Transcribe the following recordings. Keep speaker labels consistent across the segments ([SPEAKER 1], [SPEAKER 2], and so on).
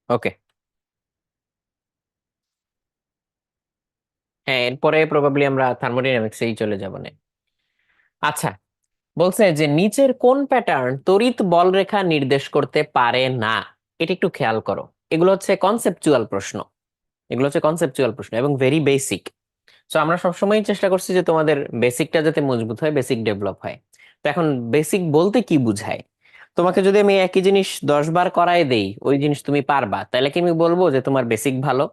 [SPEAKER 1] ওকে। হ্যাঁ, এরপরে প্রবাবলি আমরা থার্মোডাইনামিক্সেই চলে যাব না। আচ্ছা, বলছে যে নিচের কোন প্যাটার্ন তড়িৎ বলরেখা নির্দেশ করতে পারে না। এটা একটু খেয়াল করো। এগুলো হচ্ছে কনসেপচুয়াল প্রশ্ন। এবং ভেরি বেসিক। সো আমরা সবসময় চেষ্টা করছি যে তোমাদের বেসিকটা যাতে মজবুত হয়, বেসিক ডেভেলপ হয়। তো এখন বেসিক বলতে কি বুঝায়? তোমাকে যদি আমি একই জিনিস 10 বার করায় দেই, ওই জিনিস তুমি পারবা, তাহলে কি আমি বলবো যে তোমার বেসিক ভালো?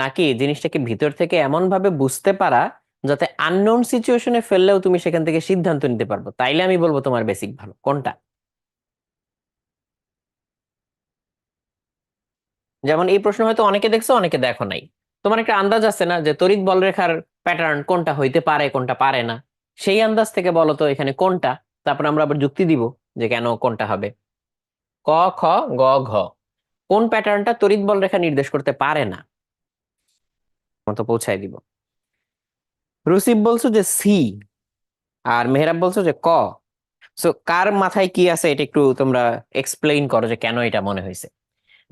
[SPEAKER 1] নাকি জিনিসটাকে ভিতর থেকে এমন ভাবে বুঝতে পারা যাতে আননোন সিচুয়েশনে ফেললেও তুমি সেখান থেকে সিদ্ধান্ত নিতে পারবো, তাইলে আমি বলবো তোমার বেসিক ভালো? কোনটা? যেমন এই প্রশ্ন হয়তো অনেকে দেখছো, অনেকে দেখো নাই। তোমার একটা আন্দাজ আছে না যে তড়িৎ বলরেখার প্যাটার্ন কোনটা হইতে পারে, কোনটা পারে না? সেই আন্দাজ থেকে বলো তো এখানে কোনটা। তারপর আমরা আবার যুক্তি দিব যে কেন কোনটা হবে। ক, খ, গ, ঘ। কোন প্যাটার্নটা তড়িৎ বলরেখা নির্দেশ করতে পারে না? মতো পৌঁছায় দিব। রুসিব বলছো যে সি, আর মেহরাব বলছো যে ক। সো কার মাথায় কি আছে এটা একটু তোমরা এক্সপ্লেইন করো যে কেন এটা মনে হয়েছে।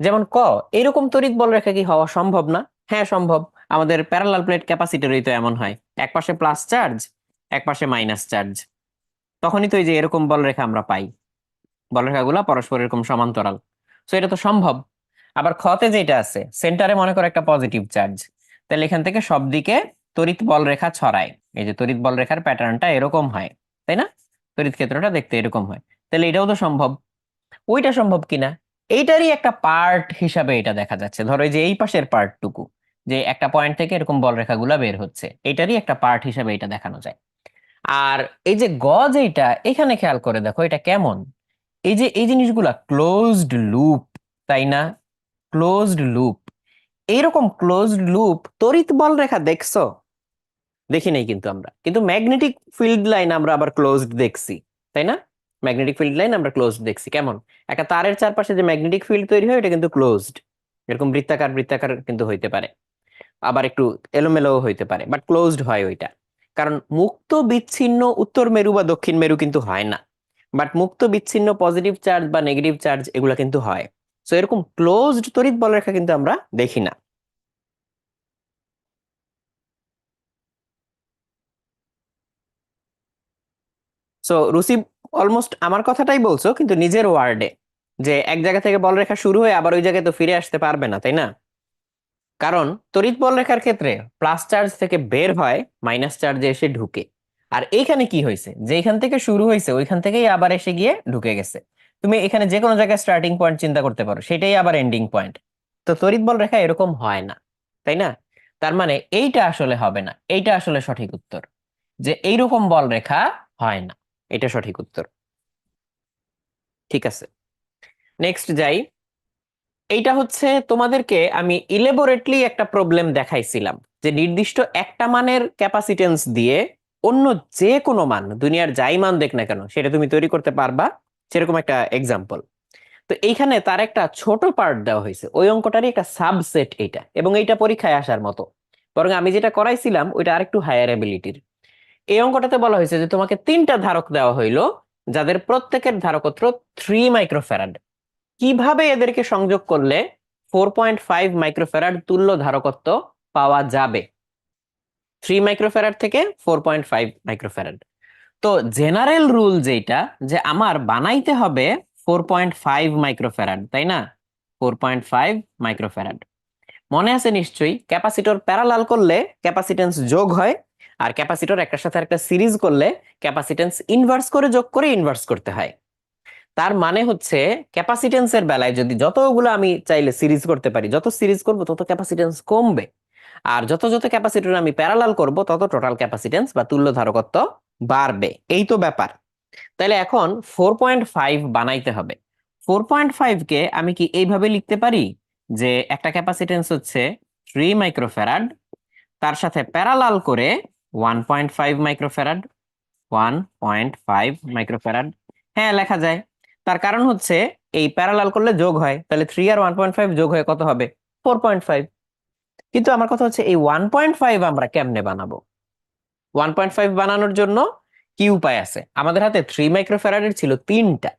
[SPEAKER 1] যেমন ক, এরকম তড়িৎ বলরেখা কি হওয়া সম্ভব না? হ্যাঁ সম্ভব। আমাদের প্যারালাল প্লেট ক্যাপাসিটরই তো এমন হয়, এক পাশে প্লাস চার্জ, এক পাশে মাইনাস চার্জ। তখনই তো এই যে এরকম বলরেখা আমরা পাই, বলরেখাগুলো পরস্পর এরকম সমান্তরাল। তো এটা তো সম্ভব। আবার খতে যেটা আছে, সেন্টারে মনে করো একটা পজিটিভ চার্জ, তাহলে এখান থেকে সব দিকে তড়িৎ বলরেখা ছড়ায়। এই যে তড়িৎ বলরেখার প্যাটার্নটা এরকম হয়, তাই না? তড়িৎ ক্ষেত্রটা দেখতে এরকম হয়। তাহলে এটাও তো সম্ভব। ওইটা সম্ভব কিনা, এইটারই একটা পার্ট হিসাবে এটা দেখা যাচ্ছে। ধরো এই যে এই পাশের পার্টটুকু, যে একটা পয়েন্ট থেকে এরকম বলরেখাগুলা বের হচ্ছে, এটারই একটা পার্ট হিসাবে এটা দেখানো যায়। আর এই যে গজ, এইটা এখানে খেয়াল করে দেখো এটা কেমন। এই যে এই জিনিসগুলা ক্লোজড লুপ, তাই না? Closed loop. এইরকম ক্লোজড লুপ তড়িৎ বলরেখা দেখছো? দেখি নাই কিন্তু আমরা, কিন্তু ম্যাগনেটিক ফিল্ড লাইন আমরা আবার ক্লোজড দেখছি, তাই না? ম্যাগনেটিক ফিল্ড লাইন আমরা ক্লোজড দেখছি। কেমন? একটা তারের চারপাশে যে ম্যাগনেটিক ফিল্ড তৈরি হয় এটা কিন্তু ক্লোজড। এরকম বৃত্তাকার বৃত্তাকার কিন্তু হইতে পারে, আবার একটু এলোমেলোও হইতে পারে, বাট ক্লোজড হয় ওইটা। কারণ মুক্ত বিচ্ছিন্ন উত্তর মেরু বা দক্ষিণ মেরু কিন্তু হয় না, বাট মুক্ত বিচ্ছিন্ন পজিটিভ চার্জ বা নেগেটিভ চার্জ এগুলা কিন্তু হয়। সো এরকম ক্লোজড তড়িৎ বলরেখা কিন্তু আমরা দেখি না। সো রুসি অলমোস্ট আমার কথাটাই বলছো, কিন্তু নিজের ওয়ার্ডে, যে এক জায়গা থেকে বলরেখা শুরু হয়ে আবার ওই জায়গায় তো ফিরে আসতে পারবে না, তাই না? কারণ তড়িৎ বলরেখার ক্ষেত্রে প্লাস চার্জ থেকে বের হয়, মাইনাস চার্জে এসে ঢুকে। আর এইখানে কি হয়েছে, যেখান থেকে শুরু হয়েছে ওইখান থেকেই আবার এসে গিয়ে ঢুকে গেছে। তুমি এখানে যে কোনো জায়গায় স্টার্টিং পয়েন্ট চিন্তা করতে পারো, সেটাই আবার এন্ডিং পয়েন্ট। তো তড়িৎ বলরেখা এরকম হয় না, তাই না? তার মানে এইটা আসলে হবে না, এইটা আসলে সঠিক উত্তর, যে এইরকম বলরেখা হয় না। এটা সঠিক উত্তর। ঠিক আছে, নেক্সট যাই। এইটা হচ্ছে তোমাদেরকে আমি ইলেবোরেটলি একটা প্রবলেম দেখাইছিলাম, যে নির্দিষ্ট একটা মানের ক্যাপাসিটেন্স দিয়ে অন্য যে কোনো মান, দুনিয়ার যাই মান দেখ না কেন, সেটা তুমি তৈরি করতে পারবা। সেরকম একটা এক্সাম্পল। তো এইখানে তার একটা ছোট পার্ট দেওয়া হয়েছে, ওই অঙ্কটারই একটা সাবসেট এইটা, এবং এইটা পরীক্ষায় আসার মতো। বরং আমি যেটা করাইছিলাম ওইটা আরেকটু হায়ার অ্যাবিলিটির। এই অঙ্কটাতে বলা হয়েছে যে তোমাকে তিনটা ধারক দেওয়া হইলো, যাদের প্রত্যেকের ধারকত্র 3 মাইক্রোফ্যারাড। কিভাবে এদেরকে সংযোগ করলে 4.5 মাইক্রোফ্যারাড তুল্য ধারকত্ব পাওয়া যাবে? 3 মাইক্রোফ্যারাড থেকে 4.5 মাইক্রোফ্যারাড। তো জেনারেল রুল যেটা, যে আমার বানাইতে হবে 4.5 মাইক্রোফ্যারাড, তাই না? 4.5 মাইক্রোফ্যারাড। মনে আছে নিশ্চয়ই, ক্যাপাসিটর প্যারালাল করলে ক্যাপাসিটেন্স যোগ হয়, আর ক্যাপাসিটর একটার সাথে একটা সিরিজ করলে ক্যাপাসিটেন্স ইনভার্স করে যোগ করে ইনভার্স করতে হয়। তার মানে হচ্ছে ক্যাপাসিটেন্সের বেলায় যদি যতগুলো আমি চাইলে সিরিজ করতে পারি, যত সিরিজ করব তত ক্যাপাসিটেন্স কমবে। আর যত যত ক্যাপাসিটর আমি প্যারালাল করব তত টোটাল ক্যাপাসিটেন্স বা তুল্য ধারকত্ব বাড়বে। এই তো ব্যাপার। তাহলে এখন 4.5 বানাইতে হবে। 4.5 কে আমি কি এইভাবে লিখতে পারি, যে একটা ক্যাপাসিটেন্স হচ্ছে 3 মাইক্রোফ্যারাড, তার সাথে প্যারালাল করে 1.5 মাইক্রোফ্যারাড, 1.5 মাইক্রোফ্যারাড। হ্যাঁ লেখা যায়। তার কারণ হচ্ছে এই প্যারালাল করলে যোগ হয়, তাহলে 3 আর 1.5 যোগ হয়ে কত হবে? 4.5। কিন্তু আমার কথা হচ্ছে এই 1.5 আমরা কেমনে বানাবো? 1.5 বানানোর জন্য কি উপায় আছে? আমাদের হাতে 3 মাইক্রোফ্যারাডের ছিল তিনটা,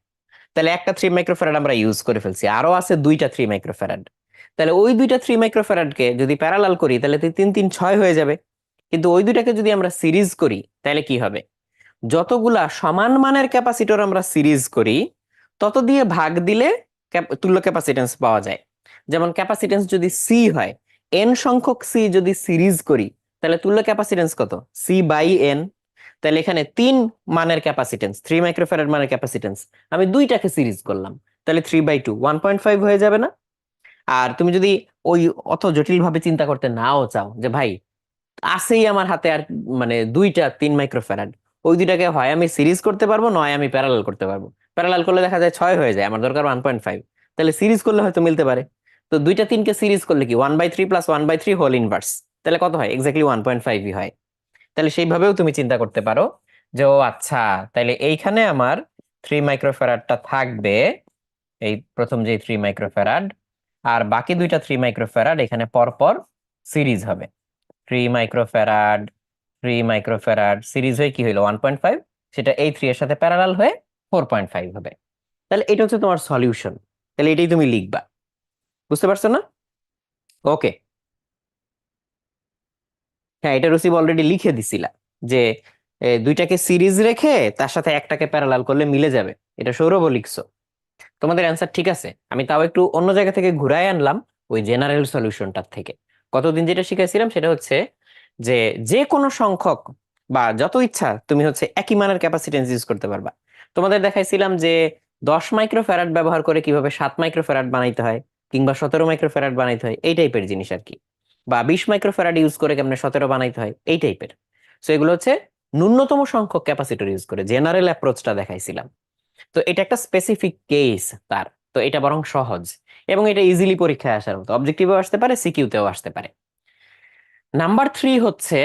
[SPEAKER 1] তাহলে একটা 3 মাইক্রোফ্যারাড আমরা ইউজ করে ফেলছি, আরো আছে দুইটা 3 মাইক্রোফ্যারাড। তাহলে ওই দুইটা 3 মাইক্রোফ্যারাডকে যদি প্যারালাল করি তাহলে 3 3 6 হয়ে যাবে। কিন্তু ওই দুইটাকে যদি আমরা সিরিজ করি তাহলে কি হবে, যতগুলা সমান মানের ক্যাপাসিটর আমরা সিরিজ করি তত দিয়ে ভাগ দিলে তুল্য ক্যাপাসিটেন্স পাওয়া যায়। যেমন ক্যাপাসিটেন্স যদি সি হয়, এন সংখ্যক সি যদি সিরিজ করি তাহলে তুল্য ক্যাপাসিটেন্স কত, সি বাই এন। তাহলে এখানে 3 মানের ক্যাপাসিটেন্স, 3 মাইক্রোফ্যারাড মানের ক্যাপাসিটেন্স, আমি দুইটাকে সিরিজ করলাম, তাহলে 3/2 1.5 হয়ে যাবে না? আর তুমি যদি ওই অত জটিল ভাবে চিন্তা করতে নাও চাও যে ভাই আছেই আমার হাতে আর মানে দুইটা 3 মাইক্রোফ্যারাড, ওই দুইটাকে হয় আমি সিরিজ করতে পারবো নয় আমি প্যারালাল করতে পারবো, প্যারালাল করলে দেখা যায় 6 হয়ে যায়, আমার দরকার 1.5, তাহলে সিরিজ করলে হয়তো মিলতে পারে। তো দুইটা 3কে সিরিজ করলে কি 1/3 প্লাস 1/3 হোল ইনভার্স, তাহলে কত হয়, এক্স্যাক্টলি 1.5ই হয়। তাহলে সেইভাবেও তুমি চিন্তা করতে পারো যে ও আচ্ছা, তাহলে এইখানে আমার 3 মাইক্রোফ্যারাডটা থাকবে, এই প্রথম যে 3 মাইক্রোফ্যারাড, আর বাকি দুইটা 3 মাইক্রোফ্যারাড এখানে পরপর সিরিজ হবে। 3 মাইক্রোফ্যারাড 3 মাইক্রোফ্যারাড সিরিজ হয়ে কি হইলো 1.5, সেটা এই 3 এর সাথে প্যারালাল হয়ে 4.5 হবে। তাহলে এটা হচ্ছে তোমার সলিউশন, তাহলে এটাই তুমি লিখবা। বুঝতে পারছো না? ওকে, হ্যাঁ এটা রসিব অলরেডি লিখে দিছিলা যে দুইটাকে সিরিজ রেখে তার সাথে একটাকে প্যারালাল করলে মিলে যাবে, এটা সৌরভও লিখছো। তোমাদের অ্যান্সার ঠিক আছে, আমি তাও একটু অন্য জায়গা থেকে ঘুরায় আনলাম, ওই জেনারেল সলিউশনটার থেকে। কতদিন যেটা শিখেছিলাম সেটা হচ্ছে যে যে কোনো সংখ্যক বা যত ইচ্ছা তুমি হচ্ছে একই মানের ক্যাপাসিটেন্স ইউজ করতে পারবা। তোমাদের দেখাইছিলাম যে 10 মাইক্রোফ্যারাড ব্যবহার করে কিভাবে 7 মাইক্রোফ্যারাড বানাইতে হয়, কিংবা 17 মাইক্রোফ্যারাড বানাইতে হয়, এই টাইপের জিনিস আর কি। বা 20 মাইক্রোফ্যারাড ইউজ করে কেমনে 17 বানাইতে হয়, এই টাইপের। সো এগুলো হচ্ছে ন্যূনতম সংখ্যক ক্যাপাসিটর ইউজ করে জেনারেল অ্যাপ্রোচটা দেখাইছিলাম। তো এটা একটা স্পেসিফিক কেস তার, তো এটা বরং সহজ, এবং এটা ইজিলি পরীক্ষায় আসার মতো, অবজেক্টিভেও আসতে পারে সিকিউতেও আসতে পারে। নাম্বার 3 হচ্ছে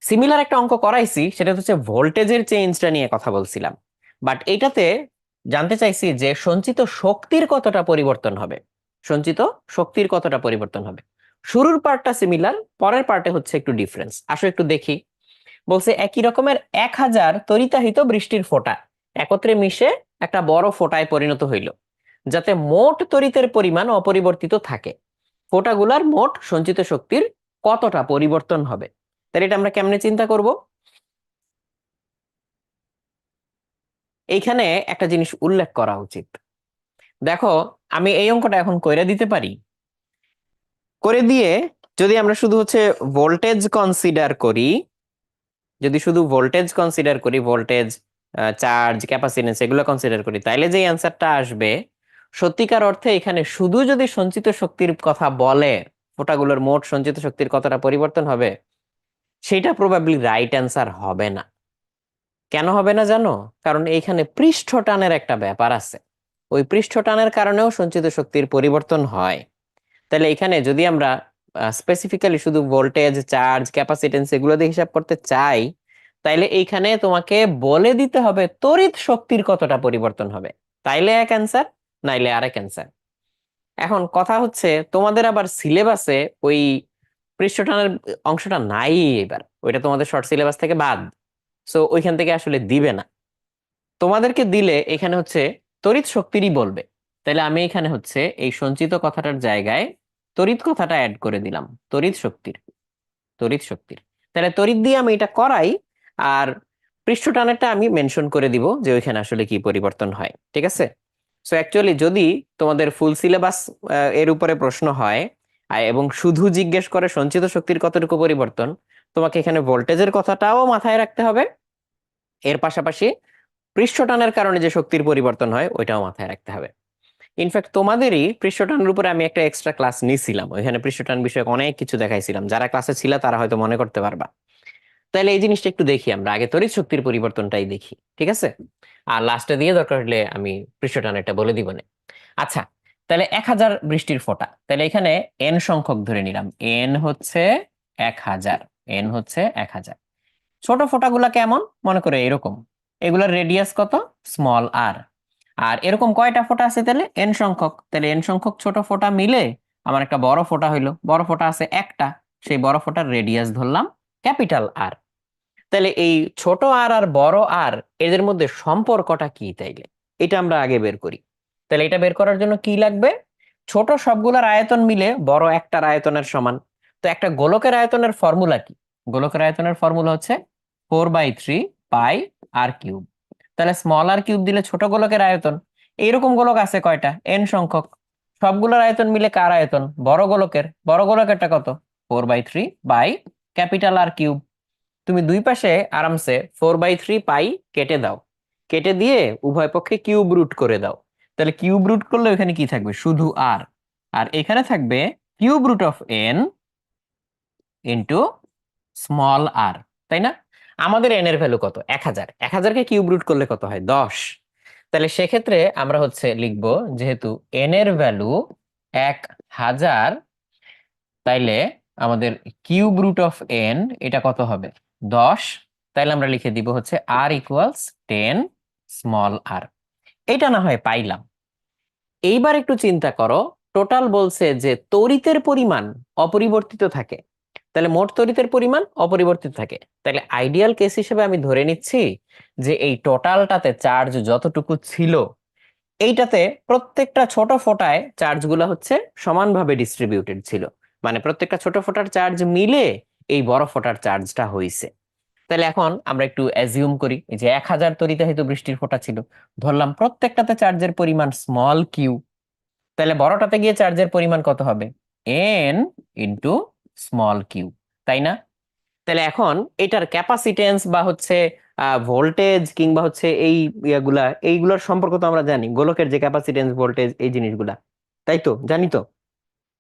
[SPEAKER 1] সিমিলার একটা অঙ্ক করাইছি, সেটা হচ্ছে ভোল্টেজের চেঞ্জটা নিয়ে কথা বলছিলাম, বাট এটাতে জানতে চাইছি যে সঞ্চিত শক্তির কতটা পরিবর্তন হবে, সঞ্চিত শক্তির কতটা পরিবর্তন হবে। শুরুর পার্টটা সিমিলার, পরের পার্টে হচ্ছে একটু ডিফারেন্স, আসো একটু দেখি। বলছে একই রকমের 1000 তড়িতাহিত বৃষ্টির ফোঁটা একত্রে মিশে একটা বড় ফোঁটায় পরিণত হইল, যাতে মোট তড়িতের পরিমাণ অপরিবর্তিত থাকে, ফোঁটাগুলার মোট সঞ্চিত শক্তির কতটা পরিবর্তন হবে। তাহলে এটা আমরা কেমনে চিন্তা করব, এইখানে একটা জিনিস উল্লেখ করা উচিত। দেখো আমি এই অঙ্কটা এখন কইরা দিতে পারি, করে দিয়ে যদি আমরা শুধু হচ্ছে ভোল্টেজ কনসিডার করি, যদি শুধু ভোল্টেজ কনসিডার করি, ভোল্টেজ চার্জ ক্যাপাসিটেন্স এগুলো কনসিডার করি, তাইলে যে অ্যান্সারটা আসবে সত্যিকার অর্থে এখানে শুধু যদি সঞ্চিত শক্তির কথা বলে, ফোঁটাগুলোর মোট সঞ্চিত শক্তির কতটা পরিবর্তন হবে, সেটা প্রবাবলি রাইট অ্যান্সার হবে না। কেন হবে না জানো? কারণ এইখানে পৃষ্ঠ টানের একটা ব্যাপার আছে, ওই পৃষ্ঠ টানের কারণেও সঞ্চিত শক্তির পরিবর্তন হয়। তাহলে এখানে যদি আমরা স্পেসিফিক্যালি শুধু ভোল্টেজ চার্জ ক্যাপাসিটেন্স এগুলো দিয়ে হিসাব করতে চাই, তাইলে এইখানে তোমাকে বলে দিতে হবে তড়িৎ শক্তির কতটা পরিবর্তন হবে, তাইলে এক অ্যান্সার, নাইলে আরেক অ্যান্সার। এখন কথা হচ্ছে তোমাদের আবার সিলেবাসে ওই পৃষ্ঠটানের অংশটা নাই, এবার ওইটা তোমাদের শর্ট সিলেবাস থেকে বাদ, সো ওইখান থেকে আসলে দিবে না। তোমাদেরকে দিলে এখানে হচ্ছে তড়িৎ শক্তিরই বলবে, তাহলে আমি এখানে হচ্ছে এই সঞ্চিত কথাটার জায়গায় তড়িৎ কথাটা অ্যাড করে দিলাম, তড়িৎ শক্তির, তড়িৎ শক্তির। তাহলে তড়িৎ দিয়ে আমি এটা করাই, আর পৃষ্ঠটানেরটা আমি মেনশন করে দিব যে ওইখানে আসলে কি পরিবর্তন হয়, ঠিক আছে? সো অ্যাকচুয়ালি যদি তোমাদের ফুল সিলেবাস এর উপরে প্রশ্ন হয় এবং শুধু জিজ্ঞেস করে সঞ্চিত শক্তির কতটুকু পরিবর্তন, তোমাকে এখানে ভোল্টেজের কথাটাও মাথায় রাখতে হবে, এর পাশাপাশি পৃষ্ঠটানের কারণে যে শক্তির পরিবর্তন হয় ওইটাও মাথায় রাখতে হবে। ইনফ্যাক্ট তোমাদেরই পৃষ্ঠটানের উপরে আমি একটা এক্সট্রা ক্লাস নিছিলাম, ওইখানে পৃষ্ঠটান বিষয়ক অনেক কিছু দেখাইছিলাম, যারা ক্লাসে ছিল তারা হয়তো মনে করতে পারবা। তাহলে এই জিনিসটা একটু দেখি, আমরা আগে তড়িৎ শক্তির পরিবর্তনটাই দেখি, ঠিক আছে? আর লাস্টে দিয়ে দরকার হলে আমি পৃষ্ঠটানেরটা বলে দিব না। আচ্ছা, তাহলে 1000 বৃষ্টির ফোঁটা, তাহলে এখানে এন সংখ্যক ধরে নিলাম, এন হচ্ছে 1000, এন হচ্ছে 1000। ছোট ফোঁটাগুলা কেমন, মনে করে এরকম, এগুলার রেডিয়াস কত, স্মল আর। আর এরকম কয়টা ফোঁটা আছে, তাহলে এন সংখ্যক, তাহলে এন সংখ্যক ছোট ফোঁটা মিলে আমার একটা বড় ফোঁটা হইলো, বড় ফোঁটা আছে একটা, সেই বড় ফোঁটার রেডিয়াস ধরলাম ক্যাপিটাল আর। তাহলে এই ছোট আর আর বড় আর এদের মধ্যে সম্পর্কটা কি, তাইলে এটা আমরা আগে বের করি। তাহলে এটা বের করার জন্য কি লাগবে, ছোট সবগুলোর আয়তন মিলে বড় একটার আয়তনের সমান। তো একটা গোলকের আয়তনের ফর্মুলা কি? গোলকের আয়তনের ফর্মুলা হচ্ছে 4/3 পাই r কিউব। তাহলে স্মল আর কিউব দিলে ছোট গোলকের আয়তন। এইরকম গোলক আছে কয়টা? n সংখ্যক। সবগুলোর আয়তন মিলে কার আয়তন? বড় গোলকের। বড় গোলকেরটা কত? 4/3 বাই R কিউব। তুমি দুই পাশে আরামসে 4/3 পাই কেটে দাও, কেটে দিয়ে উভয় পক্ষে কিউব রুট করে দাও। তাহলে কিউব রুট করলে এখানে কি থাকবে? শুধু আর। আর এখানে থাকবে cube root of n into small r, তাই না? আমাদের n এর ভ্যালু কত? 1000। 1000কে কিউব রুট করলে কত হয়? 10। তাহলে সেক্ষেত্রে আমরা হচ্ছে লিখবো, যেহেতু n এর ভ্যালু 1000, তাইলে আমাদের কিউব রুট অফ n এটা কত হবে? 10। তাইলে আমরা লিখে দিব হচ্ছে r=10 স্মল আর। এটা না হয় পাইলাম। এইবার একটু চিন্তা করো, টোটাল বলছে যে তড়িতের পরিমাণ অপরিবর্তিত থাকে। তাহলে মোট তড়িতের পরিমাণ অপরিবর্তিত থাকে। তাহলে আইডিয়াল কেস হিসেবে আমি ধরে নিচ্ছি যে এই টোটালটাতে চার্জ যতটুকু ছিল, এইটাতে প্রত্যেকটা ছোট ফোঁটায় চার্জগুলো হচ্ছে সমানভাবে ডিস্ট্রিবিউটেড ছিল। মানে প্রত্যেকটা ছোট ফোঁটার চার্জ মিলে এই বড় ফোঁটার চার্জটা হইছে। তাহলে এখন আমরা একটু অ্যাজিউম করি যে 1000 তড়িতাহিত বৃষ্টির ফোঁটা ছিল, ধরলাম প্রত্যেকটাতে চার্জের পরিমাণ স্মল কিউ। তাহলে বড়টাতে গিয়ে চার্জের পরিমাণ কত হবে? এন ইন্টু স্মল কিউ, তাই না? তাহলে এখন এটার ক্যাপাসিটেন্স বা হচ্ছে ভোল্টেজ কিংবা হচ্ছে এই এইগুলোর সম্পর্ক তো আমরা জানি, গোলকের যে ক্যাপাসিটেন্স ভোল্টেজ এই জিনিসগুলা, তাই তো জানি তো।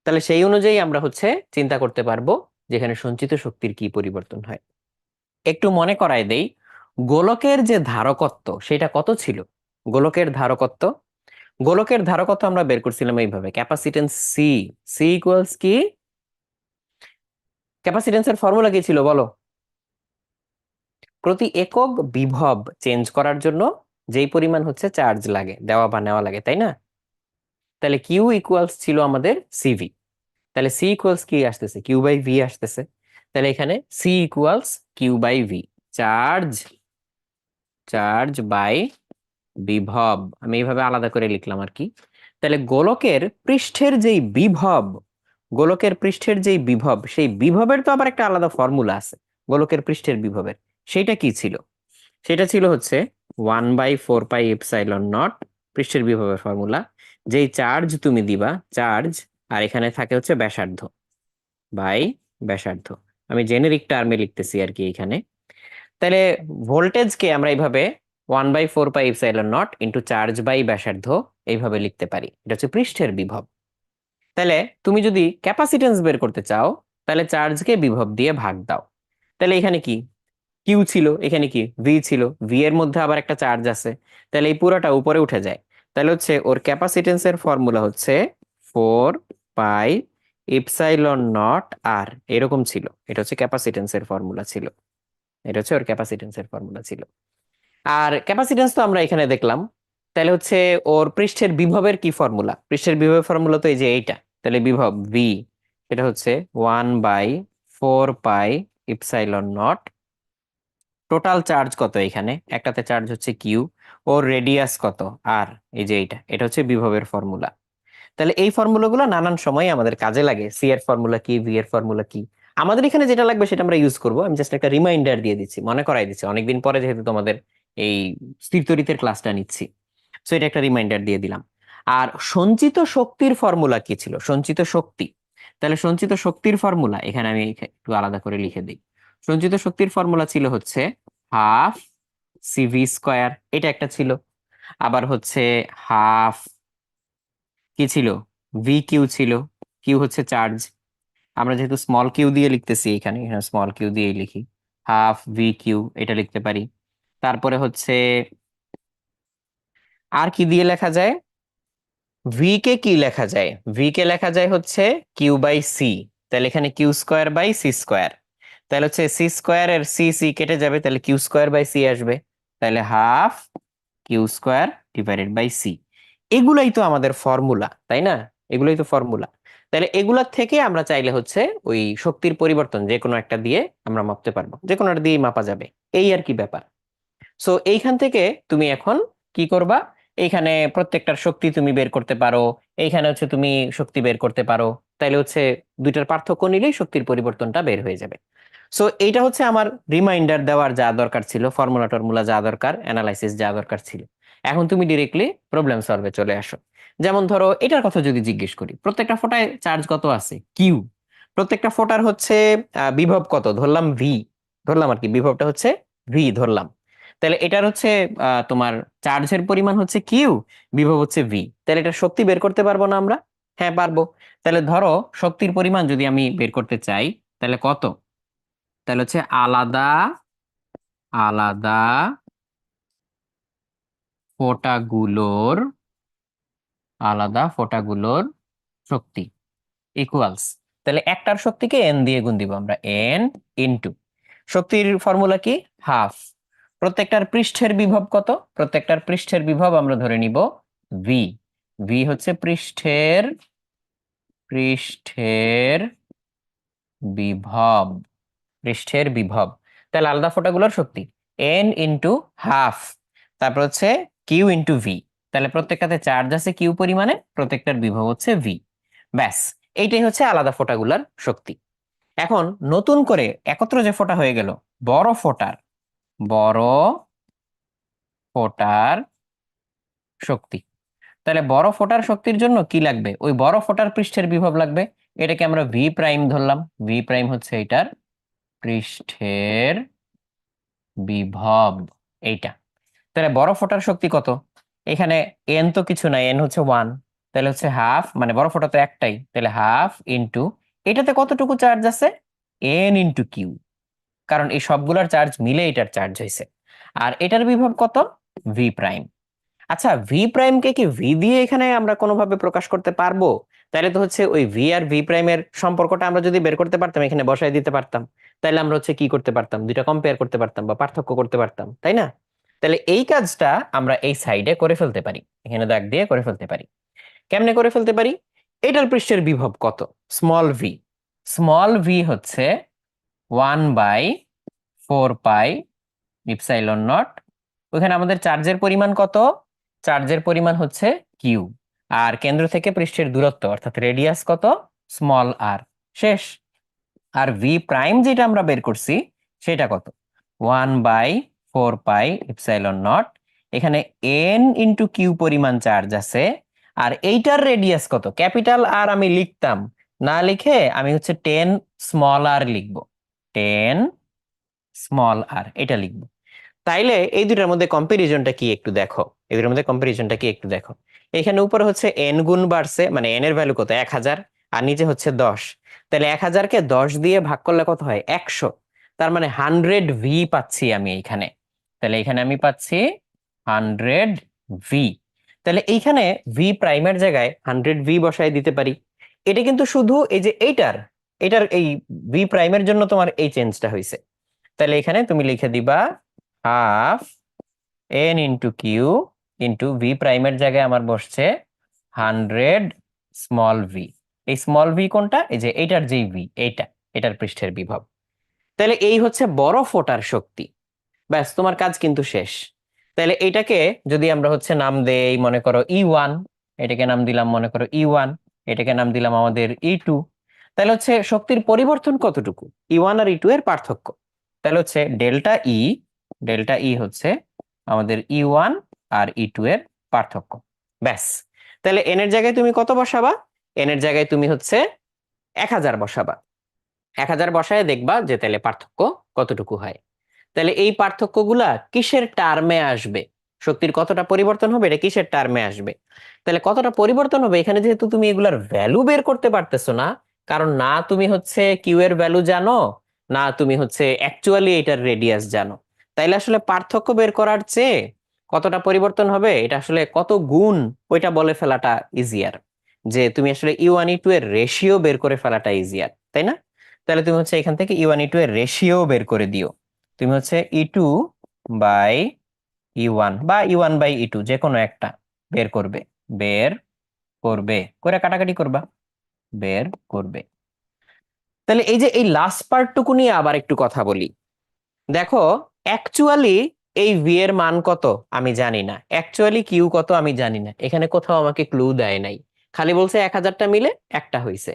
[SPEAKER 1] তাহলে সেই অনুযায়ী আমরা হচ্ছে চিন্তা করতে পারবো যেখানে সঞ্চিত শক্তির কি পরিবর্তন হয়। একটু মনে করায় দেই, গোলকের যে ধারকত্ব সেটা কত ছিল? গোলকের ধারকত্ব, গোলকের ধারকত্ব আমরা বের করছিলাম এইভাবে, ক্যাপাসিটেন্স সি। সি ইকুয়ালস কি? ক্যাপাসিটেন্সের ফর্মুলা কি ছিল বলো? প্রতি একক বিভব চেঞ্জ করার জন্য যেই পরিমাণ হচ্ছে চার্জ লাগে, দেওয়া বা নেওয়া লাগে, তাই না? তাহলে কিউ ইকুয়ালস ছিল আমাদের সিভি। তাহলে সি ইকুয়ালস কি আসতেছে? কিউ বাই ভি আসতেছে। তাহলে এখানে C equals Q by V, charge charge by বিভব। আমি এইভাবে আলাদা করে লিখলাম আর কি। তাহলে গোলকের পৃষ্ঠের যেই বিভব, গোলকের পৃষ্ঠের যেই বিভব, সেই বিভবের তো আবার একটা আলাদা ফর্মুলা আছে। গোলকের পৃষ্ঠের বিভবের সেইটা কি ছিল? সেটা ছিল হচ্ছে 1/4 পাই এপসাইলন নট, পৃষ্ঠের বিভবের ফর্মুলা। যেই চার্জ তুমি দিবা, চার্জ, আর এখানে থাকে হচ্ছে ব্যাসার্ধ বাই ব্যাসার্ধ। আমি জেনেরিক টার্মে লিখতেছি আর কি এখানে। তাহলে ভোল্টেজকে আমরা এইভাবে 1/4 pi epsilon naught into charge by ব্যাসার্ধ এইভাবে লিখতে পারি। এটা হচ্ছে পৃষ্ঠের বিভব। তাহলে তুমি যদি ক্যাপাসিটেন্স বের করতে চাও, তাহলে চার্জকে বিভব দিয়ে ভাগ দাও। তাহলে এখানে কি কিউ ছিল, এখানে কি ভি ছিল, ভি এর মধ্যে আবার একটা চার্জ আছে, তাহলে এই পুরোটা উপরে উঠে যায়। তাহলে হচ্ছে ওর ক্যাপাসিটেন্সের ফর্মুলা হচ্ছে 4 পাই এপসাইলন নট আর, এরকম ছিল। এটা হচ্ছে ক্যাপাসিটেন্সের ফর্মুলা ছিল। এটা হচ্ছে ওর ক্যাপাসিটেন্সের ফর্মুলা ছিল। আর ক্যাপাসিটেন্স তো আমরা এখানে দেখলাম। তাহলে হচ্ছে ওর পৃষ্ঠের বিভবের কি ফর্মুলা? পৃষ্ঠের বিভবের ফর্মুলা তো এই যে এইটা। তাহলে বিভব ভি এটা হচ্ছে 1/4 pi epsilon not. Total charge কত এখানে? একটাতে চার্জ হচ্ছে কিউ, ওর রেডিয়াস কত আর, এই যে এইটা, এটা হচ্ছে বিভবের ফর্মুলা। তাহলে এই ফর্মুলাগুলো নানান সময় আমাদের কাজে লাগে। সি এর ফর্মুলা কি, ভি এর ফর্মুলা কি, আমাদের এখানে যেটা লাগবে সেটা আমরা ইউজ করব। আমি জাস্ট একটা রিমাইন্ডার দিয়ে দিচ্ছি, মনে করাই দিচ্ছি, অনেকদিন পরে যেহেতু তোমাদের এই স্থিরতড়িতের ক্লাসটা নিচ্ছি, সো এটা একটা রিমাইন্ডার দিয়ে দিলাম। আর সঞ্চিত শক্তির ফর্মুলা কি ছিল? সঞ্চিত শক্তি, তাহলে সঞ্চিত শক্তির ফর্মুলা এখানে আমি একটু আলাদা করে লিখে দিই। সঞ্চিত শক্তির ফর্মুলা ছিল হচ্ছে হাফ সিভি স্কোয়ার, এটা একটা ছিল। আবার হচ্ছে হাফ কি ছিল? ভি কিউ ছিল। কিউ হচ্ছে চার্জ, আমরা যেহেতু স্মল কিউ দিয়ে লিখতেছি এখানে, এখানে স্মল কিউ দিয়েই লিখি, হাফ ভি কিউ এটা লিখতে পারি। তারপরে হচ্ছে আর কি দিয়ে লেখা যায়? ভি কে কি লেখা যায়? ভি কে লেখা যায় হচ্ছে কিউ বাই সি। তাহলে এখানে Q square by C square. তাহলে হচ্ছে সি স্কোয়ার এর সি সি কেটে যাবে, তাহলে কিউ স্কোয়ার বাই সি আসবে। তাহলে half Q square divided by C. এগুলাই তো আমাদের ফর্মুলা, তাই না? এগুলাই তো ফর্মুলা। তাহলে এগুলা থেকে আমরা চাইলে হচ্ছে ওই শক্তির পরিবর্তন যে কোনো একটা দিয়ে আমরা মাপতে পারবো, যে কোনো একটা দিয়েই মাপা যাবে, এই আর কি ব্যাপার। সো এইখান থেকে তুমি এখন কি করবা? এইখানে প্রত্যেকটার শক্তি তুমি বের করতে পারো, এইখানে হচ্ছে তুমি শক্তি বের করতে পারো, তাইলে হচ্ছে দুইটার পার্থক্য নিলেই শক্তির পরিবর্তনটা বের হয়ে যাবে। সো এইটা হচ্ছে আমার রিমাইন্ডার দেওয়ার যা দরকার ছিল, ফর্মুলা টর্মুলা যা দরকার, অ্যানালাইসিস যা দরকার ছিল। এখন তুমি ডিরেক্টলি প্রবলেম সলভে চলে আসো। যেমন ধরো এটার কথা যদি জিজ্ঞেস করি, প্রত্যেকটা ফোটায় চার্জ কত আছে, কিউ। প্রত্যেকটা ফোটার হচ্ছে বিভব কত, ধরলাম ভি, ধরলাম আর কি বিভবটা হচ্ছে ভি ধরলাম। তাহলে এটার হচ্ছে তোমার চার্জের পরিমাণ হচ্ছে কিউ, বিভব হচ্ছে ভি, তাহলে এটা শক্তি বের করতে পারবো না আমরা? হ্যাঁ পারবো। তাহলে ধরো শক্তির পরিমাণ যদি আমি বের করতে চাই, তাহলে কত? তাহলে হচ্ছে আলাদা আলাদা ফোঁটাগুলোর আলাদা ফোঁটাগুলোর শক্তি ইকুয়ালস, তাহলে একটার শক্তিকে এন দিয়ে গুণ দিব আমরা, এন ইনটু শক্তির ফর্মুলা কি, হাফ। প্রত্যেকটার পৃষ্ঠের বিভব কত? প্রত্যেকটার পৃষ্ঠের বিভব আমরা ধরে নিব ভি। ভি হচ্ছে পৃষ্ঠের পৃষ্ঠের বিভব, পৃষ্ঠের বিভব। তাহলে আলাদা ফোঁটাগুলোর শক্তি এন ইন্টু হাফ, তারপর হচ্ছে কিউ ইন্টু ভি। তাহলে প্রত্যেকটাতে চার্জ আছে কিউ পরিমাণে, প্রত্যেকটার বিভব হচ্ছে ভি। ব্যাস, এইটাই হচ্ছে আলাদা ফোঁটাগুলোর শক্তি। এখন নতুন করে একত্র যে ফোঁটা হয়ে গেল, বড় ফোঁটার বড় ফোঁটার শক্তি। তাহলে বড় ফোঁটার শক্তির জন্য কি লাগবে? ওই বড় ফোঁটার পৃষ্ঠের বিভব লাগবে। এটাকে আমরা ভি প্রাইম ধরলাম, ভি প্রাইম হচ্ছে এটার পৃষ্ঠের বিভব, এইটা। তাহলে বড় ফোঁটার শক্তি কত? এখানে এন তো কিছু নাই, এন হচ্ছে ওয়ান, তাহলে হচ্ছে হাফ, মানে বড় ফোঁটা তো একটাই, তাহলে হাফ ইন্টু এটাতে কতটুকু চার্জ আছে, এন ইন্টু কিউ, কারণ এই সবগুলোর চার্জ মিলে এটার চার্জ হয়েছে। আর এটার বিভব কত, ভি প্রাইম। আচ্ছা, ভি প্রাইমকে কি ভি দিয়ে এখানে আমরা কোনোভাবে প্রকাশ করতে পারবো? তাহলে তো হচ্ছে ওই ভি আর ভি প্রাইমের সম্পর্কটা আমরা যদি বের করতে পারতাম, এখানে বসাই দিতে পারতাম। তাহলে আমরা হচ্ছে কি করতে পারতাম, দুইটা কম্পেয়ার করতে পারতাম বা পার্থক্য করতে পারতাম, তাই না? তাহলে এই কাজটা আমরা এই সাইডে করে ফেলতে পারি, এখানে দাগ দিয়ে করে ফেলতে পারি। কেমনে করে ফেলতে পারি? এটার পৃষ্ঠের বিভব কত, স্মল ভি। স্মল ভি হচ্ছে 1/4 পাই ইপসাইলন নট। ওখানে আমাদের চার্জের পরিমাণ কত? চার্জের পরিমাণ হচ্ছে কিউ। আর কেন্দ্র থেকে পৃষ্ঠের দূরত্ব অর্থাৎ রেডিয়াস কত, স্মল আর। শেষ। আর ভি প্রাইম যেটা আমরা বের করছি সেটা কত, 1/4 পাই ইপসাইলন নট। এখানে এন ইন্টু কিউ পরিমাণ চার্জ আছে। আর এইটার রেডিয়াস কত, ক্যাপিটাল আর আমি লিখতাম, না লিখে আমি হচ্ছে 10 স্মল আর লিখবো, 10 স্মল আর এটা লিখবো। তাইলে এই দুটার মধ্যে কম্পারিজনটা কি একটু দেখো, এই দুটার মধ্যে কম্পারিজনটা কি একটু দেখো। এখানে উপরে হচ্ছে এন গুণ বাড়ছে, মানে এন এর ভ্যালু কত, 1000, আর নিচে হচ্ছে 10। তাহলে 1000কে 10 দিয়ে ভাগ করলে কত হয়, 100। তার মানে 100 ভি পাচ্ছি আমি এইখানে। তাহলে এখানে আমি পাচ্ছি 100 ভি। তাহলে এইখানে ভি প্রাইমের জায়গায় 100 ভি বসায় দিতে পারি। এটা কিন্তু শুধু এই যে এইটার এটার এই ভি প্রাইমের জন্য তোমার এই চেঞ্জটা হয়েছে। তাহলে এখানে তুমি লিখে দিবা half N into Q into V প্রাইমের জায়গায় আমার বসছে 100 স্মল ভি। এই স্মল ভি কোনটা, এই যে এইটার যেই ভি, এইটা এটার পৃষ্ঠের বিভব। তাহলে এই হচ্ছে বড় ফোঁটার শক্তি। ব্যাস, তোমার কাজ কিন্তু শেষ। তাহলে এইটাকে যদি আমরা হচ্ছে নাম দেই, মনে করো E1, এটাকে নাম দিলাম মনে করো E1, এটাকে নাম দিলাম আমাদের E2। তাহলে হচ্ছে শক্তির পরিবর্তন কতটুকু, E1 আর E2 এর পার্থক্য। তাহলে হচ্ছে ডেল্টা ই হচ্ছে আমাদের E1 আর E2 এর পার্থক্য। ব্যাস। তাহলে এন এর জায়গায় তুমি কত বসাবা? এন এর জায়গায় তুমি হচ্ছে 1000 বসাবা। 1000 বসায় দেখবা যে তাহলে পার্থক্য কতটুকু হয়। তাহলে এই পার্থক্যগুলা কিসের টার্মে আসবে, শক্তির কতটা পরিবর্তন হবে এটা কিসের টার্মে আসবে। তাহলে কতটা পরিবর্তন হবে, এখানে যেহেতু তুমি এগুলার ভ্যালু বের করতে পারতেছো না, কারণ না তুমি হচ্ছে কিউ এর ভ্যালু জানো, না তুমি হচ্ছে অ্যাকচুয়ালি এটার রেডিয়াস জানো। তাইলে আসলে পার্থক্য বের করার চেয়ে কতটা পরিবর্তন হবে এটা আসলে কত গুণ, ওইটা বলে ফেলাটা ইজিয়ার। যে তুমি আসলে E1 E2 এর রেশিও বের করে ফেলাটা ইজিয়ার, তাই না? তাহলে তুমি হচ্ছে এখান থেকে E1 E2 এর রেশিও বের করে দিও। তুমি হচ্ছে E2/E1 বা E1/E2 যে কোনো একটা বের করবে, বের করবে করে কাটাকাটি করবা, বের করবে। তাহলে এই যে এই লাস্ট পার্টটুকু নিয়ে আবার একটু কথা বলি। দেখো, অ্যাকচুয়ালি এই ভি এর মান কত আমি জানি না, অ্যাকচুয়ালি কিউ কত আমি জানি না, এখানে কোথাও আমাকে ক্লু দেয় নাই, খালি বলছে 1000টা মিলে একটা হইছে।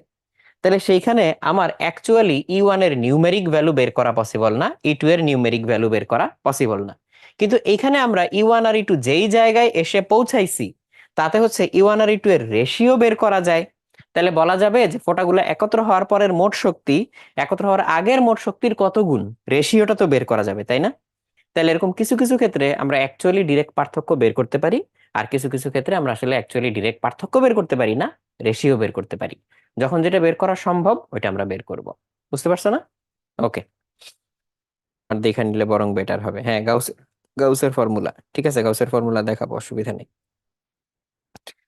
[SPEAKER 1] তাহলে সেইখানে আমার অ্যাকচুয়ালি ই1 এর নিউমেরিক ভ্যালু বের করা পসিবল না, ই2 এর নিউমেরিক ভ্যালু বের করা পসিবল না। কিন্তু এইখানে আমরা ই1 আর ই2 যেই জায়গায় এসে পৌঁছাইছি তাতে হচ্ছে ই1 আর ই2 এর রেশিও বের করা যায়। তাহলে বলা যাবে যে ফোঁটাগুলো একত্র হওয়ার পরের মোট শক্তি একত্র হওয়ার আগের মোট শক্তির কত গুণ, রেশিওটা তো বের করা যাবে, তাই না? তাহলে এরকম কিছু কিছু ক্ষেত্রে আমরা অ্যাকচুয়ালি ডিরেক্ট পার্থক্য বের করতে পারি, আর কিছু কিছু ক্ষেত্রে আমরা আসলে অ্যাকচুয়ালি ডিরেক্ট পার্থক্য বের করতে পারি না, রেশিও বের করতে পারি। যখন যেটা বের করা সম্ভব ওইটা আমরা বের করব। বুঝতে পারছো না? ওকে। আর দেখে নিলে বরং বেটার হবে। হ্যাঁ, গাউসের ফর্মুলা, ঠিক আছে, গাউসের ফর্মুলা দেখাবো, অসুবিধা নেই।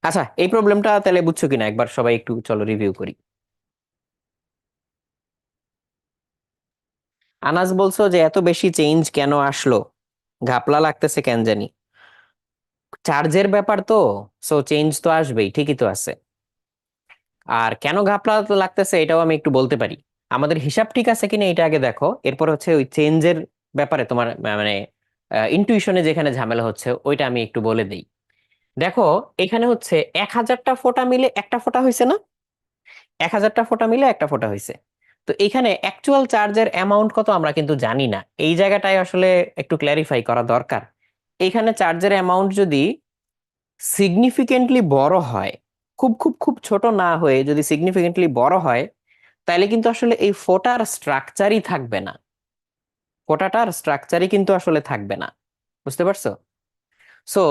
[SPEAKER 1] আচ্ছা, এই প্রবলেমটা তাহলে বুঝছো কিনা একবার সবাই একটু চলো রিভিউ করি। আনাস বলছো যে এত বেশি চেঞ্জ কেন আসলো, ঘাপলা লাগতেছে কেন জানি। চার্জের ব্যাপার তো, সো চেঞ্জ তো আসবেই, ঠিকই তো আছে। আর কেন ঘাপলা লাগতেছে এটাও আমি একটু বলতে পারি। আমাদের হিসাব ঠিক আছে কিনা এটা আগে দেখো, এরপর হচ্ছে ওই চেঞ্জের ব্যাপারে তোমার মানে ইনটুইশনে যেখানে ঝামেলা হচ্ছে ওইটা আমি একটু বলে দিই। দেখো, এখানে হচ্ছে 1000টা ফোঁটা মিলে একটা ফোঁটা হয়েছে না, 1000টা ফোঁটা মিলে একটা ফোঁটা হয়েছে। তো এখানে অ্যাকচুয়াল চার্জের অ্যামাউন্ট কত আমরা কিন্তু জানি না, এই জায়গাটায় আসলে একটু ক্ল্যারিফাই করা দরকার। এইখানে চার্জের অ্যামাউন্ট যদি সিগনিফিকেন্টলি বড় হয়, খুব খুব খুব ছোট না হয়ে যদি সিগনিফিকেন্টলি বড় হয়, তাইলে কিন্তু আসলে এই ফোটার স্ট্রাকচারই থাকবে না, ফোটাটার স্ট্রাকচারই কিন্তু আসলে থাকবে না। বুঝতে পারছো? সো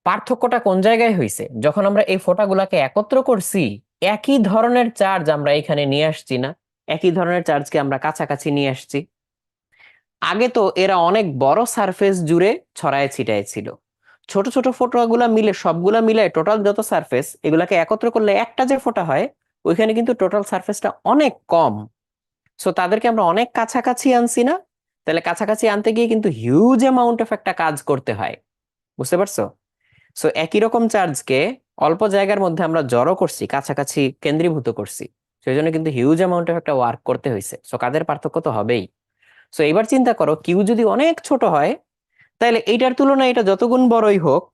[SPEAKER 1] পার্থক্যটা কোন জায়গায় হয়েছে, যখন আমরা এই ফোঁটাগুলাকে একত্র করছি, একই ধরনের চার্জ আমরা এখানে নিয়ে আসছি না, একই ধরনের চার্জকে আমরা কাছাকাছি নিয়ে আসছি। আগে তো এরা অনেক বড় সারফেস জুড়ে ছড়ায় ছিটায় ছিল, ছোট ছোট ফোঁটাগুলা মিলে সবগুলা মিলে টোটাল যত সারফেস এগুলাকে একত্র করলে একটা যে ফোঁটা হয়, ওইখানে কিন্তু টোটাল সারফেসটা অনেক কম। সো তাদেরকে আমরা অনেক কাছাকাছি আনছি না, তাহলে কাছাকাছি আনতে গিয়ে কিন্তু হিউজ অ্যামাউন্ট অফ একটা কাজ করতে হয়। বুঝতে পারছো? সো একই রকম চার্জকে অল্প জায়গার মধ্যে আমরা জড়ো করছি, কাছাকাছি কেন্দ্রীভূত করছি, সেই জন্য কিন্তু হিউজ অ্যামাউন্ট অফ একটা ওয়ার্ক করতে হয়েছে। সো কাদের পার্থক্য তো হবেই। সো এবার চিন্তা করো, কিউ যদি অনেক ছোট হয় তাহলে এইটার তুলনায় এটা যত গুণ বড়ই হোক,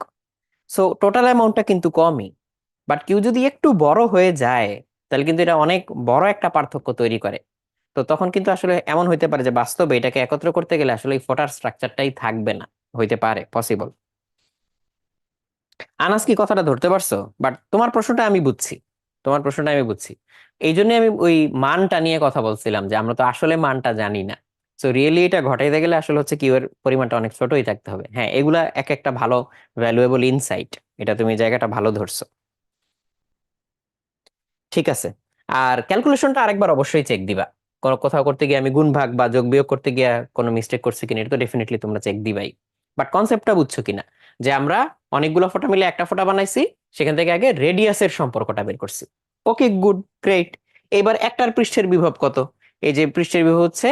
[SPEAKER 1] সো টোটাল অ্যামাউন্টটা কিন্তু কমই। বাট কিউ যদি একটু বড় হয়ে যায় তাহলে কিন্তু এটা অনেক বড় একটা পার্থক্য তৈরি করে। তো তখন কিন্তু আসলে এমন হইতে পারে যে বাস্তবে এটাকে একত্র করতে গেলে আসলে এই ফোটার স্ট্রাকচারটাই থাকবে না, হইতে পারে, পসিবল। আনাস কি কথাটা ধরতে পারছো? বাট তোমার প্রশ্নটা আমি বুঝছি, তোমার প্রশ্নটা আমি বুঝছি। এই জন্য আমি ওই মানটা নিয়ে কথা বলছিলাম যে আমরা তো আসলে মানটা জানি না। তো রিয়েলি এটা ঘটাইতে গেলে আসলে হচ্ছে কিউ এর পরিমাণটা অনেক ছোটই থাকতে হবে। হ্যাঁ, এগুলা এক একটা ভালো ভ্যালুয়েবল ইনসাইট, এটা তুমি জায়গাটা ভালো ধরছো। ঠিক আছে। আর ক্যালকুলেশনটা আরেকবার অবশ্যই চেক দিবা, কোনো কোথাও করতে গিয়ে আমি গুণ ভাগ বা যোগ বিয়োগ করতে গিয়ে কোনো মিস্টেক করছি কিনা এটা তো ডেফিনেটলি তোমরা চেক দিবাই। বাট কনসেপ্টটা বুঝছো কিনা, যে আমরা অনেকগুলো ফোঁটা মিলে একটা ফোঁটা বানাইছি, সেখান থেকে আগে রেডিয়াসের সম্পর্কটা বের করছি। ওকে, গুড, গ্রেট। এবার একটার পৃষ্ঠের বিভব কত, এই যে পৃষ্ঠের বিভব হচ্ছে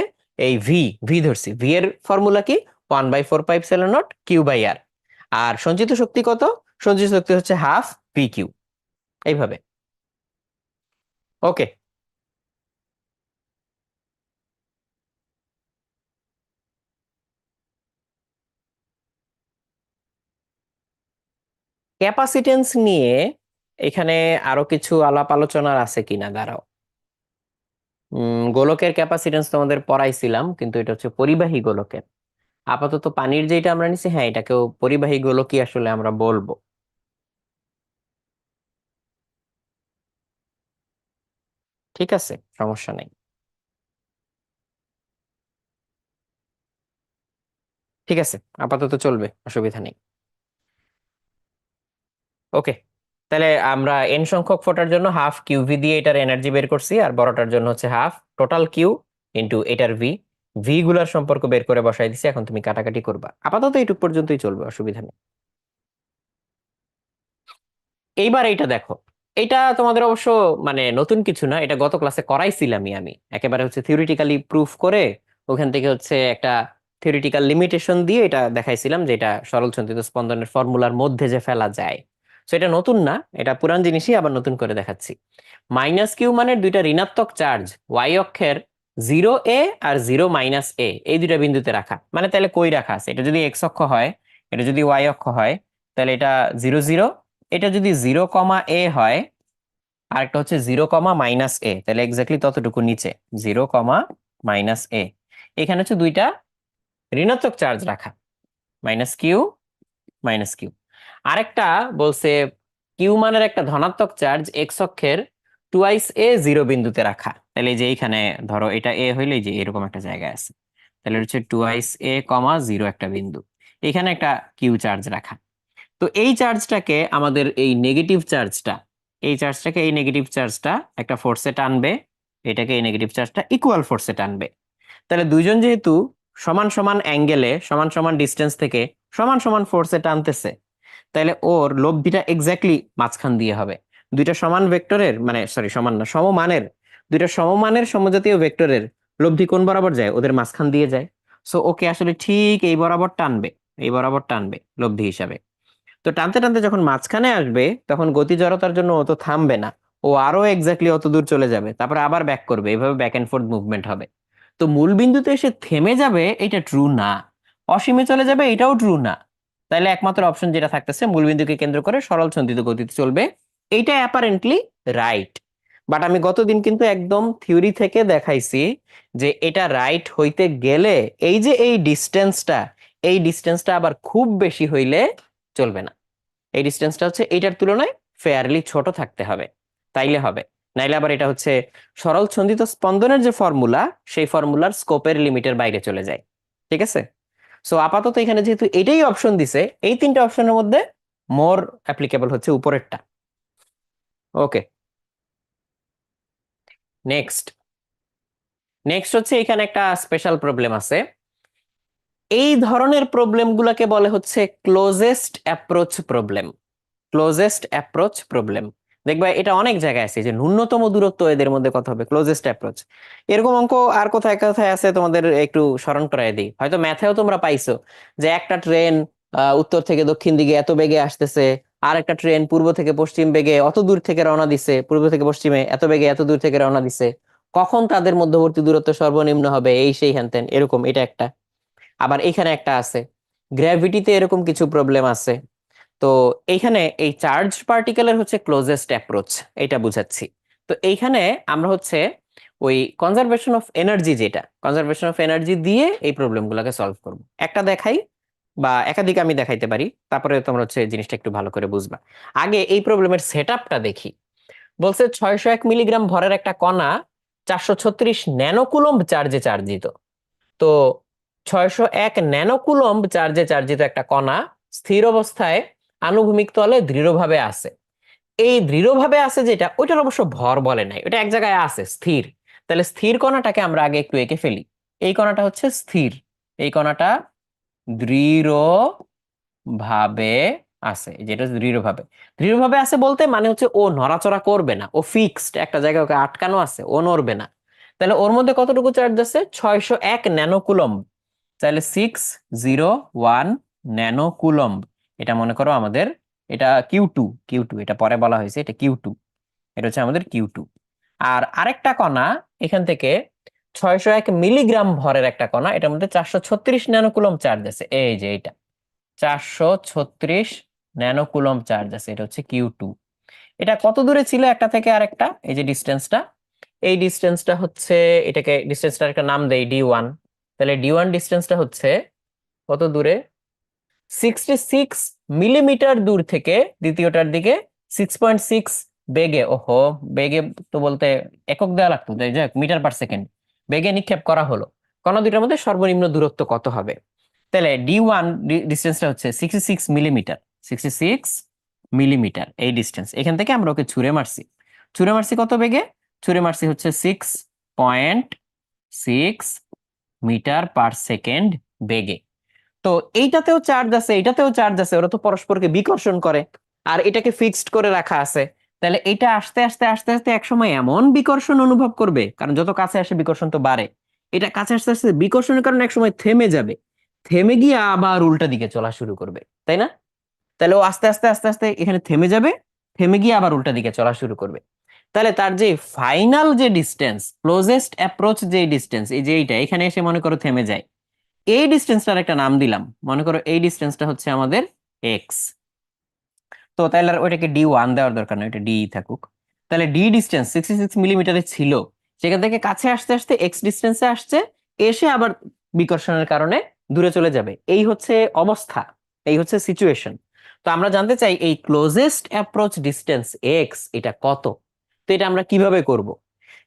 [SPEAKER 1] এই ভি, ভি ধরছি, ভি এর ফর্মুলা কি, 1/4πε0 Q/r। আর সঞ্চিত শক্তি কত, সঞ্চিত শক্তি হচ্ছে হাফ ভি কিউ। এইভাবে। ওকে। ক্যাপাসিটেন্স নিয়ে এখানে আরো কিছু আলাপ আলোচনার আছে কিনা দাঁড়াও। গোলকের ক্যাপাসিটেন্স তোমাদের পড়াইছিলাম, কিন্তু এটা হচ্ছে পরিবাহী গোলকের। আপাতত পানির যেটা আমরা নিছি, হ্যাঁ এটাকেও পরিবাহী গোলকই আসলে আমরা বলবো। ঠিক আছে, সমস্যা নেই। ঠিক আছে, আপাতত চলবে, অসুবিধা নেই। ওকে। তাহলে আমরা এন সংখ্যক ফোটার জন্য হাফ কিউভি দিয়ে এটার এনার্জি বের করছি, আর বড়টার জন্য হচ্ছে হাফ টোটাল কিউ ইন্টু এটার ভি, ভি গুলার সম্পর্ক বের করে বসাই দিছি, এখন তুমি কাটাকাটি করবা। আপাতত এইটুক পর্যন্তই চলবে, অসুবিধা নেই। এইবার এইটা দেখো, এটা তোমাদের অবশ্য মানে নতুন কিছু না, এটা গত ক্লাসে করাইছিলামই আমি, একেবারে হচ্ছে থিওরিটিক্যালি প্রুফ করে ওখান থেকে হচ্ছে একটা থিওরিটিক্যাল লিমিটেশন দিয়ে এটা দেখাইছিলাম যে এটা সরল সঞ্চিত স্পন্দনের ফর্মুলার মধ্যে যে ফেলা যায়। তো এটা নতুন না, এটা পুরান জিনিসই আবার নতুন করে দেখাচ্ছি। মাইনাস কিউ মানে দুইটা ঋণাত্মক চার্জ ওয়াই অক্ষের 0a আর 0 - a এই দুইটা বিন্দুতে রাখা, মানে তাহলে কই রাখা আছে, এটা যদি এক্স অক্ষ হয়, এটা যদি ওয়াই অক্ষ হয়, তাহলে এটা 0 0, এটা যদি 0, a হয়, আর একটা হচ্ছে 0, - a, তাহলে এক্স্যাক্টলি ততটুকু নিচে 0, - a। এখানে হচ্ছে দুইটা ঋণাত্মক চার্জ রাখা, -q, -q। আরেকটা বলছে কিউ মানের একটা ধনাত্মক চার্জ এক্স অক্ষের 2a 0 বিন্দুতে রাখা, তাহলে এই যে এইখানে ধরো এটা এ হইলে এই যে এরকম একটা জায়গায় আছে, তাহলে এটা হচ্ছে 2a, 0 একটা বিন্দু, এখানে একটা কিউ চার্জ রাখা। তো এই চার্জটাকে আমাদের এই নেগেটিভ চার্জটা একটা ফোর্সে টানবে, এটাকে এই নেগেটিভ চার্জটা ইকুয়াল ফোর্সে টানবে। তাহলে দুইজন যেহেতু সমান সমান অ্যাঙ্গেলে সমান সমান ডিস্টেন্স থেকে সমান সমান ফোর্সে টানতেছে, তাহলে ওর লব্ধিটা এক্স্যাক্টলি মাঝখান দিয়ে হবে। দুইটা সমান ভেক্টরের, মানে সরি সমান না, সমমানের, দুইটা সমমানের সমজাতীয় ভেক্টরের লব্ধি কোন বরাবর যায়? ওদের মাঝখান দিয়ে যায়। সো ওকে আসলে ঠিক এই বরাবর টানবে লব্ধি হিসাবে। তো টানতে টানতে যখন মাঝখানে আসবে, তখন গতি জড়তার জন্য ও তো থামবে না, ও আরো এক্স্যাক্টলি অত দূর চলে যাবে, তারপরে আবার ব্যাক করবে, এইভাবে ব্যাক এন্ড ফোর্থ মুভমেন্ট হবে। তো মূল বিন্দুতে এসে থেমে যাবে, এটা ট্রু না। অসীমে চলে যাবে, এটাও ট্রু না। তাহলে একমাত্র অপশন যেটা থাকতেছে, মূল বিন্দুকে কেন্দ্র করে সরল সঞ্চিত গতিতে চলবে, এইটা অ্যাপারেন্টলি রাইট। বাট আমি গতদিন কিন্তু একদম থিওরি থেকে দেখাইছি যে এটা রাইট হইতে গেলে এই ডিস্টেন্সটা আবার খুব বেশি হইলে চলবে না। এই ডিস্টেন্সটা হচ্ছে এইটার তুলনায় ফেয়ারলি ছোট থাকতে হবে, তাইলে হবে। নাইলে আবার এটা হচ্ছে সরল ছন্দিত স্পন্দনের যে ফর্মুলা, সেই ফর্মুলার স্কোপের লিমিটের বাইরে চলে যায়। ঠিক আছে? সো আপাতত এখানে যেহেতু এটাই অপশন দিছে, এই তিনটা অপশনের মধ্যে মোর অ্যাপ্লিকেবল হচ্ছে উপরেরটা। ওকে, নেক্সট নেক্সট হচ্ছে এখানে একটা স্পেশাল প্রবলেম আছে। এই ধরনের প্রবলেমগুলোকে বলে হচ্ছে closest approach problem. Closest approach problem, দেখবা এটা অনেক জায়গায় আছে, যে ন্যূনতম দূরত্ব এদের মধ্যে কত হবে, ক্লোজেস্ট অ্যাপ্রোচ। এরকম অঙ্ক আর কোথায় কোথায় আছে তোমাদের একটু স্মরণ করায় দিই, হয়তো ম্যাথেও তোমরা পাইছো, যে একটা ট্রেন উত্তর থেকে দক্ষিণ দিকে এত বেগে আসতেছে, আর একটা ট্রেন পূর্ব থেকে পশ্চিম বেগে অত দূর থেকে রওনা দিছে, পূর্ব থেকে পশ্চিমে এত বেগে এত দূর থেকে রওনা দিছে, কখন তাদের মধ্যবর্তী দূরত্ব সর্বনিম্ন হবে, এই সেই হ্যান এরকম, এটা একটা। আবার এখানে একটা আছে, গ্র্যাভিটিতে এরকম কিছু প্রবলেম আছে। তো এইখানে এই চার্জ পার্টিকেলের হচ্ছে ক্লোজেস্ট অ্যাপ্রোচ, এটা বুঝাচ্ছি। তো এইখানে আমরা হচ্ছে ওই কনজারভেশন অফ এনার্জি দিয়ে এই প্রবলেমগুলোকে সলভ করব। একটা দেখাই বা একাধিক আমি দেখাইতে পারি, তারপরে তোমরা হচ্ছে জিনিসটা একটু ভালো করে বুঝবা। আগে এই প্রবলেমের সেটআপটা দেখি। বলছে 601 মিলিগ্রাম ভরের একটা কণা 436 ন্যানোকুলম্ব চার্জে চার্জিত। তো 601 ন্যানোকুলম্ব চার্জে চার্জিত একটা কণা স্থির অবস্থায় আনুভূমিক তলে দৃঢ়ভাবে আছে। এই দৃঢ়ভাবে আছে যেটা, ওইটার অবশ্য ভর বলে নাই, ওটা এক জায়গায় আছে স্থির। তাহলে স্থির কণাটাকে আমরা আগে একটু এঁকে ফেলি। এই কণাটা হচ্ছে স্থির, এই কণাটা দৃঢ় ভাবে আছে, যেটা দৃঢ়ভাবে দৃঢ়ভাবে আছে বলতে মানে হচ্ছে ও নড়াচড়া করবে না, ও ফিক্সড একটা জায়গায়, ওকে আটকানো আছে, ও নড়বে না। তাহলে ওর মধ্যে কতটুকু চার্জ আছে? 601 ন্যানোকুলম্ব। তাহলে 601 ন্যানোকুলম্ব, এটা মনে করো আমাদের, এটা কিউ টু, এটা পরে বলা হয়েছে, এটা কিউ টু, এটা হচ্ছে আমাদের কিউ টু। আর আরেকটা কণা এখান থেকে 601 মিলিগ্রাম ভরের একটা কণা, এটার মধ্যে 436 ন্যানোকুলম্ব চার্জ আছে, এই যে এটা 436 ন্যানোকুলম্ব চার্জ আছে, এটা হচ্ছে কিউ টু। এটা কত দূরে ছিল একটা থেকে আরেকটা? এই যে ডিস্টেন্সটা, এই ডিস্টেন্সটা হচ্ছে, এটাকে ডিস্টেন্সটার একটা নাম দেই ডি1। তাহলে ডি1 ডিস্টেন্সটা হচ্ছে কত দূরে? 66 মিলিমিটার দূর থেকে দ্বিতীয়টার দিকে 6.6 বেগে, ওহো, বেগে তো বলতে একক দেওয়া লাগতো, যাই যাক, মিটার পার সেকেন্ড বেগে নিক্ষেপ করা হলো। কণা দুইটার মধ্যে সর্বনিম্ন দূরত্ব কত হবে? তাহলে ডি1 ডিস্টেন্সটা হচ্ছে 66 মিলিমিটার, 66 মিলিমিটার এই ডিস্টেন্স। এখান থেকে আমরা ওকে ছুঁড়ে মারছি কত বেগে? ছুঁড়ে মারছি হচ্ছে 6.6 মিটার পার সেকেন্ড বেগে। তো এইটাতেও চার্জ আছে, এটাতেও চার্জ আছে, ওরা তো পরস্পরকে বিকর্ষণ করে, আর এটাকে ফিক্সড করে রাখা আছে। তাহলে এটা আস্তে আস্তে আস্তে আস্তে একসময় এমন বিকর্ষণ অনুভব করবে, কারণ যত কাছে আসে বিকর্ষণ তো বাড়ে, এটা কাছে আস্তে আস্তে বিকর্ষণের কারণে একসময় থেমে যাবে, থেমে গিয়ে আবার উল্টা দিকে চলা শুরু করবে, তাই না? তাহলে ও আস্তে আস্তে আস্তে আস্তে এখানে থেমে যাবে, থেমে গিয়ে আবার উল্টা দিকে চলা শুরু করবে। তাহলে তার যে ফাইনাল যে ডিস্টেন্স, ক্লোজেস্ট অ্যাপ্রোচ যে ডিস্টেন্স, এই যে এইটা এখানে এসে মনে করো থেমে যায়, এই ডিস্টেন্সটার একটা নাম দিলাম, মনে করো এই ডিস্টেন্সটা হচ্ছে আমাদের এক্স। তো তাহলে আর ওইটাকে D1 দেওয়ার দরকার নেই, ওইটা ডি থাকুক। তাহলে ডি ডিস্টেন্স 66 মিলিমিটারে ছিল, সেখান থেকে কাছে আসতে আসতে এক্স ডিস্টেন্সে আসছে, এসে আবার বিকর্ষণের কারণে দূরে চলে যাবে। এই হচ্ছে অবস্থা, এই হচ্ছে সিচুয়েশন। তো আমরা জানতে চাই এই ক্লোজেস্ট অ্যাপ্রোচ ডিস্টেন্স এক্স এটা কত। তো এটা আমরা কিভাবে করব?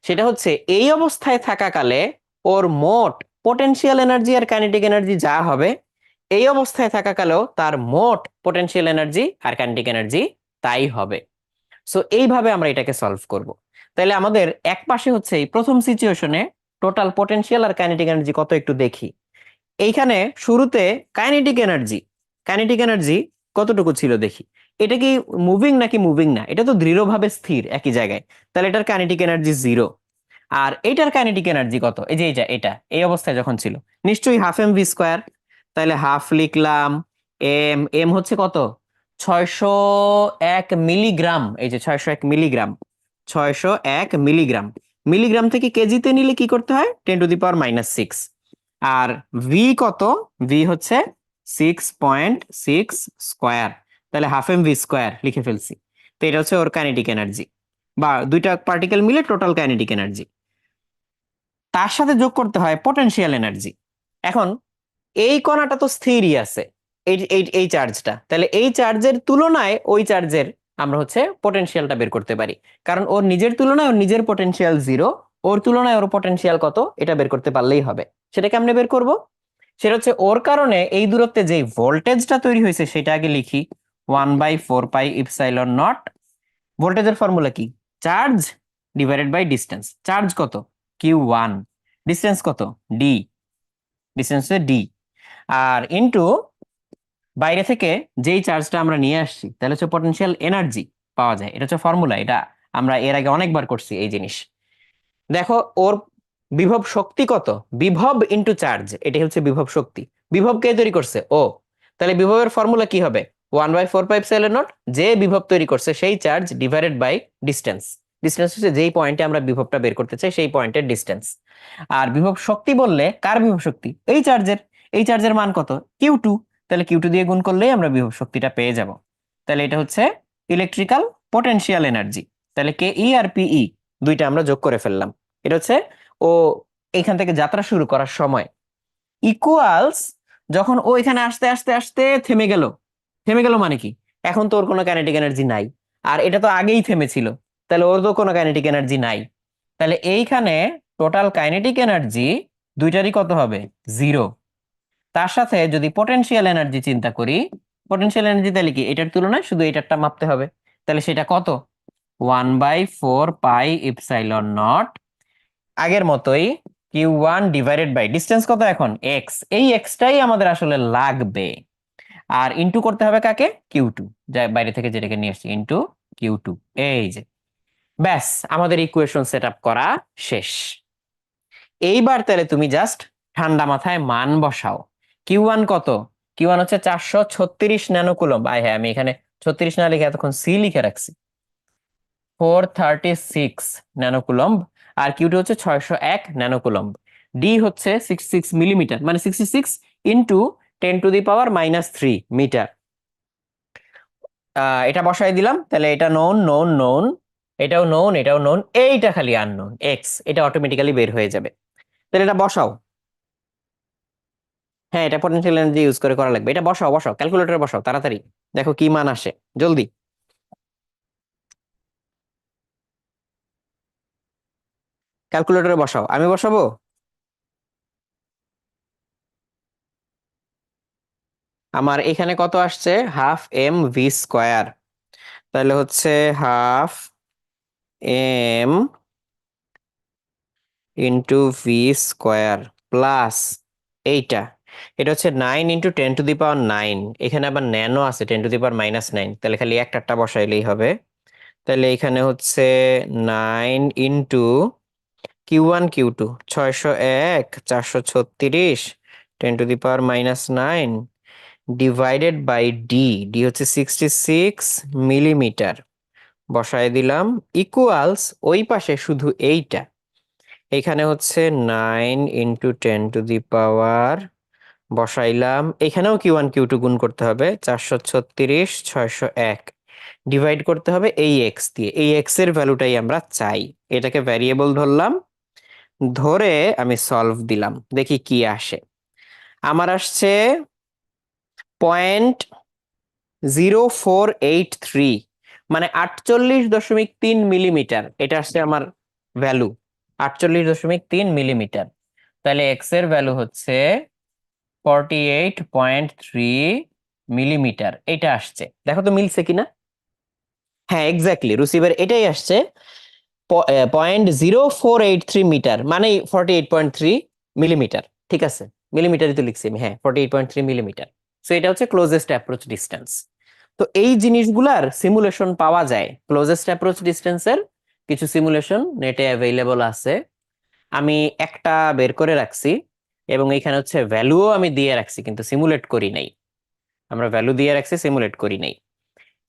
[SPEAKER 1] সেটা হচ্ছে এই অবস্থায় থাকাকালে ওর মোট পোটেনশিয়াল এনার্জি আর কাইনেটিক এনার্জি যা হবে, এই অবস্থায় থাকাকালেও তার মোট পোটেনশিয়াল এনার্জি আর কাইনেটিক এনার্জি তাই হবে। সো এইভাবে আমরা এটাকে সলভ করব। তাহলে আমাদের এক পাশে হচ্ছে এই প্রথম সিচুয়েশনে টোটাল পোটেনশিয়াল আর কাইনেটিক এনার্জি কত একটু দেখি। এইখানে শুরুতে কাইনেটিক এনার্জি কতটুকু ছিল দেখি। এটা কি মুভিং নাকি মুভিং না? এটা তো দৃঢ়ভাবে স্থির একই জায়গায়, তাহলে এটার কাইনেটিক এনার্জি 0। আর এইটার কাইনেটিক এনার্জি কত? এই যে এটা এই অবস্থায় যখন ছিল, নিশ্চয়ই হাফ এম ভি স্কোয়ার। তাহলে হাফ লিখলাম, এম এম হচ্ছে কত? 601 মিলিগ্রাম। এই যে 601 মিলিগ্রাম, 601 মিলিগ্রাম। মিলিগ্রাম থেকে কেজিতে নিলে কি করতে হয়? 10⁻⁻6। আর ভি কত? ভি হচ্ছে 6.6 স্কোয়ার। তাহলে হাফ এম ভি স্কোয়ার লিখে ফেলছি। তো এটা হচ্ছে ওর কাইনেটিক এনার্জি, বা দুইটা পার্টিকেল মিলে টোটাল কাইনেটিক এনার্জি। তার সাথে যোগ করতে হয় পটেনশিয়াল এনার্জি। এখন এই কণাটা তো স্থিরই আছে, এই এই এই চার্জটা, তাহলে এই চার্জের তুলনায় ওই চার্জের আমরা হচ্ছে পটেনশিয়ালটা বের করতে পারি। কারণ ওর নিজের তুলনায় ওর নিজের পটেনশিয়াল 0, ওর তুলনায় ওর পটেনশিয়াল কত এটা বের করতে পারলেই হবে। সেটা কেমনে বের করব? সেটা হচ্ছে ওর কারণে এই দূরত্বে যে ভোল্টেজটা তৈরি হয়েছে সেটা আগে লিখি, 1/4πε0। ভোল্টেজের ফর্মুলা কি? Charge divided by distance. Charge কত? Q1। ডিস্টেন্স কত? ডি। ডিস্টেন্স হচ্ছে ডি। আর ইনটু বাইরে থেকে যেই চার্জটা আমরা নিয়ে আসছি, তাহলে হচ্ছে পটেনশিয়াল এনার্জি পাওয়া যায়। এটা হচ্ছে ফর্মুলা, এটা আমরা এর আগে অনেকবার করছি এই জিনিস। দেখো ওর বিভব শক্তি কত? বিভব ইনটু চার্জ, এটাই হচ্ছে বিভব শক্তি। বিভব কে তৈরি করছে? ও। তাহলে বিভবের ফর্মুলা কি হবে? 1/4πε0, যে বিভব তৈরি করছে সেই charge divided by distance. Distance হচ্ছে যেই পয়েন্টে আমরা বিভবটা বের করতে চাই সেই পয়েন্টের ডিস্টেন্স। আর বিভব শক্তি বললে কার বিভব শক্তি? এই চার্জের। এই চার্জের মান কত? Q2। তাহলে Q2 দিয়ে গুণ করলেই আমরা বিভব শক্তিটা পেয়ে যাব। তাহলে এটা হচ্ছে ইলেকট্রিক্যাল পোটেনশিয়াল এনার্জি। তাহলে কে ই আর পিই দুইটা আমরা যোগ করে ফেললাম। এটা হচ্ছে ও এখান থেকে যাত্রা শুরু করার সময়, ইকুয়ালস যখন ও এখানে আসতে আসতে আসতে থেমে গেল। থেমে গেল মানে কি? এখন তো ওর কোনো কাইনেটিক এনার্জি নাই, আর এটা তো আগেই থেমেছিল, তাহলে ওর তো কোনো কাইনেটিক এনার্জি নাই। তাহলে এইখানে টোটাল কাইনেটিক এনার্জি দুইটারই কত হবে? 0। তার সাথে যদি পটেনশিয়াল এনার্জি চিন্তা করি, পটেনশিয়াল এনার্জি তাহলে কি এটার তুলনায় শুধু এটারটা মাপতে হবে। তাহলে সেটা কত? 1/4πε0। আগের মতোই Q1 ডিভাইডেড বাই ডিস্টেন্স কত এখন? এক্স। এই এক্সটাই আমাদের আসলে লাগবে। আর ইনটু করতে হবে কাকে? Q2, যা বাইরে থেকে যেটাকে নিয়ে আসছি, ইনটু Q2। এই যে ব্যাস, আমাদের ইকুয়েশন সেট আপ করা শেষ। এইবার তাহলে তুমি জাস্ট ঠান্ডা মাথায় মান বসাও। Q1 কত? Q1 হচ্ছে 436 ন্যানোকুলম্ব। হ্যাঁ, আমি এখানে 36 না লিখে এতক্ষণ সি লিখে রাখছি। 436 ন্যানোকুলম্ব। আর Q2 হচ্ছে 601 ন্যানোকুলম্ব। ডি হচ্ছে 66 মিলিমিটার, মানে 66 ইন্টু 10⁻³ মিটার। এটা বসাই দিলাম। তাহলে এটা নোন নোন নোন, এটাও নোন এটাও নোন, এইটা খালি আননোন এক্স, এটা অটোমেটিক্যালি বের হয়ে যাবে। তাহলে এটা বসাও। হ্যাঁ, এটা পটেনশিয়াল এনার্জি ইউজ করে করা লাগবে। এটা বসাও বসাও, ক্যালকুলেটরে বসাও তাড়াতাড়ি, দেখো কি মান আসে, জলদি। ক্যালকুলেটরে বসাও, আমি বসাবো। আমার এখানে কত আসছে? Half M V square. তাহলে হচ্ছে half M into V square plus এইটা, এটা হচ্ছে 9 × 10⁻৯। এখানে আবার ন্যানো আছে, 10⁻⁻৯। তাহলে খালি একটা বসাইলেই হবে। তাহলে এখানে হচ্ছে 9 × Q1 Q2, 601 436 10⁻⁹ divided by D. D হচ্ছে 66 মিলিমিটার বসায় দিলাম, ইকুয়ালস ওই পাশে শুধু এইটা, এখানে হচ্ছে 9 × 10⁻, বসাইলাম। এখানেও Q1 Q2 গুণ করতে হবে, 436 601, ডিভাইড করতে হবে এই এক্স দিয়ে। এই এক্স এর ভ্যালুটাই আমরা চাই, এটাকে ভ্যারিয়েবল ধরলাম, ধরে আমি সলভ দিলাম, দেখি কি আসে। আমার আসছে 0.0483, মানে 48.3 মিলিমিটার, এটা আসছে আমার ভ্যালু, 48.3 মিলিমিটার। তাহলে এক্স এর ভ্যালু হচ্ছে 48.3 মিলিমিটার, এটা আসছে। দেখো তো মিলছে কিনা। হ্যাঁ এক্স্যাক্টলি, রুসিবের এটাই আসছে, 0.0483 মিটার, মানে 48.3 মিলিমিটার। ঠিক আছে, মিলিমিটারই তো লিখছি আমি, হ্যাঁ 48.3 মিলিমিটার। সো এটা হচ্ছে ক্লোজেস্ট অ্যাপ্রোচ ডিস্টেন্স। তো এই জিনিসগুলার সিমুলেশন পাওয়া যায়, ক্লোজেস্ট অ্যাপ্রোচ ডিস্টেন্সের কিছু সিমুলেশন নেটে অ্যাভেইলেবল আছে। আমি একটা বের করে রাখছি, এবং এখানে হচ্ছে ভ্যালুও আমি দিয়ে রাখছি, কিন্তু সিমুলেট করি নাই। আমরা ভ্যালু দিয়ে রাখছি, সিমুলেট করি নাই।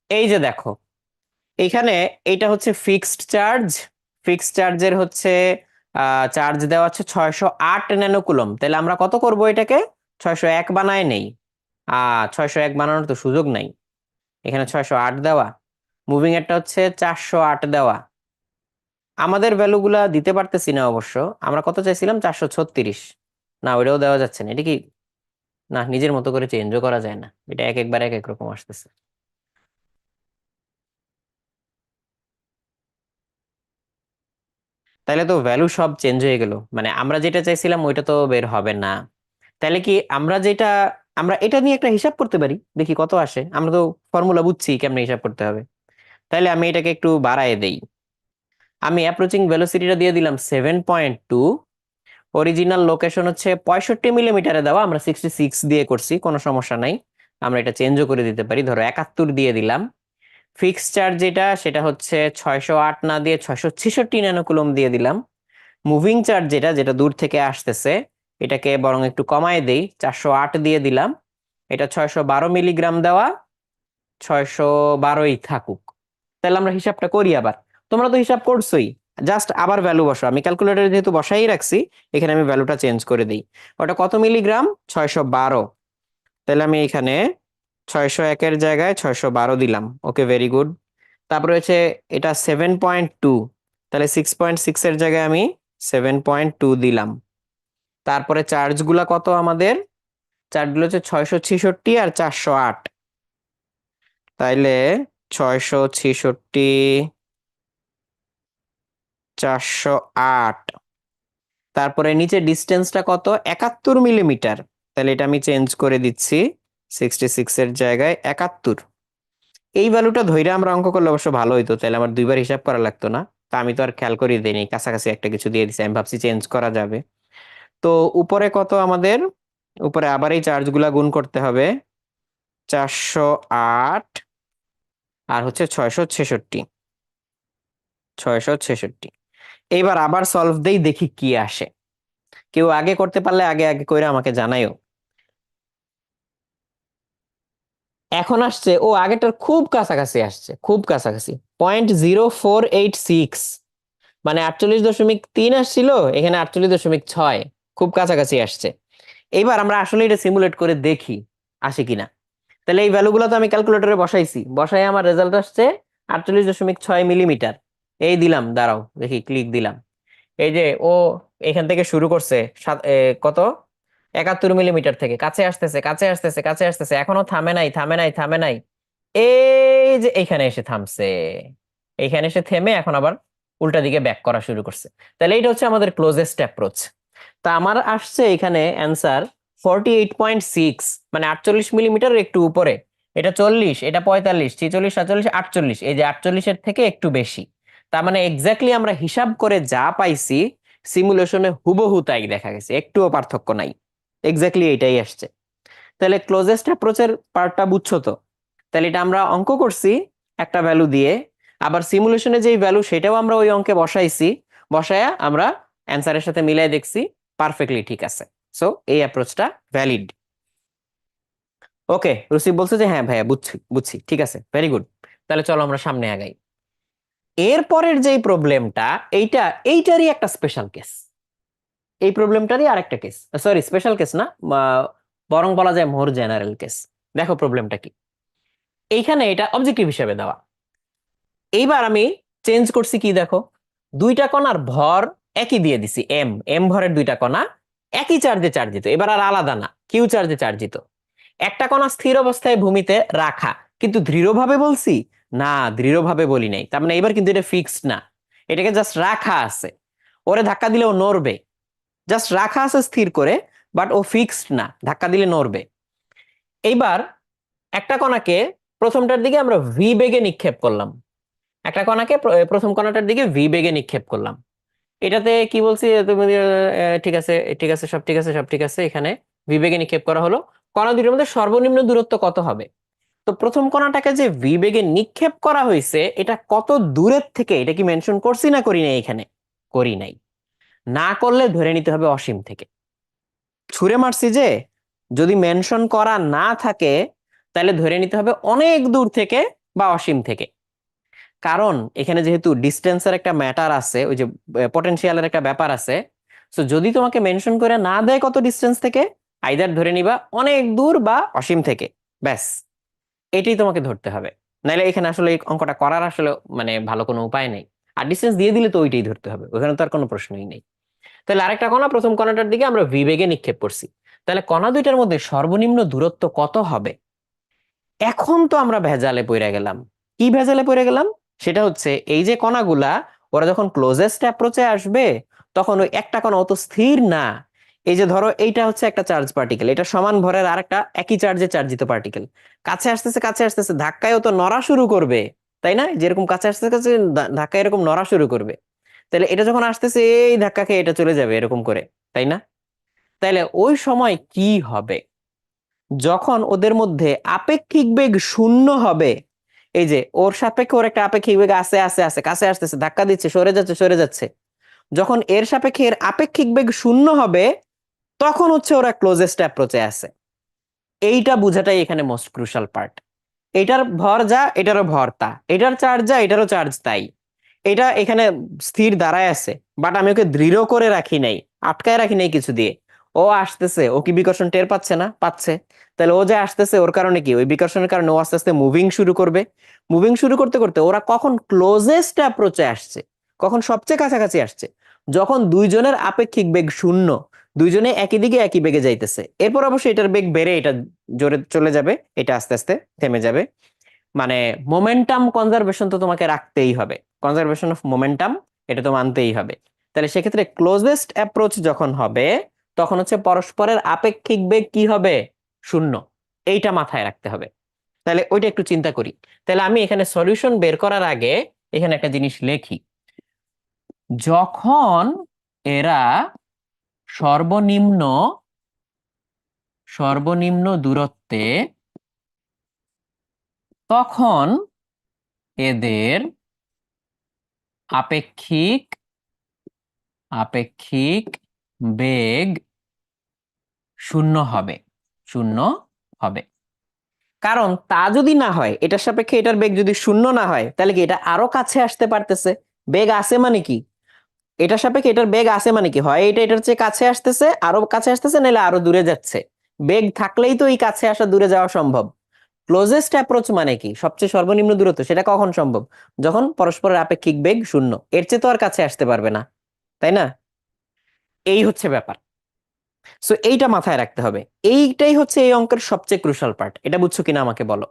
[SPEAKER 1] এই যে দেখো, এইখানে এইটা হচ্ছে ফিক্সড চার্জ, ফিক্সড চার্জের হচ্ছে চার্জ দেওয়া হচ্ছে 608 ন্যানোকুলম। তাহলে আমরা কত করব এটাকে, 601 বানায় নেই। 601 বানানোর তো সুযোগ নাই, এখানে 608 দেওয়া, মুভিং এরটা হচ্ছে 408 দেওয়া। আমাদের ভ্যালুগুলা দিতে পারতেছি না অবশ্য, আমরা কত চাইছিলাম 436, না ওইটাও দেওয়া যাচ্ছে না। এটা কি, না নিজের মতো করে চেঞ্জও করা যায় না, এটা এক একবার এক এক রকম আসতেছে। তাহলে তো ভ্যালু সব চেঞ্জ হয়ে গেল, মানে আমরা যেটা চাইছিলাম ওইটা তো বের হবে না। তাহলে কি আমরা যেটা, আমরা এটা নিয়ে একটা হিসাব করতে পারি, দেখি কত আসে। আমরা তো ফর্মুলা বুঝছি কেমনে হিসাব করতে হবে। তাহলে আমি এটাকে একটু বাড়ায় দেই, আমি অ্যাপ্রোচিং ভেলোসিটিটা দিয়ে দিলাম 7.2, অরিজিনাল লোকেশন হচ্ছে 65 মিলিমিটারে দেওয়া, আমরা 66 দিয়ে করছি, কোনো সমস্যা নাই। আমরা এটা চেঞ্জও করে দিতে পারি, ধরো 71 দিয়ে দিলাম। ফিক্স চার্জ যেটা, সেটা হচ্ছে 608 না দিয়ে 666 ন্যানোকুলম দিয়ে দিলাম। মুভিং চার্জ যেটা, যেটা দূর থেকে আসতেছে, এটাকে বরং একটু কমায় দেই, 408 দিয়ে দিলাম। এটা 612 মিলিগ্রাম দেওয়া, 612ই থাকুক। তাহলে আমরা হিসাবটা করি আবার, তোমরা তো হিসাব করছোই, জাস্ট আবার ভ্যালু বসো। আমি ক্যালকুলেটরে যেহেতু বসাই রাখছি, এখানে আমি ভ্যালুটা চেঞ্জ করে দিই। ওটা কত মিলিগ্রাম, 612। তাহলে আমি এখানে 601-এর জায়গায় 612 দিলাম, ওকে ভেরি গুড। তারপরে হচ্ছে এটা 7.2, তাহলে 6.6-এর জায়গায় আমি 7.2 দিলাম। তারপরে চার্জ গুলা কত আমাদের, চার্জ গুলো হচ্ছে 666 আর 408। তাইলে 666, 408, তারপরে নিচে ডিস্টেন্সটা কত, 71 মিলিমিটার। তাহলে এটা আমি চেঞ্জ করে দিচ্ছি, 66-এর জায়গায় 71। এই ভ্যালুটা ধইরা আমরা অঙ্ক করলে অবশ্য ভালো হইতো, তাহলে আমার দুইবার হিসাব করা লাগতো না। তা আমি তো আর খেয়াল করি দেইনি, কাছাকাছি একটা কিছু দিয়ে দিছি, আমি ভাবছি চেঞ্জ করা যাবে। তো উপরে কত আমাদের, উপরে আবার এই চার্জ গুলা গুণ করতে হবে, 408 আর হচ্ছে 666, 666। এইবার আবার সলভ দেই, দেখি কি আসে। কেউ আগে করতে পারলে আগে আগে কইরা আমাকে জানাইও। এখন আসছে, ও আগেরটার খুব কাছাকাছি আসছে, খুব কাছাকাছি, 0.0486, মানে 48.3 আসছিল, এখানে 48.6, খুব কাছাকাছি আসছে। এইবার আমরা আসলে এটা সিমুলেট করে দেখি আসে কিনা। তাহলে এই ভ্যালুগুলো তো আমি ক্যালকুলেটরে বসাইছি, বসাই আমার রেজাল্ট আসছে 48.6 মিলিমিটার। এই দিলাম, দাঁড়াও দেখি, ক্লিক দিলাম। এই যে ও এখান থেকে শুরু করছে, কত, 71 মিলিমিটার থেকে কাছে আসতেছে, কাছে আসতেছে, কাছে আসতেছে, এখনো থামে নাই, থামে নাই, থামে নাই। এই যে এইখানে এসে থামছে, এইখানে এসে থেমে এখন আবার উল্টা দিকে ব্যাক করা শুরু করছে। তাহলে এইটা হচ্ছে আমাদের ক্লোজেস্ট অ্যাপ্রোচ। তা আমার আসছে এখানে অ্যান্সার 48.6, মানে 48 মিলিমিটার একটু উপরে। এটা 40, এটা 45, 46, 47, 48, এই যে 48-এর থেকে একটু বেশি। তার মানে এক্স্যাক্টলি আমরা হিসাব করে যা পাইছি, সিমুলেশনে হুবহু তাই দেখা গেছে, একটুও পার্থক্য নাই, এক্স্যাক্টলি এটাই আসছে। তাহলে ক্লোজেস্ট অ্যাপ্রোচের পার্টটা বুঝছো তো। তাহলে এটা আমরা অঙ্ক করছি একটা ভ্যালু দিয়ে, আবার সিমুলেশনে যেই ভ্যালু সেটাও আমরা ওই অঙ্কে বসাইছি, বসায়া আমরা অ্যান্সারের সাথে মিলাই দেখছি, পারফেক্টলি ঠিক আছে। সো এই অ্যাপ্রোচটা ভ্যালিড। ওকে, রুসিব বলছে যে হ্যাঁ ভাইয়া বুঝছি বুঝছি, ঠিক আছে, ভেরি গুড। তাহলে চলো আমরা সামনে আগাই। এরপরের যেই প্রবলেমটা, এইটারই একটা স্পেশাল কেস, এই প্রবলেমটারই আরেকটা কেস, সরি স্পেশাল কেস না, বরং বলা যায় মোর জেনারেল কেস। দেখো প্রবলেমটা কি, এইখানে এটা অবজেক্টিভ হিসেবে দেওয়া। এইবার আমি চেঞ্জ করছি কি দেখো, দুইটা কণার ভর একই দিয়ে দিছি, এম এম ভরের দুইটা কণা একই চার্জে চার্জিত, এবার আর আলাদা না, কিউ চার্জে চার্জিত। একটা কণা স্থির অবস্থায় ভূমিতে রাখা, কিন্তু দৃঢ়ভাবে বলছি না, দৃঢ়ভাবে বলি নাই, তার মানে এবার কিন্তু এটা ফিক্সড না, এটাকে জাস্ট রাখা আছে, ওরে ধাক্কা দিলেও নড়বে, জাস্ট রাখা আছে স্থির করে, বাট ও ফিক্সড না, ধাক্কা দিলে নড়বে। এইবার একটা কণাকে প্রথমটার দিকে আমরা ভি বেগে নিক্ষেপ করলাম, একটা কণাকে প্রথম কণাটার দিকে ভি বেগে নিক্ষেপ করলাম। এটাতে কি বলছি তুমি, ঠিক আছে ঠিক আছে, সব ঠিক আছে সব ঠিক আছে, এখানে ভি বেগে নিক্ষেপ করা হলো। কণা দুটোর মধ্যে সর্বনিম্ন দূরত্ব কত হবে? তো প্রথম কণাটাকে যে ভি বেগে নিক্ষেপ করা হয়েছে, এটা কত দূরের থেকে, এটা কি মেনশন করছি না করি নাই? এখানে করি নাই, না করলে ধরে নিতে হবে অসীম থেকে। ছুঁড়ে মারছি যে, যদি মেনশন করা না থাকে তাহলে ধরে নিতে হবে অনেক দূর থেকে বা অসীম থেকে। কারণ এখানে যেহেতু ডিস্টেন্সের একটা ম্যাটার আছে, ওই যে পটেনশিয়ালের একটা ব্যাপার আছে, সো যদি তোমাকে মেনশন করে না দেয় কত ডিস্টেন্স থেকে, আইদার ধরে নিবা অনেক দূর বা অসীম থেকে, ব্যাস এটাই তোমাকে ধরতে হবে। নাইলে এখানে আসলে এই অঙ্কটা করার আসলে মানে ভালো কোনো উপায় নেই। আর ডিস্টেন্স দিয়ে দিলে তো ওইটাই ধরতে হবে, ওখানে তো আর কোনো প্রশ্নই নেই। তাহলে আরেকটা কণা প্রথম কণাটার দিকে আমরা ভি বেগে নিক্ষেপ করছি, তাহলে কণা দুইটার মধ্যে সর্বনিম্ন দূরত্ব কত হবে? এখন তো আমরা ভেজালে পড়ে গেলাম। কি ভেজালে পড়ে গেলাম? সেটা হচ্ছে এই যে কণাগুলা, ওরা যখন ক্লোজেস্ট অ্যাপ্রোচে আসবে, তখন ওই একটা কণা অত স্থির না। এই যে ধরো এইটা হচ্ছে একটা চার্জ পার্টিকেল, এটা সমান ভরের আরেকটা একই চার্জে চার্জিত পার্টিকেল, কাছে আসতেছে কাছে আসতেছে, ধাক্কায় তো নড়া শুরু করবে, তাই না? যেরকম কাছে আসতেছে কাছে ধাক্কায় এরকম নড়া শুরু করবে, তাহলে এটা যখন আসতেছে এই ধাক্কা খেয়ে এটা চলে যাবে এরকম করে, তাই না? তাইলে ওই সময় কি হবে? যখন ওদের মধ্যে আপেক্ষিক বেগ শূন্য হবে, এই যে ওর সাপেক্ষে ওর একটা আপেক্ষিক বেগ আছে আছে আছে, কাছে আসতেছে, ধাক্কা দিচ্ছে, সরে যাচ্ছে সরে যাচ্ছে, যখন এর সাপেক্ষে এর আপেক্ষিক বেগ শূন্য হবে, তখন হচ্ছে ওরা ক্লোজেস্ট অ্যাপ্রোচে আছে। এইটা বোঝাটাই এখানে মোস্ট ক্রুশাল পার্ট। এটার ভর যা, এটারও ভর তা, এটার চার্জ যা, এটারও চার্জ তাই। এটা এখানে স্থির দাঁড়ায় আছে, বাট আমি ওকে দৃঢ় করে রাখি নাই, আটকায় রাখি নাই কিছু দিয়ে। ও আসতেছে, ও কি বিকর্ষণ টের পাচ্ছে না? পাচ্ছে। তাহলে ও যে আসতেছে, ওর কারণে কি, ওই বিকর্ষণের কারণে ও আস্তে আস্তে মুভিং শুরু করবে। মুভিং শুরু করতে করতে ওরা কখন ক্লোজেস্ট অ্যাপ্রোচে আসছে, কখন সবচেয়ে কাছাকাছি আসছে? যখন দুইজনের আপেক্ষিক বেগ শূন্য, দুইজনে একই দিকে একই বেগে যাইতেছে। এরপর অবশ্যই এটার বেগ বেড়ে এটা জোরে চলে যাবে, এটা আস্তে আস্তে থেমে যাবে। মানে মোমেন্টাম কনজারভেশন তো তোমাকে রাখতেই হবে, কনজারভেশন অফ মোমেন্টাম, এটা তো মানতেই হবে। তাহলে সেক্ষেত্রে ক্লোজেস্ট অ্যাপ্রোচ যখন হবে, তখন হচ্ছে পরস্পরের আপেক্ষিক বেগ কি হবে? শূন্য। এইটা মাথায় রাখতে হবে। তাহলে ওইটা একটু চিন্তা করি। তাহলে আমি এখানে সলিউশন বের করার আগে এখানে একটা জিনিস লেখি, যখন এরা সর্বনিম্ন সর্বনিম্ন দূরত্বে, তখন এদের আপেক্ষিক আপেক্ষিক বেগ শূন্য হবে, শূন্য হবে। কারণ তা যদি না হয়, এটার সাপেক্ষে এটার বেগ যদি শূন্য না হয়, তাহলে কি এটা আরো কাছে আসতে পারতেছে? বেগ আছে মানে কি, এটার সাপেক্ষে এটার বেগ আছে মানে কি, হয় এটা এটার চেয়ে কাছে আসতেছে, আরো কাছে আসতেছে, নাহলে আরো দূরে যাচ্ছে। বেগ থাকলেই তো এই কাছে আসা দূরে যাওয়া সম্ভব। ক্লোজেস্ট অ্যাপ্রোচ মানে কি, সবচেয়ে সর্বনিম্ন দূরত্ব, সেটা কখন সম্ভব? যখন পরস্পরের আপেক্ষিক বেগ শূন্য, এর চেয়ে তো আর কাছে আসতে পারবে না, তাই না? এই হচ্ছে ব্যাপার। সো এইটা মাথায় রাখতে হবে, এইটাই হচ্ছে এই অঙ্কের সবচেয়ে ক্রুশাল পার্ট। এটা বুঝছো কিনা আমাকে বলো।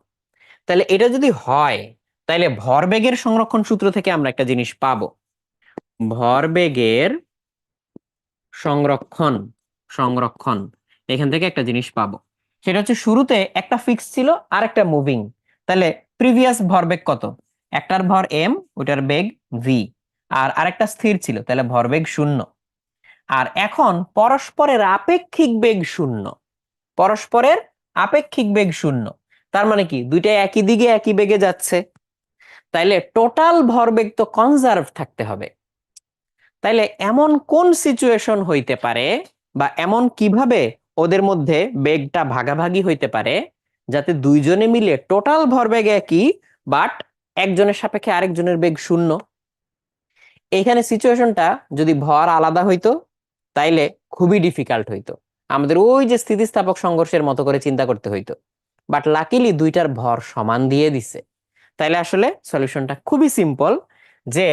[SPEAKER 1] তাহলে এটা যদি হয়, তাহলে ভরবেগের সংরক্ষণ সূত্র থেকে আমরা একটা জিনিস পাবো, ভরবেগের সংরক্ষণ সংরক্ষণ এখান থেকে একটা জিনিস পাবো। সেটা হচ্ছে শুরুতে একটা ফিক্স ছিল আর একটা মুভিং, তাহলে প্রিভিয়াস ভরবেগ কত? একটার ভর এম, ওটার বেগ ভি, আর আরেকটা স্থির ছিল, তাহলে ভরবেগ শূন্য। আর এখন পরস্পরের আপেক্ষিক বেগ শূন্য, পরস্পরের আপেক্ষিক বেগ শূন্য, তার মানে কি দুইটা একই দিকে একই বেগে যাচ্ছে, তাইলে টোটাল ভরবেগ তো কনজার্ভ থাকতে হবে। তাইলে এমন কোন সিচুয়েশন হইতে পারে, বা এমন কিভাবে ওদের মধ্যে বেগটা ভাগাভাগি হইতে পারে, যাতে দুইজনে মিলে টোটাল ভরবেগ একই, বাট একজনের সাপেক্ষে আরেকজনের বেগ শূন্য? এইখানে সিচুয়েশনটা যদি ভর আলাদা হইতো তাইলে খুবই ডিফিকাল্ট হইতো, আমাদের ওই যে স্থিতিস্থাপক সংঘর্ষের মতো করে চিন্তা করতে হইতো। বাট লাকিলি দুইটার ভর সমান দিয়ে দিছে, তাইলে আসলে সলিউশনটা খুবই সিম্পল, যে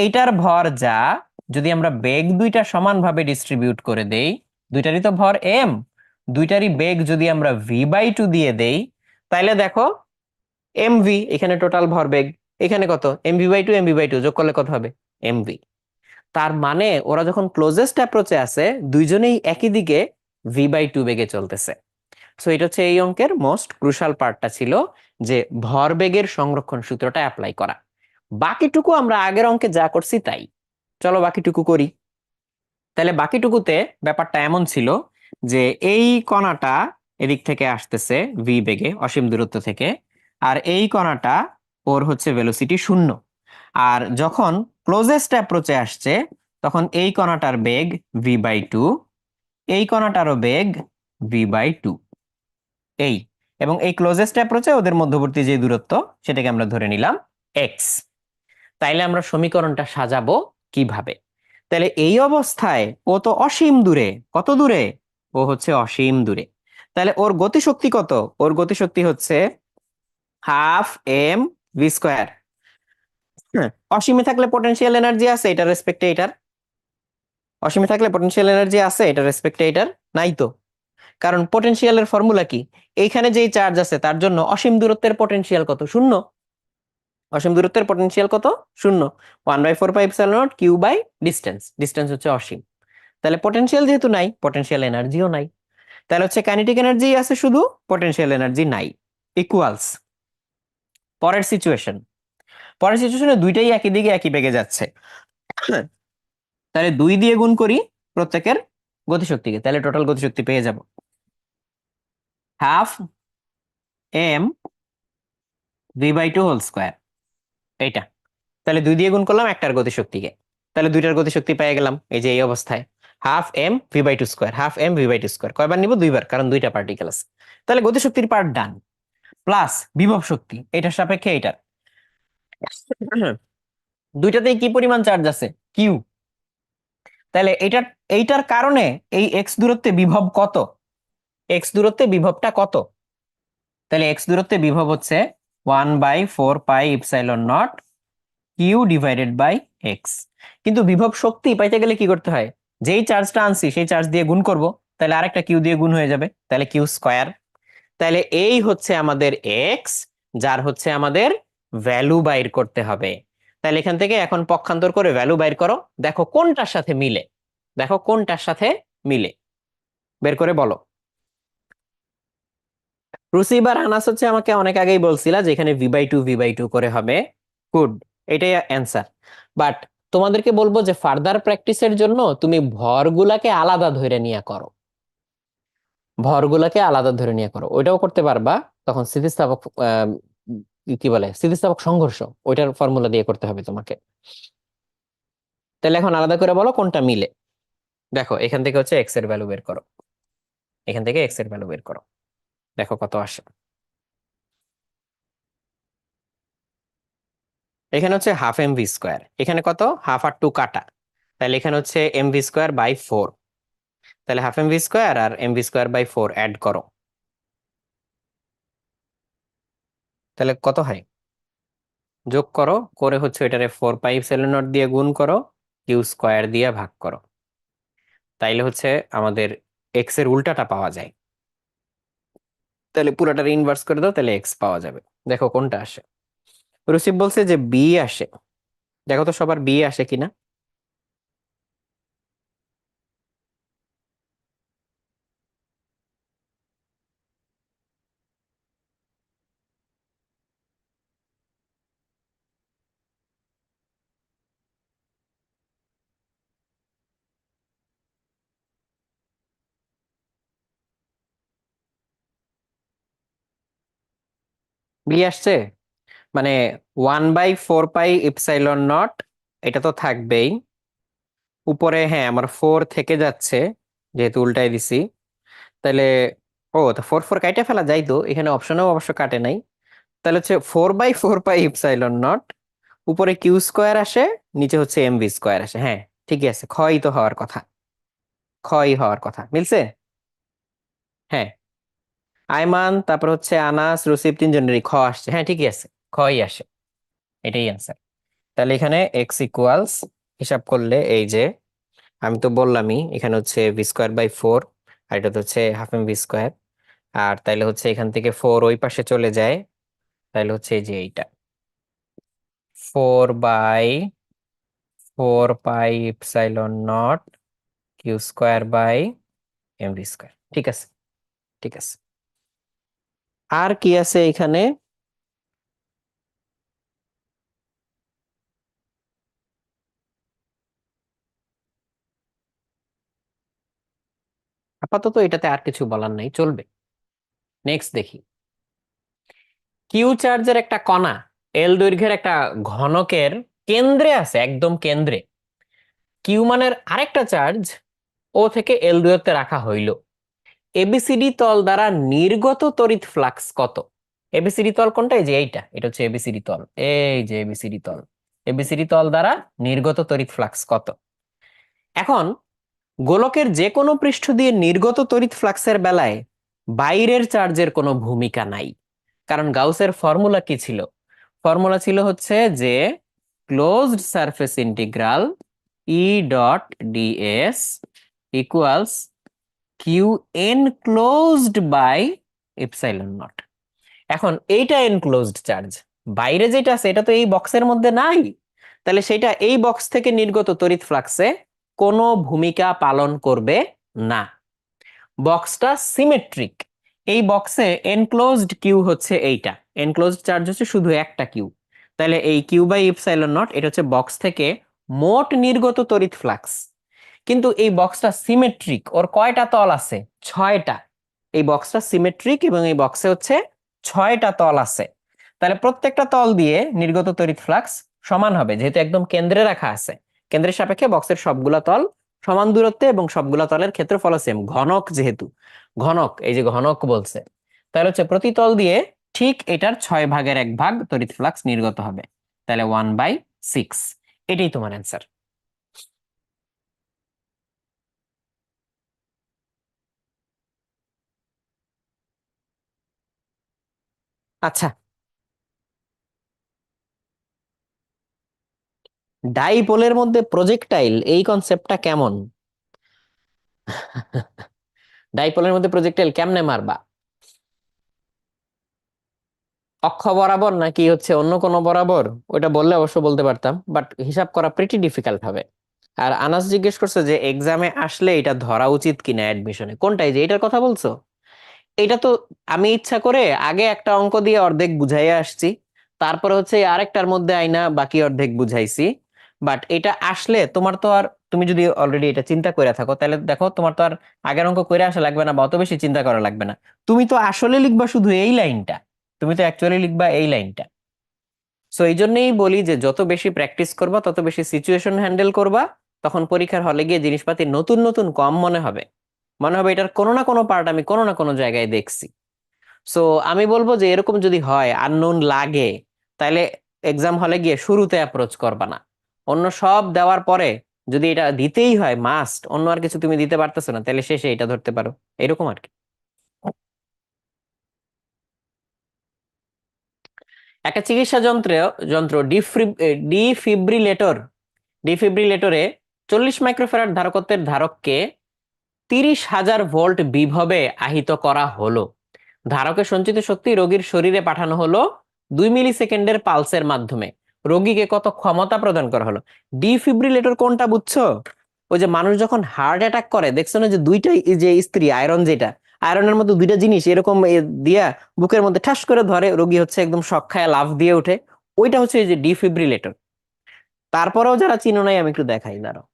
[SPEAKER 1] এইটার ভর যা, যদি আমরা বেগ দুইটা সমানভাবে ডিস্ট্রিবিউট করে দেই, দুইটারই তো ভর এম, দুইটারই বেগ যদি আমরা v/2 দিয়ে দেই, তাইলে দেখো mv, এখানে টোটাল ভরবেগ, এখানে কত mv/2, mv/2 যোগ করলে কত হবে mv। তার মানে ওরা যখন ক্লোজেস্ট অ্যাপ্রোচে আছে দুইজনেই একই দিকে v/2 বেগে চলতেছে। সো এটা হচ্ছে এই অঙ্কের মোস্ট ক্রুশাল পার্টটা ছিল, যে ভরবেগের সংরক্ষণ সূত্রটা অ্যাপ্লাই করা। বাকিটুকু আমরা আগের অঙ্কে যা করছি তাই। চলো বাকিটুকু করি। তাহলে বাকিটুকুতে ব্যাপারটা এমন ছিল যে এই কণাটা এদিক থেকে আসতেছে ভি বেগে অসীম দূরত্ব থেকে, আর এই কণাটা ওর হচ্ছে ভেলোসিটি 0। আর যখন ক্লোজেস্ট অ্যাপ্রোচে আসছে তখন এই কণাটার বেগ v/2, এই কণাটারও বেগ v/2, এই, এবং এই ক্লোজেস্ট অ্যাপ্রোচে ওদের মধ্যবর্তী যে দূরত্ব সেটাকে আমরা ধরে নিলাম এক্স। তাইলে আমরা সমীকরণটা সাজাবো কিভাবে? তাহলে এই অবস্থায় ও তো অসীম দূরে, কত দূরে? ও হচ্ছে অসীম দূরে। তাহলে ওর গতিশক্তি কত? ওর গতিশক্তি হচ্ছে হাফ এম ভি স্কোয়ার। অসীমে থাকলে পটেনশিয়াল এনার্জি আছে এটার রেসপেক্টে এটার? অসীমে থাকলে পটেনশিয়াল এনার্জি আছে এটার রেসপেক্টে এটার? নাই তো। কারণ পটেনশিয়ালের ফর্মুলা কি? এইখানে যেই চার্জ আছে তার জন্য অসীম দূরত্বের পটেনশিয়াল কত? 0। অসীম দূরত্বের পটেনশিয়াল কত? 0। 1/4πε0 কিউ বাই ডিস্টেন্স, ডিস্টেন্স হচ্ছে অসীম। তাহলে পটেনশিয়াল যেহেতু নাই, পটেনশিয়াল এনার্জিও নাই, তাহলে হচ্ছে কাইনেটিক এনার্জি আছে শুধু, পটেনশিয়াল এনার্জি নাই। ইকুয়ালস পরের সিচুয়েশন, পরের সিচুয়েশনে দুইটাই একই দিকে একই বেগে যাচ্ছে। তাহলে 2 দিয়ে গুণ করি প্রত্যেকের গতিশক্তিকে, তাহলে টোটাল গতিশক্তি পেয়ে যাব half M v/2 whole square, এইটা। তাহলে 2 দিয়ে গুণ করলাম একটার গতিশক্তিকে, তাহলে দুইটার গতিশক্তি পেয়ে গেলাম এই যে এই অবস্থায় half M v/2 square, half M v/2 square. কয়বার নিব? দুইবার, কারণ দুইটা পার্টিকেল আছে। তাহলে গতিশক্তির পার্ট ডান, প্লাস বিভব শক্তি এটার সাপেক্ষে এটার। দুইটাতেই কি পরিমাণ চার্জ আছে? কিউ। তাহলে এইটার, এইটার কারণে এই এক্স দূরত্বে বিভব কত? এক্স দূরত্বে বিভবটা কত? তাহলে এক্স দূরত্বে বিভব হচ্ছে 1/4πε0 কিউ ডিভাইডেড বাই এক্স। কিন্তু বিভব শক্তি পাইতে গেলে কি করতে হয়? যেই চার্জটা আনছি সেই চার্জ দিয়ে গুণ করব, তাহলে আরেকটা কিউ দিয়ে গুণ হয়ে যাবে, তাহলে কিউ স্কয়ার। তাহলে এই হচ্ছে আমাদের এক্স, যার হচ্ছে আমাদের ভ্যালু বাইর করতে হবে। তাহলে এখান থেকে এখন পক্ষান্তর করে ভ্যালু বাইর করো, দেখো কোনটার সাথে মিলে, দেখো কোনটার সাথে মিলে, বের করে বলো। রুসিবার আনাস হচ্ছে আমাকে অনেক আগেই বলছিলা যে এখানে v/2 করে হবে। গুড, এটাই অ্যান্সার। বাট তোমাদেরকে বলবো যে ফার্দার প্র্যাকটিসের জন্য তুমি ভরগুলাকে আলাদা ধরে নিয়ে করো, ভরগুলাকে আলাদা ধরে নিয়ে করো, ওইটাও করতে পারবা। তখন স্থিতিস্থাপক কি বলে, স্থিতিস্থাপক সংঘর্ষ, ওইটার ফর্মুলা দিয়ে করতে হবে তোমাকে। তাহলে এখন আলাদা করে বলো কোনটা মিলে। দেখো এখান থেকে হচ্ছে এক্স এর ভ্যালু বের করো, এখান থেকে এক্স এর ভ্যালু বের করো, দেখো কত আসে। এখানে হচ্ছে হাফ এম ভি স্কোয়ার, এখানে কত? হাফ আর টু কাটা, তাহলে এখানে হচ্ছে mv²/4। তাহলে হাফ এম ভি স্কোয়ার আর mv²/4 অ্যাড করো, তাহলে কত হয়? যোগ করো, করে হচ্ছে এটারে 4πε0 দিয়ে গুণ করো, কিউ স্কোয়ার দিয়ে ভাগ করো, তাইলে হচ্ছে আমাদের এক্স এর উল্টাটা পাওয়া যায়। তাহলে পুরোটার ইনভার্স করে দাও, তাহলে এক্স পাওয়া যাবে। দেখো কোনটা আসে। রুসিব বলছে যে বি আসে, দেখো তো সবার বি আসে কিনা। বি আসছে, মানে 1/4πε0, এটা তো থাকবেই উপরে। হ্যাঁ, আমার 4 থেকে যাচ্ছে যেহেতু উল্টাই দিছি। তাহলে ও তো 4 4 কাইটে ফেলা যায় তো, এখানে অপশনেও অবশ্য কাটে নাই। তাহলে হচ্ছে 4/4πε0 উপরে কিউ স্কোয়ার আসে, নিচে হচ্ছে এমভি স্কোয়ার আসে। হ্যাঁ, ঠিকই আছে, ক্ষয়ই তো হওয়ার কথা, ক্ষয়ই হওয়ার কথা, মিলছে। হ্যাঁ, আয়মান তারপর হচ্ছে আনাস রসিব তিনজনেরই খ আসছে। হ্যাঁ ঠিকই আছে, খই আসে, এটাই অ্যান্সার। তাহলে এখানে এক্স ইকুয়ালস, হিসাব করলে এই যে আমি তো বললামই এখানে হচ্ছে ভি স্কোয়ার বাই 4, আর এটা তো হচ্ছে হাফ এম ভি স্কোয়ার। আর তাইলে হচ্ছে এখান থেকে 4 ওই পাশে চলে যায়, তাইলে হচ্ছে এই যে এইটা 4/4 pi epsilon naught Q square by M V square. ঠিক আছে, ঠিক আছে। আর কি আছে এখানে? আপাতত এটাতে আর কিছু বলার নাই, চলবে। নেক্সট দেখি, কিউ চার্জের একটা কণা এল দৈর্ঘ্যের একটা ঘনকের কেন্দ্রে আছে, একদম কেন্দ্রে। কিউ মানের আরেকটা চার্জ ও থেকে এল দূরত্বে রাখা হইল। এবিসিডি তল দ্বারা নির্গত তড়িৎ ফ্লাক্স কত? এবিসিডি তল কোনটা? এই যে এইটা, এটা হচ্ছে এবিসিডি তল, এই যে এবিসিডি তল। এবিসিডি তল দ্বারা নির্গত তড়িৎ ফ্লাক্স কত? এখন গোলকের যে কোনো পৃষ্ঠ দিয়ে নির্গত তড়িৎ ফ্লাক্সের বেলায় বাইরের চার্জের কোনো ভূমিকা নাই, কারণ গাউসের ফর্মুলা কি ছিল? ফর্মুলা ছিল হচ্ছে যে closed surface integral E dot DS equals Q enclosed by epsilon naught. এখন এইটা এনক্লোজড চার্জ, বাইরে যেটা আছে এটা তো এই বক্সের মধ্যে নাই, তাহলে সেটা এই বক্স থেকে নির্গত তড়িৎ ফ্লাক্সে কোনো ভূমিকা পালন করবে না। বক্সটা সিমেট্রিক, এই বক্সে এনক্লোজড কিউ হচ্ছে এইটা, এনক্লোজড চার্জ হচ্ছে শুধু একটা কিউ। তাহলে এই কিউ বাই এপসাইলন নট এটা হচ্ছে বক্স থেকে মোট নির্গত তড়িৎ ফ্লাক্স। কিন্তু এই বক্সটা সিমেট্রিক, ওর কয়টা তল আছে? 6টা। এই বক্সটা সিমেট্রিক এবং এই বক্সে হচ্ছে 6টা তল আছে। তাহলে প্রত্যেকটা তল দিয়ে নির্গত তড়িৎ ফ্লাক্স সমান হবে, যেহেতু একদম কেন্দ্রে রাখা আছে। কেন্দ্রের সাপেক্ষে বক্সের সবগুলা তল সমান দূরত্বে এবং সবগুলা তলের ক্ষেত্রফল সেম, ঘনক যেহেতু, ঘনক, এই যে ঘনক বলছে, তাহলে হচ্ছে প্রতি তল দিয়ে ঠিক এটার 6/1 তড়িৎ ফ্লাক্স নির্গত হবে। তাহলে 1/6, এটাই তোমার অ্যান্সার। আচ্ছা, ডাইপোলের মধ্যে প্রজেক্টাইল, এই কনসেপ্টটা কেমন? ডাইপোলের মধ্যে প্রজেক্টাইল কেমনে মারবা? অক্ষ বরাবর নাকি হচ্ছে অন্য কোনো বরাবর? ওটা বললে অবশ্য বলতে পারতাম, বাট হিসাব করা প্রিটি ডিফিকাল্ট হবে। আর আনাস জিজ্ঞেস করছে যে এক্সামে আসলে এটা ধরা উচিত কিনা অ্যাডমিশনে, কোনটাই যে এটার কথা বলছো? এটা তো আমি ইচ্ছা করে আগে একটা অঙ্ক দিয়ে অর্ধেক বুঝাইয়া আসছি, তারপরে হচ্ছে এই আরেকটার মধ্যে আইনা বাকি অর্ধেক বুঝাইছি। বাট এটা আসলে তোমার তো আর, তুমি যদি অলরেডি এটা চিন্তা করে থাকো তাহলে দেখো তোমার তো আর আগের অঙ্ক করে আসা লাগবে না বা অত বেশি চিন্তা করা লাগবে না। তুমি তো আসলে লিখবা শুধু এই লাইনটা, তুমি তো অ্যাকচুয়ালি লিখবা এই লাইনটা। সো এই জন্যই বলি যে যত বেশি প্র্যাকটিস করবা তত বেশি সিচুয়েশন হ্যান্ডেল করবা, তখন পরীক্ষার হলে গিয়ে জিনিসপাতি নতুন নতুন কম মনে হবে, মনে হবে এটার কোনো না কোনো পার্ট আমি কোনো না কোনো জায়গায় দেখছি। সো আমি বলবো যে এরকম যদি হয় আননোন লাগে, তাহলে এক্সাম হলে গিয়ে শুরুতে অ্যাপ্রোচ করবা না, অন্য সব দেওয়ার পরে যদি এটা দিতেই হয় মাস্ট, অন্য আর কিছু তুমি দিতে পারতেছো না, তাহলে শেষে এটা ধরতে পারো, এরকম আর কি। একটা চিকিৎসা যন্ত্র ডিফিব্রিলেটর, ডিফিব্রিলেটরে 40 মাইক্রোফ্যারাড ধারকত্বের ধারককে 30,000 ভোল্ট বিভবে আহিত করা হলো। ধারকের সঞ্চিত শক্তি রোগীর শরীরে পাঠানো হলো 2 মিলি সেকেন্ডের পালসের মাধ্যমে। রোগীকে কত ক্ষমতা প্রদান করা হলো? ডিফিব্রিলেটর কোনটা বুঝছো? ওই যে মানুষ যখন হার্ট অ্যাটাক করে, দেখছো না যে দুইটা যে স্ত্রী আয়রন, যেটা আয়রনের মধ্যে দুইটা জিনিস এরকম দিয়া বুকের মধ্যে ঠাস করে ধরে, রোগী হচ্ছে একদম শক খায় লাফ দিয়ে ওঠে, ওইটা হচ্ছে এই যে ডিফিব্রিলেটর। তারপরেও যারা চিনো নাই আমি একটু দেখাই, দাঁড়াও।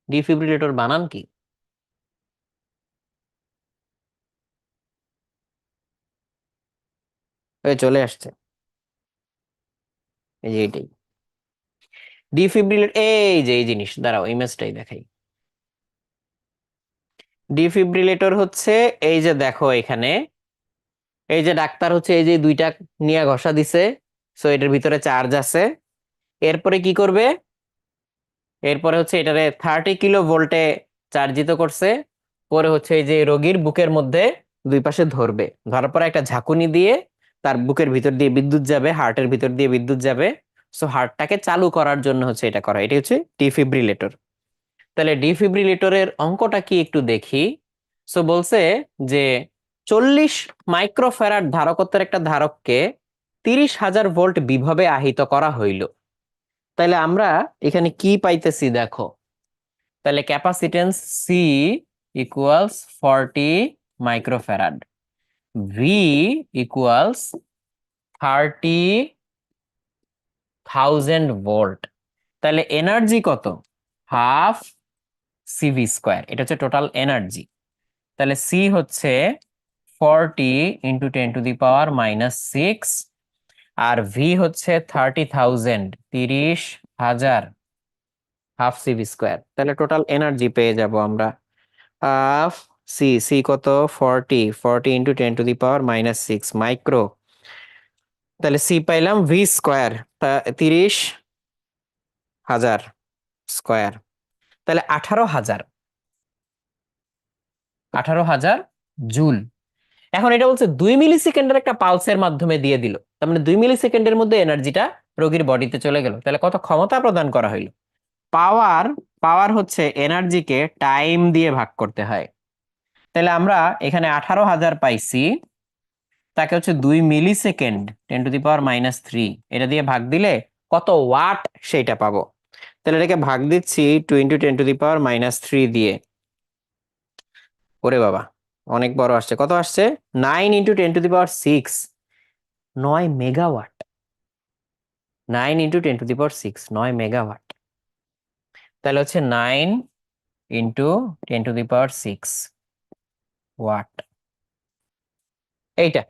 [SPEAKER 1] ডিফিব্রিলেটর বানান কি? ওই চলে আসছে, এই যে এইটাই ডিফিব্রিলেটর। এই যে এই জিনিস, দাঁড়াও ইমেজটাই দেখাই। ডিফিব্রিলেটর হচ্ছে এই যে দেখো এখানে, এই যে ডাক্তার হচ্ছে এই যে দুইটা নিয়ে ঘষা দিছে, সো এটার ভিতরে চার্জ আছে। এরপরে কি করবে, এরপরে হচ্ছে এটারে 30 কিলো ভোল্টে চার্জিত করছে। পরে হচ্ছে এই যে রোগীর বুকের মধ্যে দুই পাশে ধরবে, ধরার পরে একটা ঝাঁকুনি দিয়ে তার বুকের ভিতর দিয়ে বিদ্যুৎ যাবে, হার্টের ভিতর দিয়ে বিদ্যুৎ যাবে। সো হার্টটাকে চালু করার জন্য হচ্ছে এটা করা, এটি হচ্ছে ডিফিব্রিলেটর। তাহলে ডিফিব্রিলেটরের অঙ্কটা কি একটু দেখি। সো বলছে যে 40 মাইক্রোফ্যারাড ধারকত্বের একটা ধারককে 30,000 ভোল্ট বিভবে আহিত করা হইল। তাহলে আমরা এখানে কি পাইতেছি দেখো, তাহলে capacitance C equals 40 microfarad, V equals 30,000 volt. তাহলে এনার্জি কত, হাফ সিভি স্কোয়ার, এটা হচ্ছে টোটাল এনার্জি। তাহলে সি হচ্ছে 40 × 10⁻⁻6, আর ভি হচ্ছে 30,000, 30,000, হাফ সিভি স্কোয়ার। তাহলে টোটাল এনার্জি পেয়ে যাব আমরা হাফ সি, সি কত, 40 × 10⁻⁻6 মাইক্রো। তাহলে সি পাইলাম, ভি স্কোয়ার 30,000 স্কোয়ার, তাহলে 18,000, 18,000 জুল। এখন এটা বলছে 2 মিলি সেকেন্ডের একটা পালসের মাধ্যমে দিয়ে দিল, তার মানে 2 মিলি সেকেন্ডের মধ্যে এনার্জিটা রোগীর বডিতে চলে গেল। তাহলে কত ক্ষমতা প্রদান করা হইলো। পাওয়ার, পাওয়ার হচ্ছে এনার্জিকে টাইম দিয়ে ভাগ করতে হয়। তাহলে আমরা এখানে 18,000 পাইছি, তাকে হচ্ছে 2 মিলি সেকেন্ড 10⁻³ এটা দিয়ে ভাগ দিলে কত ওয়াট সেইটা পাবো। তাহলে এটাকে ভাগ দিচ্ছি 2 × 10⁻³ দিয়ে। ওরে বাবা, অনেক বড় আসছে, কত আসছে, 9 × 10⁻⁶, 9 মেগাওয়াট। 9 × 10⁻⁶, 9 মেগাওয়াট। তাহলে হচ্ছে 9 × 10⁻⁶ ওয়াট, এইটা।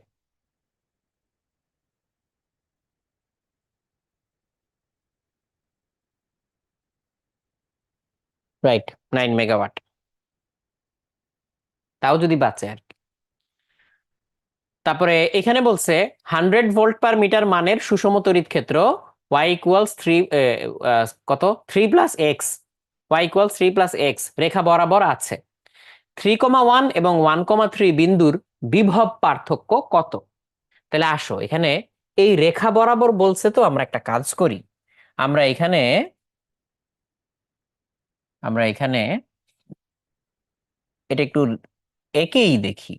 [SPEAKER 1] রাইট, 9 মেগাওয়াট, তাও যদি বাঁচে আর কি। তারপরে এখানে বলছে 100 ভোল্ট/মিটার মানের সুষম তড়িৎ ক্ষেত্র y ইকুয়ালস 3, কত, 3+x, y ইকুয়ালস 3+x রেখা বরাবর আছে। 3,1 এবং 1,3 বিন্দুর বিভব পার্থক্য কত। তাহলে আসো এখানে এই রেখা বরাবর বলছে, তো আমরা একটা কাজ করি, আমরা এখানে, আমরা এখানে এটা একটু একেই দেখি,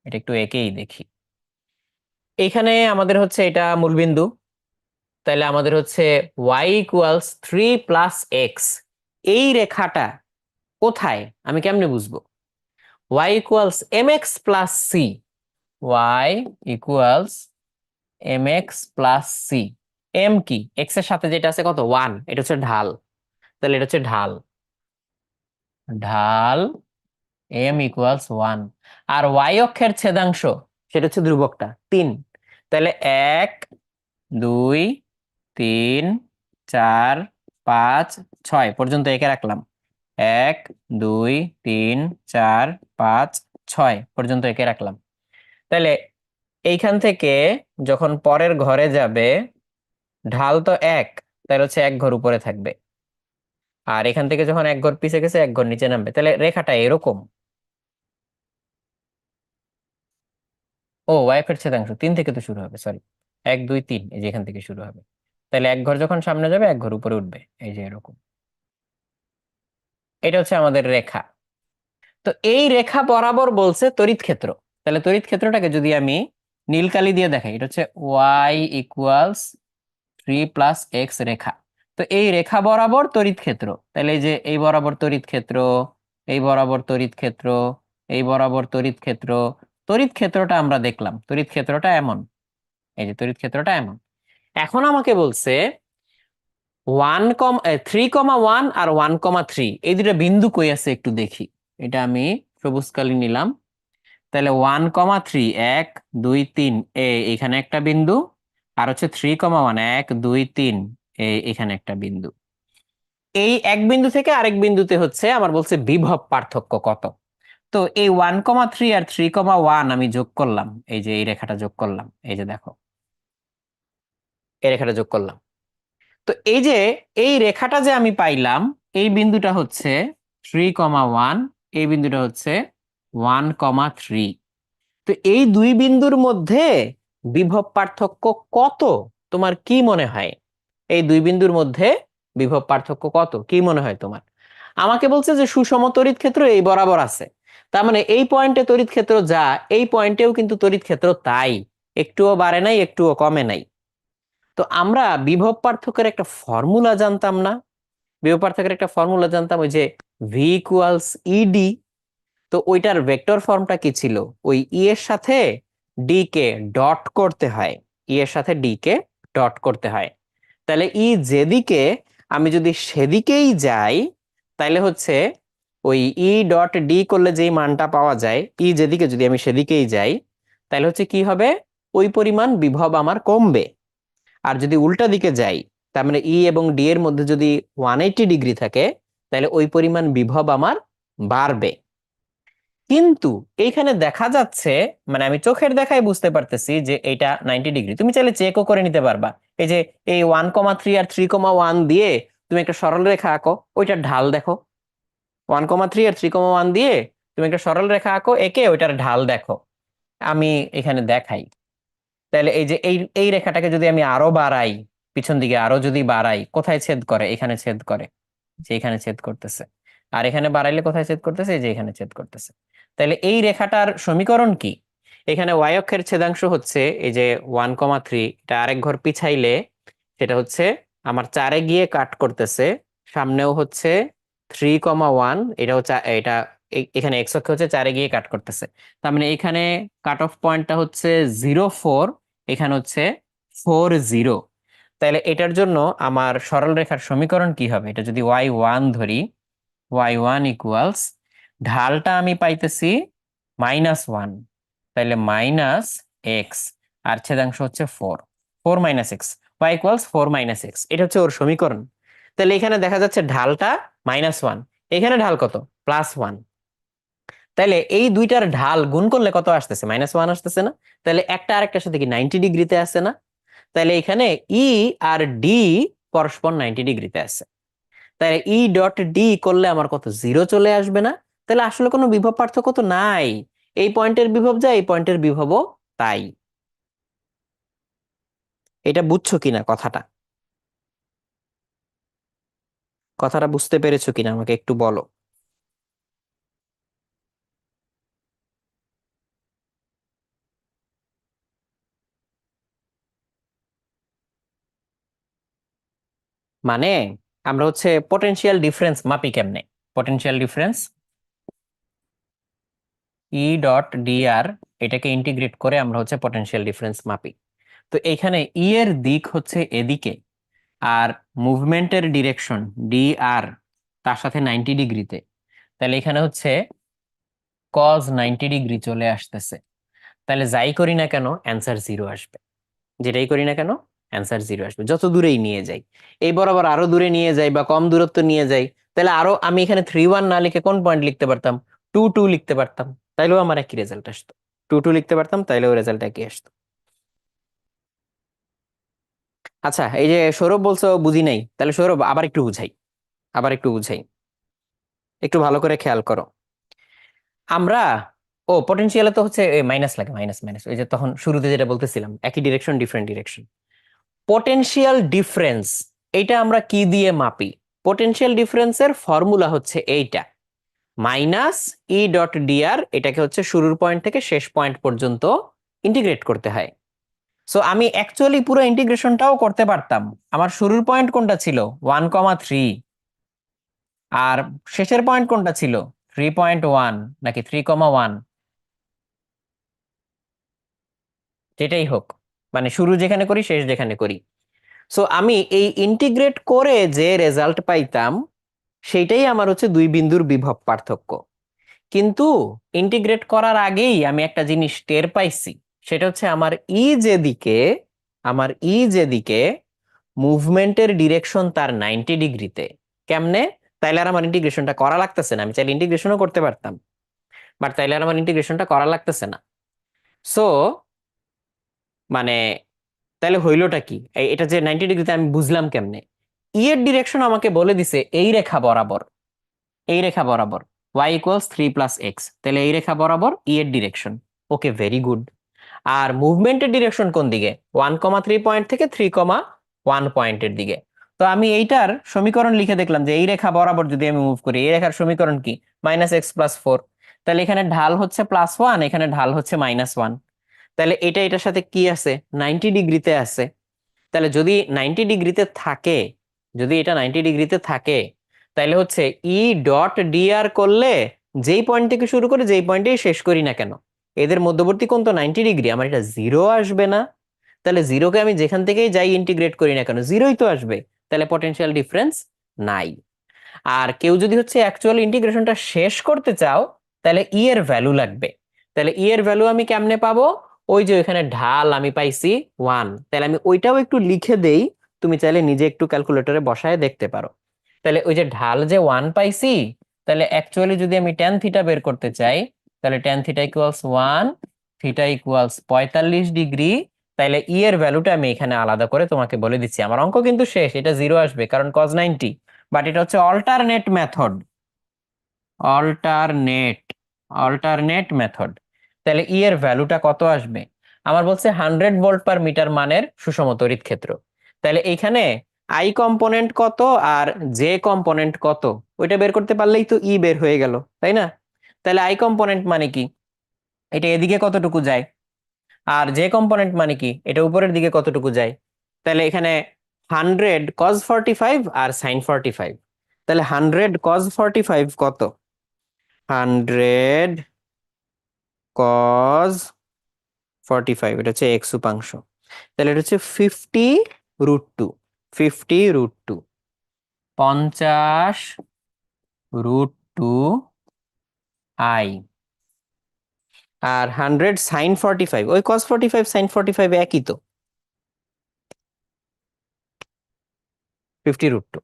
[SPEAKER 1] এটা একটু একেই দেখি। এখানে আমাদের হচ্ছে এটা মূলবিন্দু, তাহলে আমাদের হচ্ছে y ইকুয়ালস 3+x, এই রেখাটা কোথায় আমি কেমনে বুঝবো। y equals mx plus c, y equals mx plus c, m কি, x এর সাথে যেটা আছে কত, 1, এটা হচ্ছে ঢাল। তাহলে এটা হচ্ছে ঢাল, ঢাল m ইকুয়ালস 1। আর y অক্ষের ছেদাংশ সেটা হচ্ছে ধ্রুবকটা 3। তাহলে 1, 2, 3, 4, 5, 6 পর্যন্ত একে রাখলাম, 1, 2, 3, 4, 5, 6 পর্যন্ত একে রাখলাম। তাহলে এইখান থেকে যখন পরের ঘরে যাবে, ঢাল তো 1, তাহলে হচ্ছে 1 ঘর উপরে থাকবে, আর এখান থেকে যখন 1 ঘর পিছে গেছে 1 ঘর নিচে নামবে। তাহলে রেখাটা এরকম। ও, ওয়াই এর ছেদাংশ 3 থেকে তো শুরু হবে, সরি, 1, 2, 3, এই যে এখান থেকে শুরু হবে। তাহলে 1 ঘর যখন সামনে যাবে 1 ঘর উপরে উঠবে, এই যে এরকম। এটা হচ্ছে আমাদের রেখা। তো এই রেখা বরাবর বলছে তড়িৎ ক্ষেত্র। তাহলে তড়িৎ ক্ষেত্রটাকে যদি আমি নীল কালি দিয়ে দেখাই, এটা হচ্ছে y ইকুয়ালস 3+x রেখা। তো এই রেখা বরাবর তড়িৎ ক্ষেত্র, তাহলে এই যে এই বরাবর তড়িৎ ক্ষেত্র, এই বরাবর তড়িৎ ক্ষেত্র, এই বরাবর তড়িৎ ক্ষেত্র, তড়িৎ ক্ষেত্রটা আমরা দেখলাম, তড়িৎ ক্ষেত্রটা এমন, এই যে তড়িৎ ক্ষেত্রটা এমন। এখন আমাকে বলছে 3,1 আর 1,3 এই দুটো বিন্দু কই আছে একটু দেখি। এটা আমি সবুজ কালি নিলাম। তাহলে 1,3, 1, 2, 3, এখানে একটা বিন্দু, আর হচ্ছে 3,1, 1, 2, 3, এখানে একটা বিন্দু। এই এক বিন্দু থেকে আরেক বিন্দুতে হচ্ছে আমার বলছে বিভব পার্থক্য কত। তো এই 1,3 আর 3,1 আমি যোগ করলাম, এই যে এই রেখাটা যোগ করলাম, এই যে দেখো, এই রেখাটা যোগ করলাম। তো এই যে এই রেখাটা যে আমি পাইলাম, এই বিন্দুটা হচ্ছে 3,1, এই বিন্দুটা হচ্ছে 1,3। তো এই দুই বিন্দুর মধ্যে বিভব পার্থক্য কত তোমার কি মনে হয়? এই দুই বিন্দুর মধ্যে বিভব পার্থক্য কত কি মনে হয় তোমার? আমাকে বলছে যে সুষম তড়িৎ ক্ষেত্র এই বরাবর আছে, তার মানে এই পয়েন্টে তড়িৎ ক্ষেত্র যা, এই পয়েন্টেও কিন্তু তড়িৎ ক্ষেত্র তাই, একটুও বাড়ে নাই একটুও কমে নাই। তো আমরা বিভব পার্থক্যের একটা ফর্মুলা জানতাম না? বিভব পার্থক্যের একটা ফর্মুলা জানতাম, ওই যে ভি ইকুয়ালস ইডি। তো ওইটার ভেক্টর ফর্মটা কি ছিল? ওই ই এর সাথে ডি কে ডট করতে হয়, ই এর সাথে ডি কে ডট করতে হয়। তাহলে ই যেদিকে, আমি যদি সেদিকেই যাই, তাহলে হচ্ছে ওই ই ডট ডি করলে যেই মানটা পাওয়া যায়, ই যেদিকে যদি আমি সেদিকেই যাই, তাহলে হচ্ছে কি হবে? ওই পরিমাণ বিভব আমার কমবে। আর যদি উল্টা দিকে যাই, তার মানে ই এবং ডি এর মধ্যে যদি 180 ডিগ্রি থাকে, তাহলে ওই পরিমাণ বিভব আমার বাড়বে। কিন্তু এইখানে দেখা যাচ্ছে, মানে আমি চোখের দেখায় বুঝতে পারতেছি যে এটা 90 ডিগ্রি। তুমি চাইলে চেকও করে নিতে পারবা। এই যে এই 1,3 আর 3,1 দিয়ে তুমি একটা সরল রেখা আঁকো, ওইটার ঢাল দেখো। 1,3 আর 3,1 দিয়ে তুমি একটা সরল রেখা আঁকো, একে ওইটার ঢাল দেখো। আমি এখানে দেখাই। তাহলে এই যে এই রেখাটাকে যদি আমি আরো বাড়াই, পিছন দিকে আরো যদি বাড়াই, কোথায় ছেদ করে? এখানে ছেদ করে, যে এখানে ছেদ করতেছে। আর এখানে বাড়াইলে কোথায় ছেদ করতেছে? এই যে এখানে ছেদ করতেছে। তাহলে এই রেখাটার সমীকরণ কি? এখানে ওয়াই অক্ষের ছেদাংশ হচ্ছে এই যে 1,3, এটা আরেক ঘর পিছাইলে সেটা হচ্ছে আমার 4-এ গিয়ে কাট করতেছে, সামনেও হচ্ছে 3,1, এটাও এটা এখানে এক্স অক্ষ হচ্ছে 4-এ গিয়ে কাট করতেছে। তার মানে এখানে কাট অফ পয়েন্টটা হচ্ছে 0,4, এখানে হচ্ছে 4,0। তাহলে এটার জন্য আমার সরল রেখার সমীকরণ কি হবে? এটা যদি y1 ধরি, y1 ইকুয়ালস, ঢালটা আমি পাইতেছি -1, তাহলে -x, আর ছেদাংশ হচ্ছে 4, 4 - x, y ইকুয়ালস 4 - x, এটা হচ্ছে ওর সমীকরণ। তাহলে এখানে দেখা যাচ্ছে ঢালটা -1, এখানে ঢাল কত? +1। তাহলে এই দুইটার ঢাল গুণ করলে কত আসতেছে? -1 আসতেছে না? তাহলে একটা আরেকটার সাথে কি 90 ডিগ্রিতে আছে না? তাহলে এখানে ই আর ডি পরস্পর 90 ডিগ্রিতে আছে। তাহলে ই ডট ডি করলে আমার কত? 0 চলে আসবে না? তাহলে আসলে কোনো বিভব পার্থক্য তো নাই। এই পয়েন্টের বিভব যা, এই পয়েন্টের বিভবও তাই। এটা বুঝছো কিনা কথাটা? কথাটা বুঝতে পেরেছো কিনা আমাকে একটু বলো। মানে আমরা হচ্ছে পটেনশিয়াল ডিফারেন্স মাপি কেমনে? Potential difference E dot DR, এটাকে ইন্টিগ্রেট করে আমরা হচ্ছে পটেনশিয়াল ডিফারেন্স মাপি। তো এখানে ই এর দিক হচ্ছে এদিকে, আর মুভমেন্টের ডিরেকশন ডি আর তার সাথে 90 ডিগ্রিতে। তাহলে এখানে হচ্ছে কজ 90 ডিগ্রি চলে আসতেছে। তাহলে যাই করি না কেন অ্যান্সার 0 আসবে। যেটাই করি না কেন অ্যান্সার 0 আসবে, যত দূরেই নিয়ে যাই। এই বরাবর আরো দূরে নিয়ে যাই বা কম দূরত্ব নিয়ে যাই, তাহলে আরো আমি এখানে 3,1 না লিখে কোন পয়েন্ট লিখতে পারতাম? 2,2 লিখতে পারতাম, তাইলেও আমার একই রেজাল্ট আসতো। 2,2 লিখতে পারতাম, তাইলেও রেজাল্ট একই আসতো। আচ্ছা, এই যে সৌরভ বলছো বুঝি নাই, তাহলে সৌরভ আবার একটু বুঝাই, আবার একটু বুঝাই, একটু ভালো করে খেয়াল করো। আমরা, ও পটেনশিয়ালে তো হচ্ছে মাইনাস লাগে, মাইনাস মাইনাস, ওই যে তখন শুরুতে যেটা বলতেছিলাম, একই direction different direction. Potential difference এটা আমরা কি দিয়ে মাপি? পটেনশিয়াল ডিফারেন্সের ফর্মুলা হচ্ছে এইটা, -E.dr, এটাকে হচ্ছে শুরুর পয়েন্ট থেকে শেষ পয়েন্ট পর্যন্ত ইন্টিগ্রেট করতে হয়। সো আমি অ্যাকচুয়ালি পুরো ইন্টিগ্রেশনটাও করতে পারতাম। আমার শুরুর পয়েন্ট কোনটা ছিল? 1,3। আর শেষের পয়েন্ট কোনটা ছিল? 3,1 নাকি 3,1, যেটাই হোক, মানে শুরু যেখানে করি শেষ যেখানে করি। সো আমি এই ইন্টিগ্রেট করে যে রেজাল্ট পাইতাম, সেইটাই আমার হচ্ছে দুই বিন্দুর বিভব পার্থক্য। কিন্তু ইন্টিগ্রেট করার আগেই আমি একটা জিনিস টের পাইছি, সেটা হচ্ছে আমার ই যেদিকে মুভমেন্টের ডিরেকশন তার 90 ডিগ্রিতে। কেমনে? তাইলে আর আমার ইন্টিগ্রেশনটা করা লাগতেছে না, আমি চাইলে ইন্টিগ্রেশনও করতে পারতাম, বাট তাইলে আর আমার ইন্টিগ্রেশনটা করা লাগতেছে না। সো মানে তাহলে হইলোটা কি? এটা যে 90 ডিগ্রিতে আমি বুঝলাম কেমনে? ই এর ডিরেকশন আমাকে বলে দিছে এই রেখা বরাবর, এই রেখা বরাবর y ইকুয়ালস 3 + x, তাহলে এই রেখা বরাবর ই এর ডিরেকশন। ওকে, ভেরি গুড। আর মুভমেন্টের ডিরেকশন কোন দিকে? 1,3 পয়েন্ট থেকে 3,1 পয়েন্টের দিকে। তো আমি এইটার সমীকরণ লিখে দেখলাম যে এই রেখা বরাবর যদি আমি মুভ করি, এই রেখার সমীকরণ কি? -x + 4। তাহলে এখানে ঢাল হচ্ছে +1, এখানে ঢাল হচ্ছে -1। তাহলে এটা এটার সাথে কি আছে? 90 ডিগ্রিতে আছে। তাহলে যদি 90 ডিগ্রিতে থাকে, যদি এটা 90 ডিগ্রিতে থাকে, তাহলে হচ্ছে ই ডট ডিআর করলে যেই পয়েন্ট থেকে শুরু করে যেই পয়েন্টেই শেষ করি না কেন, এদের মধ্যবর্তী কোণ তো 90 ডিগ্রি, আমার এটা জিরো আসবে না? তাহলে জিরোকে আমি যেখান থেকেই যাই ইন্টিগ্রেট করি না কেন, জিরোই তো আসবে। তাহলে পটেনশিয়াল ডিফারেন্স নাই। আর কেউ যদি হচ্ছে অ্যাকচুয়াল ইন্টিগ্রেশনটা শেষ করতে চাও, তাহলে ই এর ভ্যালু লাগবে। তাহলে ই এর ভ্যালু আমি কেমনে পাবো? ওই যে এখানে ঢাল আমি পাইছি 1, তাহলে আমি ওইটাও একটু লিখে দেই, তুমি চাইলে নিজে একটু ক্যালকুলেটরে বসায় দেখতে পারো। তাহলে ওই যে ঢাল যে 1 পাইছি, তাহলে অ্যাকচুয়ালি যদি আমি ট্যান থিটা বের করতে চাই, তাহলে tan theta equals 1, theta equals 45 degree. তাহলে ই এর ভ্যালুটা আমি এখানে আলাদা করে তোমাকে বলে দিচ্ছি। আমার অঙ্ক কিন্তু শেষ, এটা জিরো আসবে কারণ cos 90, বাট এটা হচ্ছে alternate method, alternate alternate method. তাহলে ই এর ভ্যালুটা কত আসবে? আমার বলছে 100 ভোল্ট/মিটার মানের সুষম তড়িৎ ক্ষেত্র। তাহলে এইখানে আই কম্পোনেন্ট কত আর জে কম্পোনেন্ট কত, ওইটা বের করতে পারলেই তো ই বের হয়ে গেল, তাই না? তাহলে আই কম্পোনেন্ট মানে কি? এটা এদিকে কতটুকু যায়। আর জে কম্পোনেন্ট মানে কি? এটা উপরের দিকে কতটুকু যায়। তাহলে এখানে 100 cos 45 আর sin 45। তাহলে 100 cos 45 কত? 100 cos 45, এটা হচ্ছে এক্স উপাংশ। তাহলে এটা হচ্ছে 50√2, 50√2, 50√2 i। আর 100 sin 45, ওই cos 45 sin 45 একই তো, 50√2,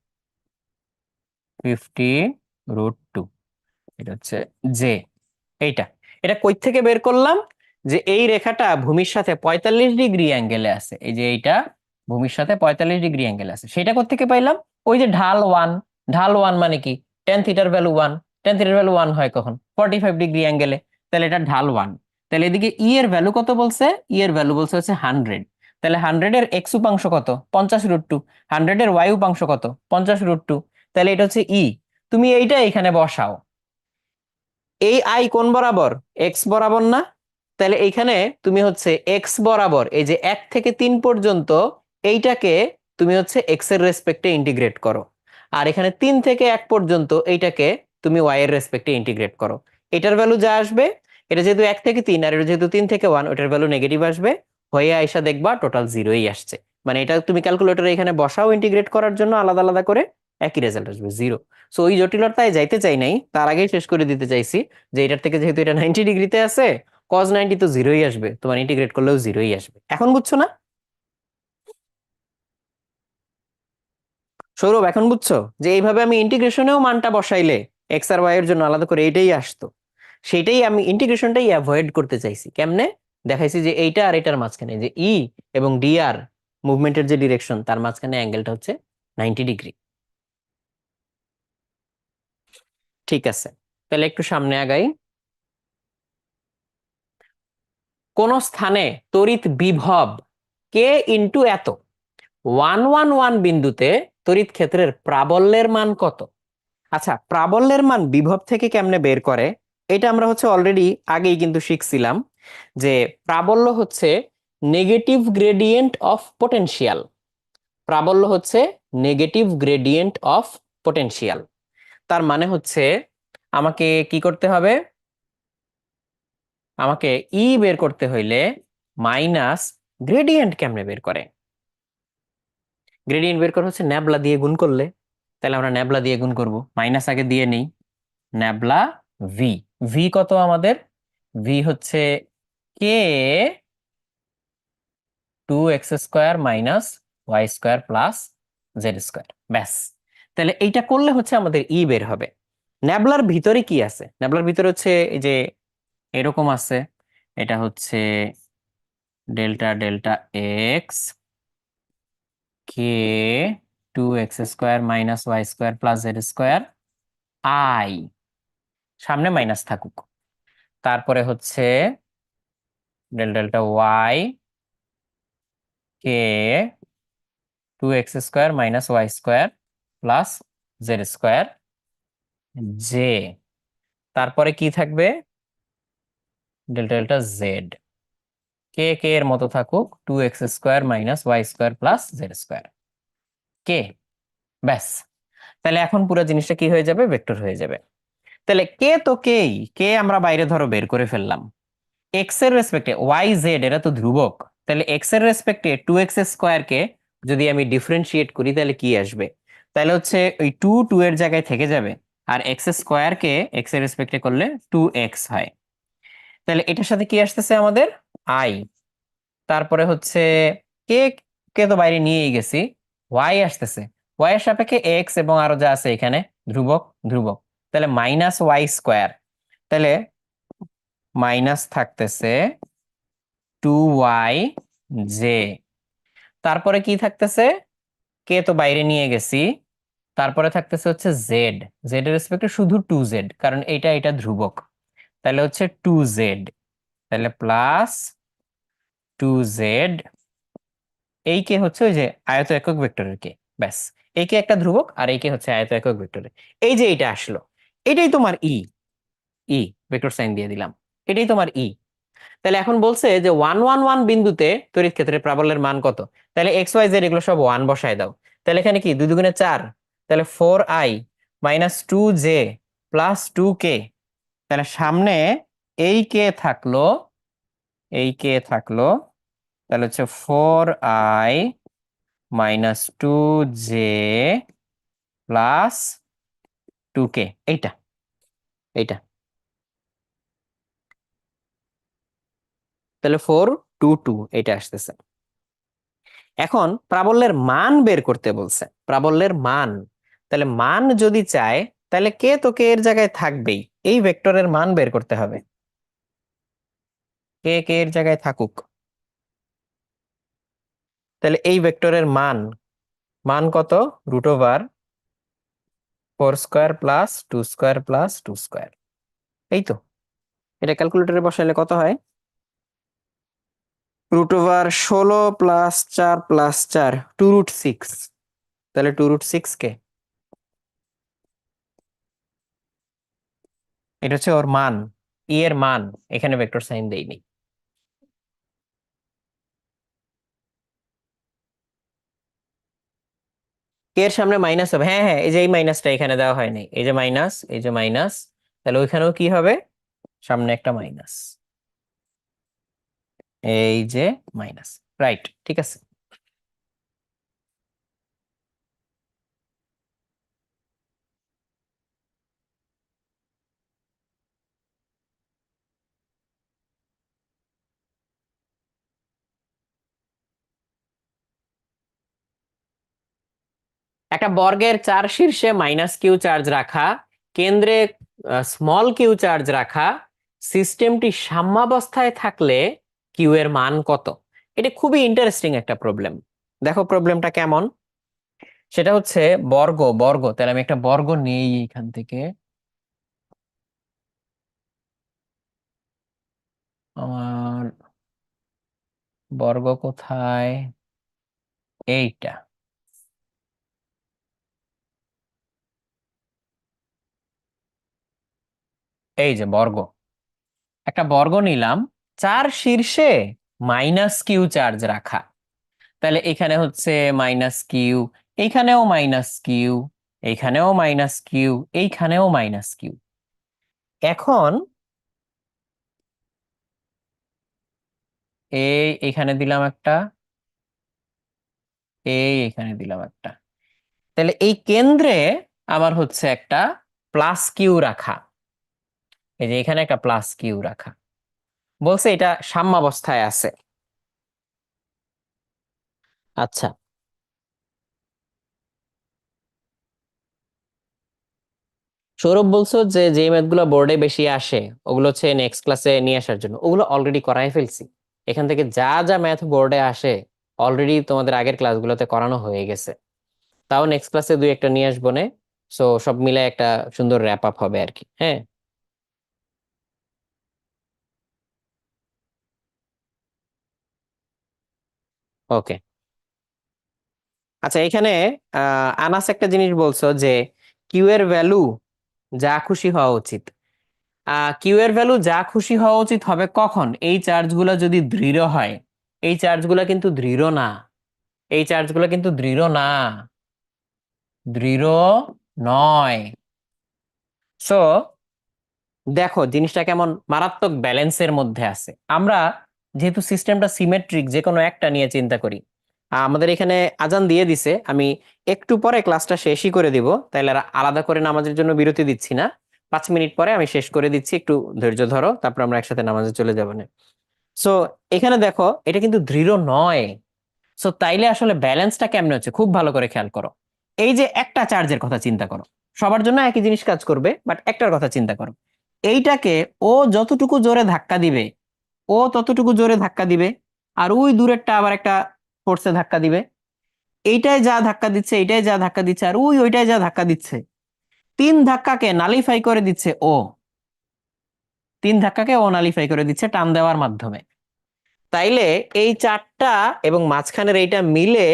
[SPEAKER 1] 50√2, এটা হচ্ছে জে। এইটা, এটা কই থেকে বের করলাম? যে এই রেখাটা ভূমির সাথে 45 ডিগ্রি অ্যাঙ্গেলে আছে, এই যে এইটা ভূমির সাথে 45 ডিগ্রি অ্যাঙ্গেলে আছে, সেটা কোত্থেকে পাইলাম? ওই যে ঢাল 1, ঢাল 1 মানে কি? টেন থিটার ভ্যালু 1, টেন থিটার ভ্যালু 1 হয় কখন? 45 ডিগ্রি অ্যাঙ্গেলে। তাহলে এটা ঢাল 1। তাহলে এদিকে ই এর ভ্যালু কত বলছে? ই এর ভ্যালু বলছে হচ্ছে 100। তাহলে 100 এর এক্স উপাংশ কত? 50√2। 100 এর ওয়াই উপাংশ কত? 50√2। তাহলে এটা হচ্ছে ই। তুমি এইটা এখানে বসাও। এই আই কোন বরাবর? এক্স বরাবর না? তাহলে এইখানে তুমি হচ্ছে এক্স বরাবর এই যে 1 থেকে 3 পর্যন্ত এইটাকে তুমি হচ্ছে এক্স এর রেসপেক্টে ইন্টিগ্রেট করো। আর এখানে 3 থেকে 1 পর্যন্ত এইটাকে তুমি ওয়াই এর রেসপেক্টে ইন্টিগ্রেট করো। এটার ভ্যালু যা আসবে, এটা যেহেতু 1 থেকে 3 আর এটা যেহেতু 3 থেকে 1, ওটার ভ্যালু নেগেটিভ আসবে, হয়ে আইসা দেখবা টোটাল জিরোই আসছে। মানে এটা তুমি ক্যালকুলেটরে এখানে বসাও ইন্টিগ্রেট করার জন্য আলাদা আলাদা করে, একই রেজাল্ট আসবে, জিরো। সো ওই জটিলতায় যাইতে চাই নাই, তার আগেই শেষ করে দিতে চাইছি যে এটার থেকে যেহেতু এটা 90 ডিগ্রিতে আছে, cos 90 তো জিরোই আসবে, তোমার ইন্টিগ্রেট করলেও জিরোই আসবে। এখন বুঝছো না সৌরভ? এখন বুঝছো যে এইভাবে আমি ইন্টিগ্রেশনেও মানটা বসাইলে এক্স আর ওয়াই এর জন্য আলাদা করে এইটাই আসতো। সেটাই আমি ইন্টিগ্রেশনটাই অ্যাভয়েড করতে চাইছি। কেমনে? দেখাইছি যে এইটা আর এটার মাঝখানে যে ই এবং ডি আর মুভমেন্টের যে ডিরেকশন, তার মাঝখানে অ্যাঙ্গেলটা হচ্ছে 90 ডিগ্রি। ঠিক আছে, তাহলে একটু সামনে আগাই। কোন স্থানে তড়িৎ বিভব কে ইন্টু এত, 111 বিন্দুতে তড়িৎ ক্ষেত্রের প্রাবল্যের মান কত? আচ্ছা, প্রাবল্যের মান বিভব থেকে কেমনে বের করে? এটা আমরা হচ্ছে অলরেডি আগেই কিন্তু শিখছিলাম যে প্রাবল্য হচ্ছে নেগেটিভ গ্রেডিয়েন্ট অফ পটেনশিয়াল। প্রাবল্য হচ্ছে নেগেটিভ গ্রেডিয়েন্ট অফ পটেনশিয়াল। তার মানে হচ্ছে আমাকে কি করতে হবে? আমাকে ই বের করতে হইলে মাইনাস গ্রেডিয়েন্ট কেমনে বের করে? গ্রেডিয়েন্ট বের করা হচ্ছে ন্যাবলা দিয়ে গুণ করলে। তাহলে আমরা ন্যাবলা দিয়ে গুণ করব, মাইনাস আগে দিয়ে নেই। ন্যাবলা ভি, ভি কত আমাদের? ভি হচ্ছে কে 2x² minus y² plus z²। ব্যাস। তাহলে এইটা করলে হচ্ছে আমাদের ই বের হবে। ন্যাবলার ভিতরে কি আছে? ন্যাবলার ভিতরে হচ্ছে এই যে এরকম আছে, এটা হচ্ছে delta delta x K 2x² - y² + z² I, সামনে মাইনাস থাকুক, তারপরে হচ্ছে ডেল ডেল্টা ওয়াই কে 2x² - y² + z² জে, তারপরে কি থাকবে ডেল্টা ডেল্টা জেড, কে কে এর মতো থাকুক 2x² - y² + z², কে, ব্যাস। তাহলে এখন পুরো জিনিসটা কি হয়ে যাবে, ভেক্টর হয়ে যাবে। তাহলে কে তো কেই, কে আমরা বাইরে ধরো বের করে ফেললাম, এক্স এর রেসপেক্টে ওয়াই জেড এরা তো ধ্রুবক, তাহলে এক্স এর রেসপেক্টে 2x² কে যদি আমি ডিফারেন্সিয়েট করি তাহলে কি আসবে, তাহলে হচ্ছে ওই 2 এর জায়গায় থেকে যাবে, আর x² কে এক্স এর রেসপেক্টে করলে 2x হয়। তাহলে এটার সাথে কি আসতেছে আমাদের আই, তারপরে হচ্ছে কে কে তো বাইরে নিয়েই গেছি, ওয়াই আসতেছে, ওয়াই এর সাপেক্ষে এক্স এবং আরো যা আছে এখানে ধ্রুবক ধ্রুবক, তাহলে -y², তাহলে মাইনাস থাকতেছে 2y জে, তারপরে কি থাকতেছে, কে তো বাইরে নিয়ে গেছি, তারপরে থাকতেছে হচ্ছে জেড, জেড এর রেসপেক্টে শুধু 2z, কারণ এটা এটা ধ্রুবক, তাহলে হচ্ছে 2z, তাহলে +2z, এই কে হচ্ছে ওই যে আয়ত একক ভেক্টরের কে, ব্যাস। এই কে একটা ধ্রুবক আর এই কে হচ্ছে আয়ত একক ভেক্টরের, এই যে এটা আসলো, এটাই তোমার ই, ই ভেক্টর সাইন দিয়ে দিলাম, এটাই তোমার ই। তাহলে এখন বলছে যে 1 1 1 বিন্দুতে তড়িৎ ক্ষেত্রের প্রাবল্যের মান কত, তাহলে x y z এগুলো সব 1 বসায় দাও, তাহলে এখানে কি 2 2 4, তাহলে 4i - 2j + 2k, তাহলে সামনে এই কে থাকলো, এই কে থাকলো, তাহলে হচ্ছে 4i - 2j + 2k, এইটা এইটা, তাহলে 4 2 2 এটা আসতেছে। এখন প্রাবল্যের মান বের করতে বলছে, প্রাবল্যের মান, তাহলে মান যদি চায় তাহলে কে তো কে এর জায়গায় থাকবেই, এই ভেক্টরের মান বের করতে হবে, কে কে এর জায়গায় থাকুক, তাহলে এই ভেক্টরের মান, মান কত, √4² + 2² + 2², এই তো, এটা ক্যালকুলেটরে বসাইলে কত হয়, √16 + 4 + 4 2√6, তাহলে 2√6 কে, এটা হচ্ছে ওর মান, ই এর মান, এখানে ভেক্টর সাইন দেইনি। কে এর সামনে মাইনাস হবে, হ্যাঁ হ্যাঁ, এই যে এই মাইনাসটা এখানে দেওয়া হয়নি, এই যে মাইনাস, এই যে মাইনাস, তাহলে ওইখানেও কি হবে, সামনে একটা মাইনাস, এই যে মাইনাস, রাইট, ঠিক আছে। একটা বর্গের 4 শীর্ষে -q চার্জ রাখা, কেন্দ্রে q চার্জ রাখা, সিস্টেমটি সাম্যাবস্থায় থাকলে কিউ এর মান কত, এটা খুবই ইন্টারেস্টিং একটা প্রবলেম। দেখো প্রবলেমটা কেমন, সেটা হচ্ছে বর্গ, বর্গ, তাহলে আমি একটা বর্গ নেই এখান থেকে, আমার বর্গ কোথায়, এইটা, এই যে বর্গ, একটা বর্গ নিলাম, 4 শীর্ষে -q চার্জ রাখা, তাহলে এখানে হচ্ছে -q, এইখানেও -q, এইখানেও -q, এইখানেও -q। এখন এইখানে দিলাম একটা, এখানে দিলাম একটা, তাহলে এই কেন্দ্রে আমার হচ্ছে একটা +q রাখা, এই যে এখানে একটা +q রাখা, বলছে এটা সাম্যাবস্থায় আছে। আচ্ছা, সৌরভ বলছো যে যে ম্যাথ গুলো বোর্ডে বেশি আসে ওগুলো হচ্ছে নেক্সট ক্লাসে নিয়ে আসার জন্য, ওগুলো অলরেডি করাই ফেলছি, এখান থেকে যা যা ম্যাথ বোর্ডে আসে অলরেডি তোমাদের আগের ক্লাসগুলোতে করানো হয়ে গেছে। তাও নেক্সট ক্লাসে দুই একটা নিয়ে আসবো নে। সো সব মিলে একটা সুন্দর র্যাপ আপ হবে আর কি। হ্যাঁ, ওকে। আচ্ছা, এখানে আনাস একটা জিনিস বলছো যে কিউ এর ভ্যালু যা খুশি হওয়া উচিত। কিউ এর ভ্যালু যা খুশি হওয়া উচিত হবে কখন? এই চার্জগুলো যদি দৃঢ় হয়। এই চার্জগুলো কিন্তু দৃঢ় না। এই চার্জগুলো কিন্তু দৃঢ় না, দৃঢ় নয়। সো দেখো জিনিসটা কেমন মারাত্মক ব্যালেন্সের মধ্যে আছে। আমরা যেহেতু সিস্টেমটা সিমেট্রিক, যে কোনো একটা নিয়ে চিন্তা করি। আমাদের এখানে আজান দিয়ে দিছে, আমি একটু পরে ক্লাসটা শেষই করে দিব, তাইলে আর আলাদা করে নামাজের জন্য বিরতি দিচ্ছি না। 5 মিনিট পরে আমি শেষ করে দিচ্ছি, একটু ধৈর্য ধরো, তারপর আমরা একসাথে নামাজে চলে যাবো না। সো এখানে দেখো এটা কিন্তু দৃঢ় নয়। সো তাইলে আসলে ব্যালেন্সটা কেমনে হচ্ছে খুব ভালো করে খেয়াল করো। এই যে একটা চার্জের কথা চিন্তা করো, সবার জন্য একই জিনিস কাজ করবে, বাট একটার কথা চিন্তা করো। এইটাকে ও যতটুকু জোরে ধাক্কা দিবে, ও ততটুকু জোরে ধাক্কা দিবে। আর ওই দূরেরটা আবার একটা ফোর্সে ধাক্কা দিবে। এইটাই যা ধাক্কা দিচ্ছে, এইটাই যা ধাক্কা দিচ্ছে, আর ওইটাই যা ধাক্কা দিচ্ছে। তিন ধাক্কাকে নালিফাই করে দিচ্ছে ও। তিন ধাক্কাকে ও নালিফাই করে দিচ্ছে টান দেওয়ার মাধ্যমে। তাইলে এই চারটা এবং মাঝখানের এইটা মিলে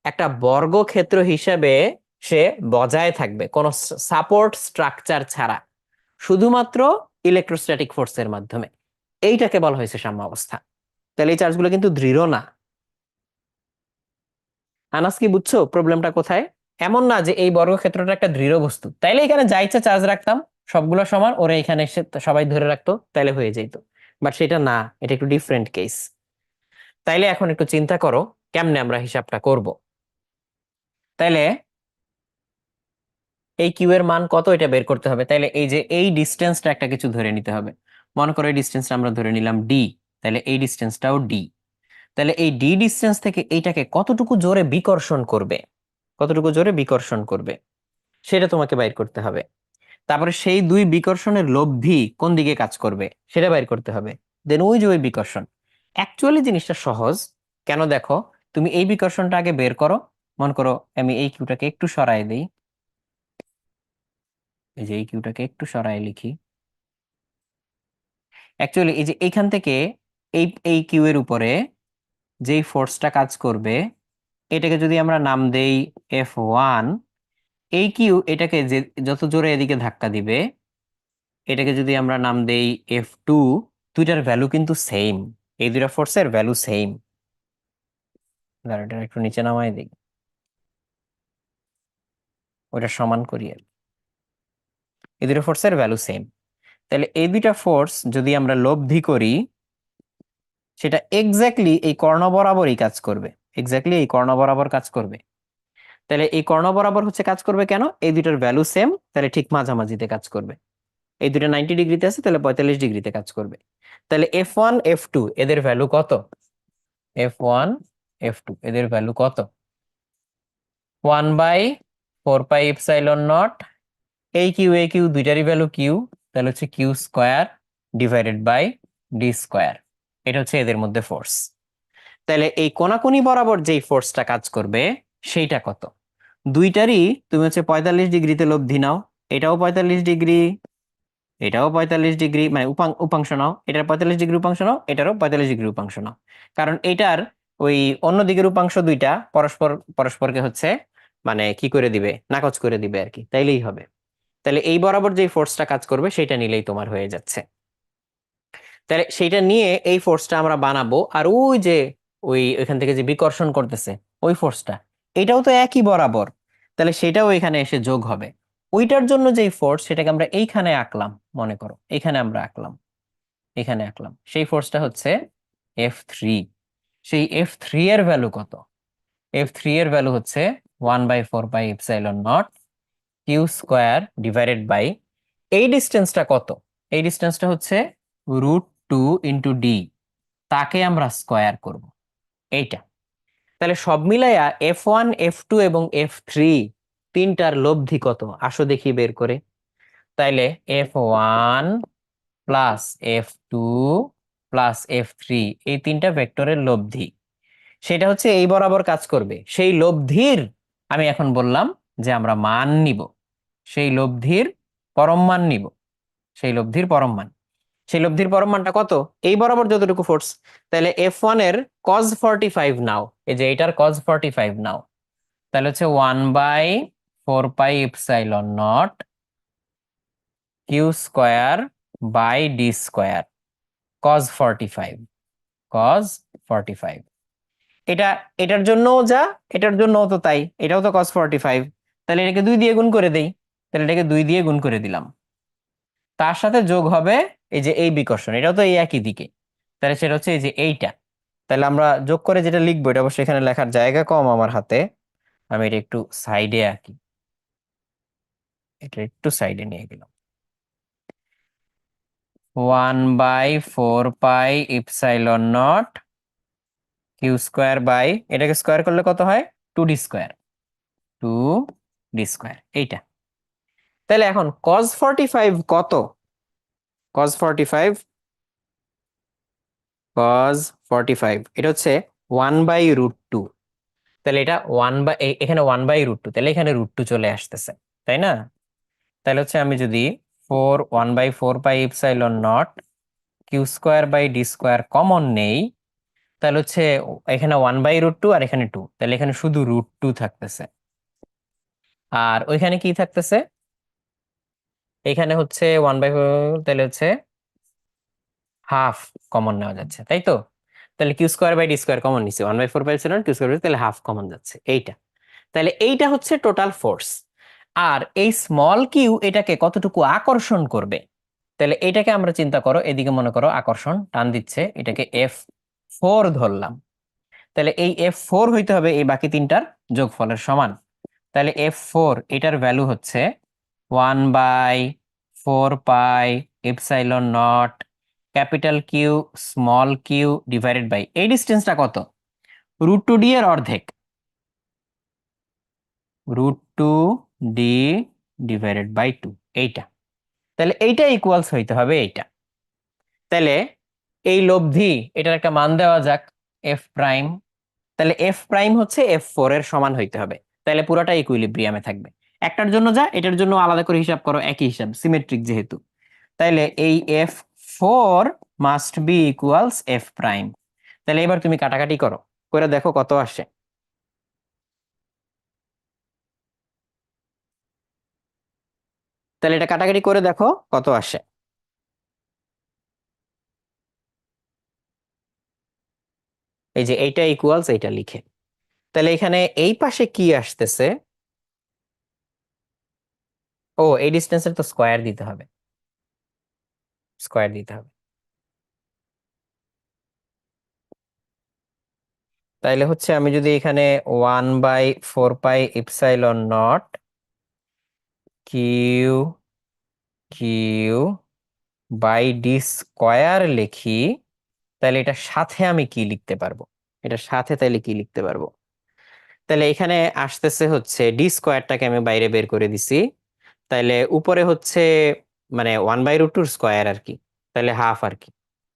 [SPEAKER 1] একটা বর্গক্ষেত্র হিসেবে সে বজায় থাকবে কোনো সাপোর্ট স্ট্রাকচার ছাড়া, শুধুমাত্র ইলেকট্রোস্ট্যাটিক ফোর্সের মাধ্যমে। এইটাকে বলা হয়েছে সাম্যাবস্থা। তাহলে এই চার্জগুলো কিন্তু দৃঢ় না। আনাস, কি বুঝছো প্রবলেমটা কোথায়? এমন না যে এই বর্গক্ষেত্রটা একটা দৃঢ় বস্তু, তাইলে এখানে যা ইচ্ছা চার্জ রাখতাম, সবগুলো সমান, ওরা এখানে এসে সবাই ধরে রাখতো, তাইলে হয়ে যেত। বাট সেটা না, এটা একটু ডিফারেন্ট কেস। তাইলে এখন একটু চিন্তা করো কেমনে আমরা হিসাবটা করব। তাইলে এই কিউ এর মান কত এটা বের করতে হবে। তাইলে এই যে এই ডিস্টেন্সটা একটা কিছু ধরে নিতে হবে। মনে করো এই ডিস্টেন্সটা আমরা ধরে নিলাম ডি। তাহলে এই ডিস্টেন্সটাও ডি। তাহলে এই ডি ডিস্টেন্স থেকে এইটাকে কতটুকু জোরে বিকর্ষণ করবে, কতটুকু জোরে বিকর্ষণ করবে সেটা তোমাকে বাইর করতে হবে। তারপরে সেই দুই বিকর্ষণের লব্ধি কোন দিকে কাজ করবে সেটা বাইর করতে হবে। দেন ওই যে ওই বিকর্ষণ। অ্যাকচুয়ালি জিনিসটা সহজ। কেন দেখো, তুমি এই বিকর্ষণটা আগে বের করো। মনে করো আমি এই কিউটাকে একটু সরায় দিই। এই যে এই কিউটাকে একটু সরায় লিখি। অ্যাকচুয়ালি এই যে এইখান থেকে এই এই কিউ এর উপরে যেই ফোর্সটা কাজ করবে, এটাকে যদি আমরা নাম দেই F1, এই কিউ এটাকে যে যত জোরে এদিকে ধাক্কা দিবে, এটাকে যদি আমরা নাম দেই F2, দুইটার ভ্যালু কিন্তু সেম। এই দুইটা ফোর্সের ভ্যালু সেম। এটা একটু নিচে নামাই দিই, ওটা সমান করি আর কি। এই দুইটা ফোর্সের ভ্যালু সেম। তাহলে এই দুইটা ফোর্স যদি আমরা লব্ধি করি, সেটা এক্স্যাক্টলি এই কর্ণ বরাবরই কাজ করবে। এক্স্যাক্টলি এই কর্ণ বরাবর কাজ করবে। তাহলে এই কর্ণ বরাবর হচ্ছে কাজ করবে কেন? এই দুইটার ভ্যালু সেম, তাহলে ঠিক মাঝামাঝিতে কাজ করবে। এই দুইটা 90 ডিগ্রিতে আছে, তাহলে 45 ডিগ্রিতে কাজ করবে। তাহলে F1 F2 এদের ভ্যালু কত? F1 F2 এদের ভ্যালু কত? 1/4πε0। এই কিউ দুইটারই ভ্যালু কিউ, তাহলে হচ্ছে Q square divided by D square. এটা হচ্ছে এদের মধ্যে ফোর্স। তাহলে এই কোনাকুনি বরাবর যেই ফোর্সটা কাজ করবে সেইটা কত? দুইটারই তুমি হচ্ছে 45 ডিগ্রিতে লব্ধি নাও। এটাও 45 ডিগ্রি, এটাও 45 ডিগ্রি, মানে উপাংশ নাও। এটার 45 ডিগ্রি উপাংশ নাও, এটারও 45 ডিগ্রি উপাংশ নাও। কারণ এটার ওই অন্য দিকের উপাংশ দুইটা পরস্পর পরস্পরকে হচ্ছে মানে কি করে দিবে, নাকচ করে দিবে আর কি, তাইলেই হবে। তাহলে এই বরাবর যে ফোর্সটা কাজ করবে সেটা নিলেই তোমার হয়ে যাচ্ছে। তাহলে সেইটা নিয়ে এই ফোর্সটা আমরা বানাবো। আর ওই যে ওইখান থেকে যে বিকর্ষণ করতেছে ওই ফোর্সটা, এটাও তো একই বরাবর, তাহলে সেটাও এখানে এসে যোগ হবে। ওইটার জন্য যেই ফোর্স সেটাকে আমরা এইখানে আঁকলাম, মনে করো এখানে আমরা আঁকলাম, এখানে আঁকলাম, সেই ফোর্সটা হচ্ছে F3। সেই F3 এর ভ্যালু কত? F3 এর ভ্যালু হচ্ছে 1/4πε0 কিউ স্কোয়ার ডিভাইডেড বাই এই ডিস্টেন্সটা কত? এই ডিস্টেন্সটা হচ্ছে √2 × ডি, তাকে আমরা স্কোয়ার করব এইটা। তাহলে সব মিলাইয়া F1 F2 এবং F3 তিনটার লব্ধি কত আসো দেখি বের করে। তাইলে F1 plus F2 plus F3 এই তিনটা ভেক্টরের লব্ধি, সেটা হচ্ছে এই বরাবর কাজ করবে। সেই লব্ধির আমি এখন বললাম যে আমরা মান নিব, সেই লব্ধির পরম মান নিব, সেই লব্ধির পরম মান। সেই লব্ধির পরম মানটা কত? এই বরাবর যতটুকু ফোর্স, তাহলে F1 এর cos 45 নাও, এই যে এটার cos 45 নাও, তাহলে হচ্ছে 1/4πε0 Q²/d², cos 45 এটা, এটার জন্যও যা, এটার জন্যও তো তাই, এটাও তো cos 45, তাহলে এটাকে 2 দিয়ে গুণ করে দেই, তাহলে এটাকে 2 দিয়ে গুণ করে দিলাম। তার সাথে যোগ হবে এই যে এই বিকর্ষণ, এটাও তো এই একই দিকে, তাহলে সেটা হচ্ছে এই যে এইটা। তাহলে আমরা যোগ করে যেটা লিখবো, এটা অবশ্যই এখানে লেখার জায়গা কম আমার হাতে, আমি এটা একটু সাইডে আঁকি, এটা একটু সাইডে নিয়ে গেলাম। 1/4πε0 Q², এটাকে স্কোয়ার করলে কত হয়? 2d², এইটা। তাহলে এখন cos 45 কত? cos 45, এটা হচ্ছে 1/√2। তাহলে এটা এখানে 1/√2, তাহলে এখানে √2 চলে আসতেছে, তাই না? তাহলে হচ্ছে আমি যদি 1/4πε0 Q²/d² কমন নেই, তাহলে হচ্ছে এখানে 1/√2 আর এখানে 2, তাহলে এখানে শুধু √2 থাকতেছে। আর ওইখানে কি থাকতেছে? এখানে হচ্ছে 1/4, তাহলে হচ্ছে হাফ কমন নেওয়া যাচ্ছে, তাই তো? তাহলে Q²/d² কমন নিচ্ছে, 1/4πε0 Q², তাহলে হাফ কমন যাচ্ছে, এইটা। তাহলে এইটা হচ্ছে টোটাল ফোর্স। আর এই স্মল কিউ এটাকে কতটুকু আকর্ষণ করবে, তাহলে এটাকে আমরা চিন্তা করো, এদিকে মনে করো আকর্ষণ টান দিচ্ছে, এটাকে F4 ধরলাম। তাহলে এই F4 হইতে হবে এই বাকি তিনটার যোগফলের সমান। তাহলে F4 এটার ভ্যালু হচ্ছে 1/4πε0 capital Q small Q divided by এই ডিস্টেন্সটা কত? √2d এর অর্ধেক, √2d ডিভাইডেড বাই 2, এইটা। তাহলে এইটা ইকুয়ালস হইতে হবে এইটা। তাহলে এই লব্ধি, এটার একটা মান দেওয়া যাক, F', তাহলে F' হচ্ছে F4 এর সমান হইতে হবে, তাহলে পুরোটা ইকুইলিব্রিয়ামে থাকবে। একটার জন্য যা, এটার জন্য আলাদা করে হিসাব করো, একই হিসাব, সিমেট্রিক যেহেতু। তাইলে এই F4 must be equals F'। তাহলে এবার তুমি কাটাকাটি করো, করে দেখো কত আসে। তাহলে এটা কাটাকাটি করে দেখো কত আসে। এই যে এইটা ইকুয়ালস এইটা লিখে, তাহলে এখানে এই পাশে কি আসতেছে? ও, এই ডিস্টেন্সের তো স্কোয়ার দিতে হবে, স্কোয়ার দিতে হবে। তাইলে হচ্ছে আমি যদি এখানে 1/4πε0 কিউ কিউ d² লিখি, তাহলে এটার সাথে আমি কি লিখতে পারবো? এটার সাথে তাইলে কি লিখতে পারবো? তাহলে এখানে আসতেছে হচ্ছে d²টাকে আমি বাইরে বের করে দিছি, তাইলে উপরে হচ্ছে মানে 1/√2 আর কি, তাহলে হাফ আর কি,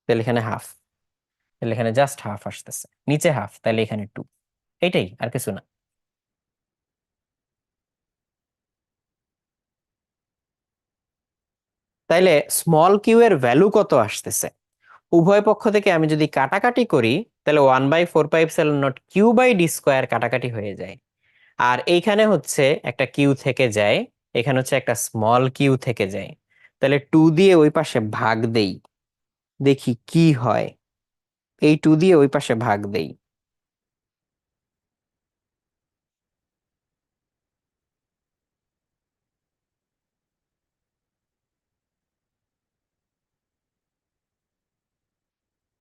[SPEAKER 1] তাহলে এখানে হাফ, তাহলে এখানে জাস্ট হাফ আসতেছে, নিচে হাফ, তাহলে এখানে 2, এইটাই, আর কিছু না। তাইলে স্মল কিউ এর ভ্যালু কত আসতেছে? উভয় পক্ষ থেকে আমি যদি কাটাকাটি করি, তাহলে 1/4πε0 Q/d² কাটাকাটি হয়ে যায়। আর এইখানে হচ্ছে একটা কিউ থেকে যায়, এখানে হচ্ছে একটা স্মল কিউ থেকে যায়, তাহলে 2 দিয়ে ওই পাশে ভাগ দেই, দেখি কি হয়। এই 2 দিয়ে ওই পাশে ভাগ দেই,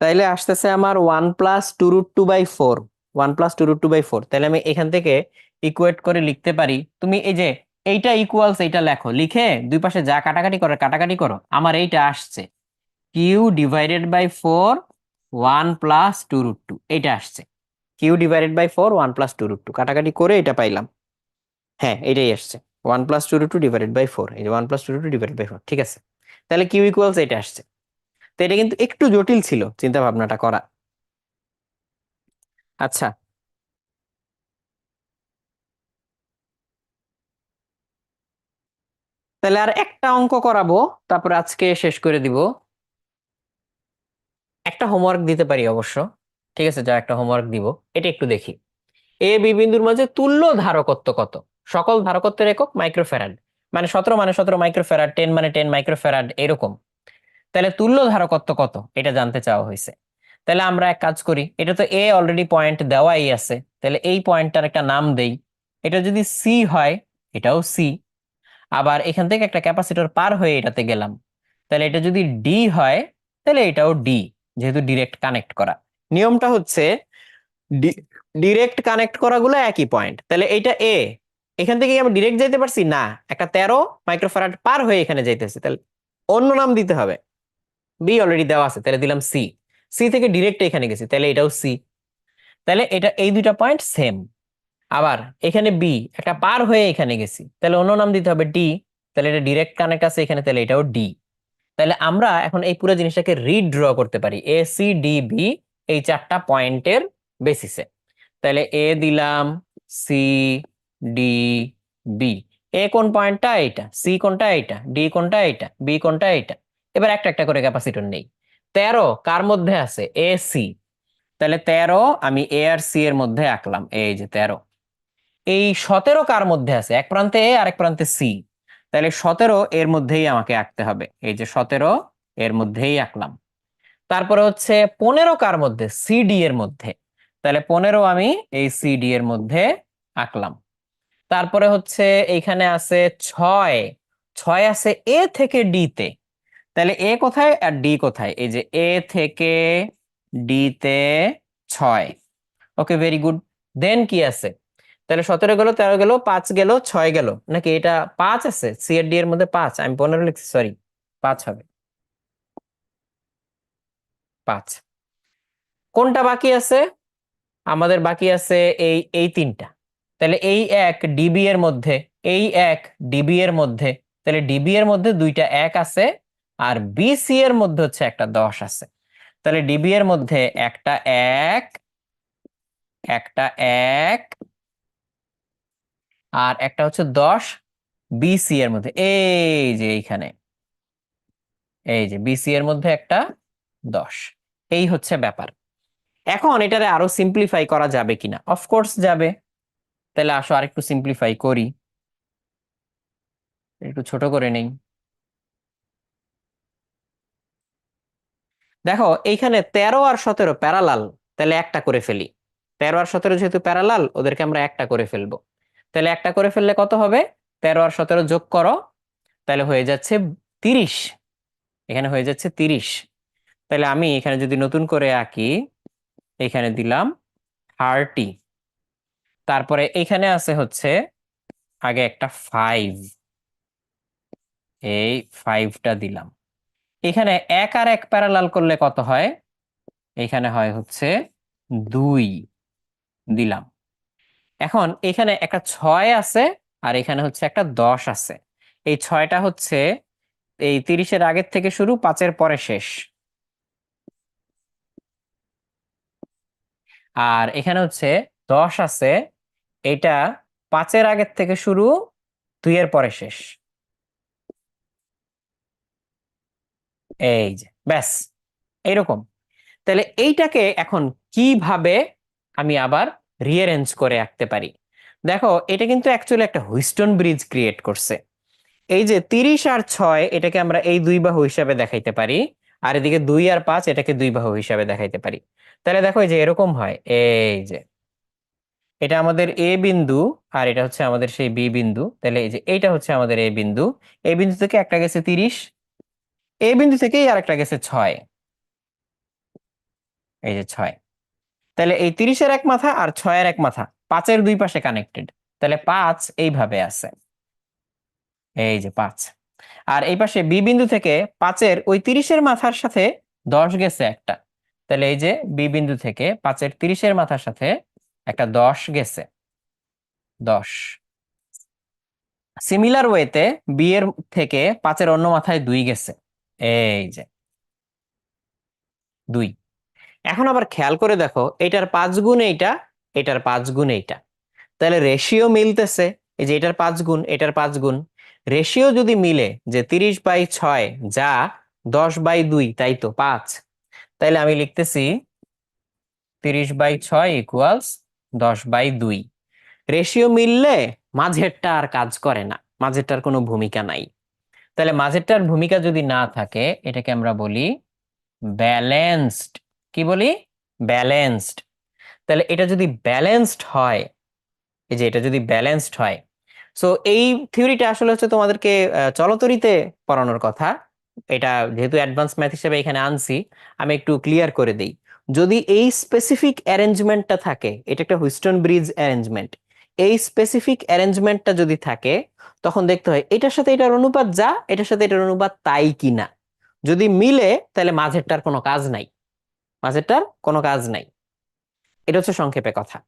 [SPEAKER 1] তাইলে আসতেছে আমার 1+2√2/4, 1+2√2/4। তাহলে আমি এখান থেকে ইকুয়েট করে লিখতে পারি, তুমি এই যে এইটা ইকুয়ালস এইটা লেখো, লিখে দুই পাশে যা কাটাকাটি করো কাটাকাটি করো, আমার এইটা আসছে Q/4 1+2√2, এইটা আসছে Q/4 1+2√2, কাটাকাটি করে এটা পাইলাম। হ্যাঁ, এটাই আসছে 1+2√2/4, এই যে 1+2√2/4, ঠিক আছে। তাহলে কিউ ইকুয়ালস এটা আসছে। তো এটা কিন্তু একটু জটিল ছিল চিন্তা ভাবনাটা করা। আচ্ছা, তাহলে আর একটা অঙ্ক করাবো, তারপর আজকে শেষ করে দিব। একটা হোমওয়ার্ক দিতে পারি অবশ্য। ঠিক আছে, যা একটা হোমওয়ার্ক দিব, এটা একটু দেখি। এ বি বিন্দুর মাঝে তুল্য ধারকত্ব কত? সকল ধারকত্বের একক মাইক্রোফ্যারাড, মানে 17 মাইক্রোফ্যারাড, 10 মাইক্রোফ্যারাড এরকম। তাহলে তুল্য ধারকত্ব কত এটা জানতে চাওয়া হয়েছে। তাহলে আমরা এক কাজ করি, এটা তো এ অলরেডি পয়েন্ট দেওয়াই আছে, তাহলে এই পয়েন্টটার একটা নাম দেই। এটা যদি সি হয়, এটাও সি। আবার এখান থেকে একটা ক্যাপাসিটর পার হয়ে এটাতে গেলাম, তাহলে এটা যদি ডি হয়, তাহলে এটাও ডি, যেহেতু ডিরেক্ট কানেক্ট করা। নিয়মটা হচ্ছে ডিরেক্ট কানেক্ট করা গুলো একই পয়েন্ট। তাহলে এইটা এ, এখান থেকে কি আমি ডিরেক্ট যাইতে পারছি না, একটা 13 মাইক্রোফ্যারাড পার হয়ে এখানে যাইতেছে, তাহলে অন্য নাম দিতে হবে। বি অলরেডি দেওয়া আছে, তাহলে দিলাম সি। সি থেকে ডিরেক্ট এখানে গেছি, তাহলে এটাও সি। তাহলে এটা এই দুইটা পয়েন্ট সেম। আবার এখানে বি একটা পার হয়ে এখানে গেছি, তাহলে অন্য নাম দিতে হবে ডি। তাহলে এটা ডিরেক্ট কানেক্ট আছে এখানে, তাহলে এটাও ডি। তাহলে আমরা এখন এই পুরো জিনিসটাকে রিড্র করতে পারি এ সি ডি বি, এই চারটা পয়েন্টের বেসিসে। তাহলে এ দিলাম, সি, ডি, বি। এ কোন পয়েন্টটা? এইটা। সি কোনটা? এইটা। ডি কোনটা? এইটা। বি কোনটা? এইটা। এবার একটা একটা করে ক্যাপাসিটর নেই। 13 কার মধ্যে আছে? A C. তাহলে 13 আমি এ আর সি এর মধ্যে আঁকলাম, এই যে 13। এই 17 কার মধ্যে আছে? এক প্রান্তে এ আর এক প্রান্তে সি, তাহলে 17 এর মধ্যেই আমাকে আঁকতে হবে, এই যে 17 এর মধ্যেই আঁকলাম। তারপরে হচ্ছে 15 কার মধ্যে? সিডি এর মধ্যে, তাহলে 15 আমি এই সিডি এর মধ্যে আঁকলাম। তারপরে হচ্ছে এইখানে আছে 6, 6 আছে এ থেকে ডি তে, তাহলে এ কোথায় আর ডি কোথায়? এই যে এ থেকে ডি তে 6। ওকে, ভেরি গুড। দেন কি আছে? তাহলে 17 গেল, 13 গেল, 5 গেল, 6 গেল, নাকি এটা 5 আছে? সি আর ডি এর মধ্যে 5, আমি 15 লিখছি, সরি, 5 হবে। 5। কোনটা বাকি আছে? আমাদের বাকি আছে এই এই তিনটা। তাহলে এই এক ডিবি এর মধ্যে, এই এক ডিবি এর মধ্যে, তাহলে ডিবি এর মধ্যে দুইটা এক আছে, আর বিসি এর মধ্যে হচ্ছে একটা 10 আছে। তাহলে ডিবি এর মধ্যে একটা এক, একটা এক, আর একটা হচ্ছে 10 বিসি এর মধ্যে, এই যে এইখানে, এই যে বিসি এর মধ্যে একটা 10। এই হচ্ছে ব্যাপার। এখন এটারে আরো সিম্পলিফাই করা যাবে কিনা? অফকোর্স যাবে। তাহলে আসো আরেকটু সিম্পলিফাই করি, একটু ছোট করে নেই। দেখো এইখানে 13 আর 17 প্যারালাল, তাহলে একটা করে ফেলি। 13 আর 17 যেহেতু প্যারালাল, ওদেরকে আমরা একটা করে ফেলবো। তাহলে একটা করে ফেললে কত হবে? 13 আর 17 যোগ করো, তাহলে হয়ে যাচ্ছে 30। এখানে হয়ে যাচ্ছে 30। তাহলে আমি এখানে যদি নতুন করে আঁকি, এখানে দিলাম 30। তারপরে এখানে আছে হচ্ছে আগে একটা 5, এই 5টা দিলাম। এখানে এক আর এক প্যারালাল করলে কত হয়? এখানে হয় হচ্ছে 2, দিলাম। এখন এখানে একটা 6 আছে, আর এখানে হচ্ছে একটা 10 আছে। এই 6টা হচ্ছে এই 30-এর আগের থেকে শুরু, 5-এর পরে শেষ। আর এখানে হচ্ছে 10 আছে, এটা 5-এর আগের থেকে শুরু, 2-এর পরে শেষ। এই যে ব্যাস, এইরকম। তাহলে এইটাকে এখন কিভাবে আমি আবার রিঅ্যারেঞ্জ করে আঁকতে পারি? দেখো এটা কিন্তু অ্যাকচুয়ালি একটা হুইস্টন ব্রিজ ক্রিয়েট করছে। এই যে 30 আর 6 এটাকে আমরা এই দুই বাহু হিসাবে দেখাইতে পারি, আর এদিকে 2 আর 5 এটাকে দুই বাহু হিসাবে দেখাইতে পারি। তাহলে দেখো এই যে এরকম হয়, এই যে এটা আমাদের এ বিন্দু, আর এটা হচ্ছে আমাদের সেই বি বিন্দু। তাহলে এই যে এইটা হচ্ছে আমাদের এ বিন্দু, এই বিন্দু থেকে একটা গেছে 30, এই বিন্দু থেকেই আর একটা গেছে 6, এই যে 6। তাহলে এই 30-এর এক মাথা আর 6-এর এক মাথা 5-এর দুই পাশে কানেক্টেড, তাহলে 5 এইভাবে আছে, এই যে 5। আর এই পাশে বি বিন্দু থেকে 5-এর ওই 30-এর মাথার সাথে 10 গেছে একটা, তাহলে এই যে বি বিন্দু থেকে 5-এর 30-এর মাথার সাথে একটা 10 গেছে, 10। সিমিলার ওয়েতে বি এর থেকে 5-এর অন্য মাথায় 2 গেছে, এই যে 2। এখন আবার খেয়াল করে দেখো, এটার 5 গুণ এইটা, এটার 5 গুণ এইটা, তাহলে রেশিও মিলতেছে। এই যে এটার 5 গুণ, এটার 5 গুণ, রেশিও যদি মিলে যে 30/6 যা 10/2, তাই তো 5, তাইলে আমি লিখতেছি 30/6 ইকুয়ালস 10/2। রেশিও মিললে মাঝেরটা আর কাজ করে না, মাঝেরটার কোনো ভূমিকা নাই। তাহলে মাঝেরটার ভূমিকা যদি না থাকে, এটাকে আমরা বলি ব্যালেন্সড। কি বলি? ব্যালেন্সড। তাহলে এটা যদি ব্যালেন্সড হয়, এই যে এটা যদি ব্যালেন্সড হয়, সো এই থিওরিটা আসলে হচ্ছে তোমাদেরকে চলতরিতে পড়ানোর কথা। এটা যেহেতু অ্যাডভান্স ম্যাথ হিসেবে এখানে আনছি, আমি একটু ক্লিয়ার করে দেই। যদি এই স্পেসিফিক অ্যারেঞ্জমেন্টটা থাকে, এটা একটা হুইস্টন ব্রিজ অ্যারেঞ্জমেন্ট, এই স্পেসিফিক অ্যারেঞ্জমেন্টটা যদি থাকে, তখন দেখতে হয় এটার সাথে এটার অনুপাত যা, এটার সাথে এটার অনুপাত তাই কিনা। যদি মিলে, তাহলে মাঝেরটার কোনো কাজ নাই, মাঝেরটার কোনো কাজ নাই। এটা হচ্ছে সংক্ষেপে কথা।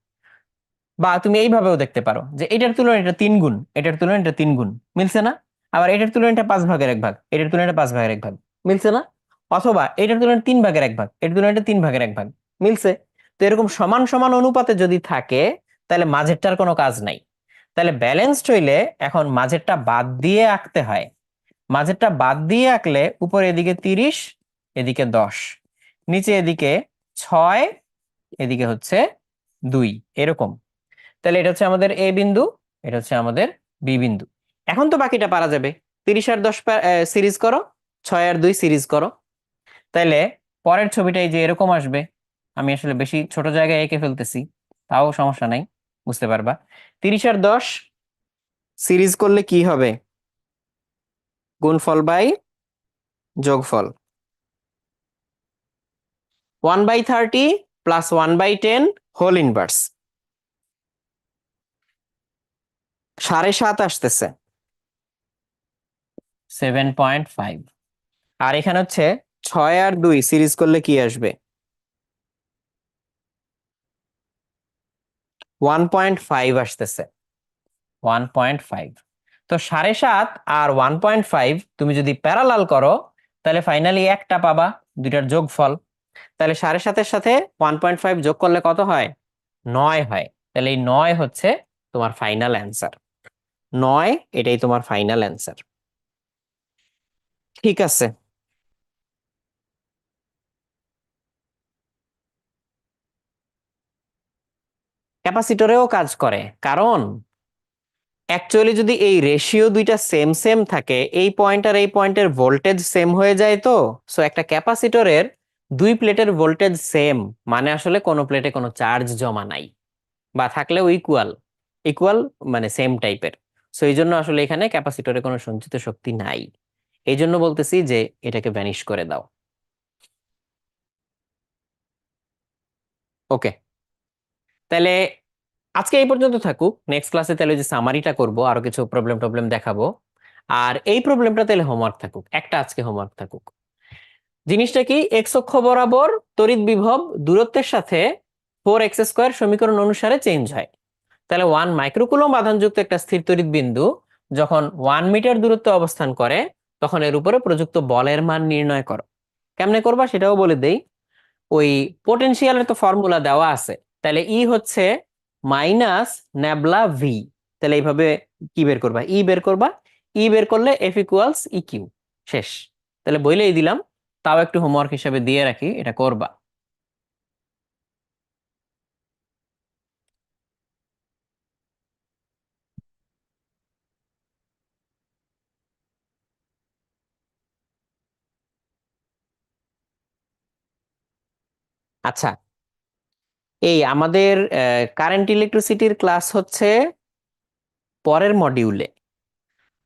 [SPEAKER 1] বা তুমি এইভাবেও দেখতে পারো যে এটার তুলনায় এটা 3 গুণ, এটার তুলনায় এটা 3 গুণ, মিলছে না? আবার এটার তুলনায় এটা 5/1 ভাগ, এটার তুলনায় এটা 5/1 ভাগ, মিলছে না? অথবা এটার তুলনায় 3/1 ভাগ, এটার তুলনায় এটা 3/1 ভাগ, মিলছে? তো এরকম সমান সমান অনুপাতে যদি থাকে, তাহলে মাঝেরটার কোনো কাজ নাই। তাহলে ব্যালেন্সড হইলে এখন মাঝেরটা বাদ দিয়ে আঁকতে হয়। মাঝেরটা বাদ দিয়ে আঁকলে উপরে এদিকে 30, এদিকে 10, নিচে এদিকে 6, এদিকে হচ্ছে 2, এরকম। তাহলে এটা হচ্ছে আমাদের এ বিন্দু, এটা হচ্ছে আমাদের বি বিন্দু। এখন তো বাকিটা পারা যাবে। 30 আর 10 সিরিজ করো, 6 আর 2 সিরিজ করো। তাইলে পরের ছবিটা এই যে এরকম আসবে। আমি আসলে বেশি ছোট জায়গায় এঁকে ফেলতেছি, তাও সমস্যা নাই, বুঝতে পারবা। 30 আর 10 সিরিজ করলে কি হবে? গুণফল বাই যোগফল। 1/30 প্লাস 1/10 হোল ইনভার্স 7.5 আসতেছে, 7.5। আর এখানে হচ্ছে 6 আর 2 সিরিজ করলে কি আসবে? 1.5 আসতেছে, 1.5। তো 7.5 আর 1.5 তুমি যদি প্যারালাল করো, তাহলে ফাইনালি একটা পাবা, দুইটার যোগফল। তাহলে 7.5-এর সাথে 1.5 যোগ করলে কত হয়? 9 হয়। তাহলে এই 9 হচ্ছে তোমার ফাইনাল অ্যান্সার। 9, এটাই তোমার ফাইনাল অ্যান্সার। ঠিক আছে। ক্যাপাসিটরেও কাজ করে, কারণ অ্যাকচুয়ালি যদি এই রেশিও দুইটা সেম সেম থাকে, এই পয়েন্ট আর এই পয়েন্টের ভোল্টেজ সেম হয়ে যায়, তো সো একটা ক্যাপাসিটরের দুই প্লেটের ভোল্টেজ সেম, মানে আসলে কোনো প্লেটে কোনো চার্জ জমা নাই, বা থাকলেও ইকুয়াল, ইকুয়াল মানে সেম টাইপের। সো এই জন্য আসলে এখানে ক্যাপাসিটরে কোনো সঞ্চিত শক্তি নাই। এই জন্য বলতেছি যে এটাকে ভ্যানিশ করে দাও। ওকে, তাহলে আজকে এই পর্যন্ত থাকুক। নেক্সট ক্লাসে তাহলে যে সামারিটা করব, আরো কিছু প্রবলেম টবলেম দেখাবো। আর এই প্রবলেমটা তাহলে হোমওয়ার্ক থাকুক, একটা আজকে হোমওয়ার্ক থাকুক। জিনিসটা কি? এক্স অক্ষ বরাবর তড়িৎ বিভব দূরত্বের সাথে 4x² সমীকরণ অনুসারে চেঞ্জ হয়। তাহলে 1 মাইক্রোকুলম্ব আধানযুক্ত একটা স্থির তড়িৎ বিন্দু যখন 1 মিটার দূরত্বে অবস্থান করে, তখন এর উপরে প্রযুক্ত বলের মান নির্ণয় করো। কেমনে করবা সেটাও বলে দেই। ওই পোটেনশিয়ালের তো ফর্মুলা দেওয়া আছে। তাহলে ই হচ্ছে মাইনাস ন্যাবলা ভি। তাহলে এইভাবে কি বের করবা? ই বের করবা। ই বের করলে এফ ইকুয়ালস ই কিউ। শেষ। তাহলে বইলেই দিলাম, তাও একটু হোমওয়ার্ক হিসেবে দিয়ে রাখি, এটা করবা। আচ্ছা, এই আমাদের কারেন্ট ইলেকট্রিসিটির ক্লাস হচ্ছে পরের মডিউলে।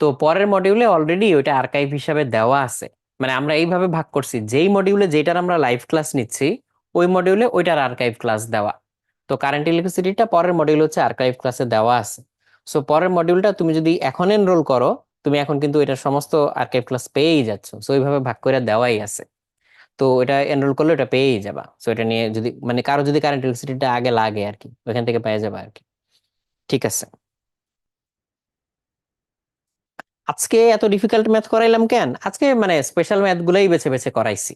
[SPEAKER 1] তো পরের মডিউলে অলরেডি ওইটা আর্কাইভ হিসাবে দেওয়া আছে। মানে আমরা এইভাবে ভাগ করছি, যেই মডিউলে যেটার আমরা লাইভ ক্লাস নিচ্ছি, ওই মডিউলে ওইটার আর্কাইভ ক্লাস দেওয়া। তো কারেন্ট ইলেকট্রিসিটিটা পরের মডিউল হচ্ছে আর্কাইভ ক্লাসে দেওয়া আছে। সো পরের মডিউলটা তুমি যদি এখন এনরোল করো, তুমি এখন কিন্তু এটার সমস্ত আর্কাইভ ক্লাস পেয়েই যাচ্ছ। সো ওইভাবে ভাগ করে দেওয়াই আছে। তো এটা এনরোল করলে এটা পেয়েই যাবা। সো এটা নিয়ে যদি মানে কারো যদি কারেন্ট ইলেকট্রিসিটিটা আগে লাগে আর কি, ওইখান থেকে পেয়ে যাবা আর কি। ঠিক আছে। আজকে এত ডিফিকাল্ট ম্যাথ করাইলাম কেন? আজকে মানে স্পেশাল ম্যাথ গুলাই বেছে বেছে করাইছি।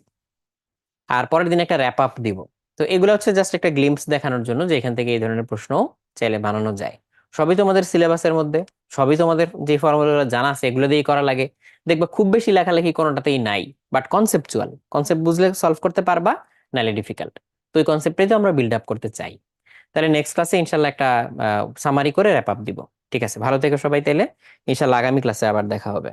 [SPEAKER 1] আর পরের দিন একটা র্যাপ আপ দিব। তো এগুলো হচ্ছে জাস্ট একটা গ্লিম্পস দেখানোর জন্য যে এখান থেকে এই ধরনের প্রশ্ন চাইলে বানানো যায়। সবই তোমাদের সিলেবাসের মধ্যে, সবই তোমাদের যে ফর্মুলা জানা আছে এগুলো দিয়েই করা লাগে। দেখবা খুব বেশি লেখালেখি কোনোটাতেই নাই, বাট কনসেপচুয়াল, কনসেপ্ট বুঝলে সলভ করতে পারবা, নাহলে ডিফিকাল্ট। তো ওই কনসেপ্টটাই তো আমরা বিল্ড আপ করতে চাই। তাহলে নেক্সট ক্লাসে ইনশাল্লাহ একটা সামারি করে র্যাপ আপ দিব। ঠিক আছে, ভালো থেকো সবাই, তাইলে ইনশাল্লাহ আগামী ক্লাসে আবার দেখা হবে।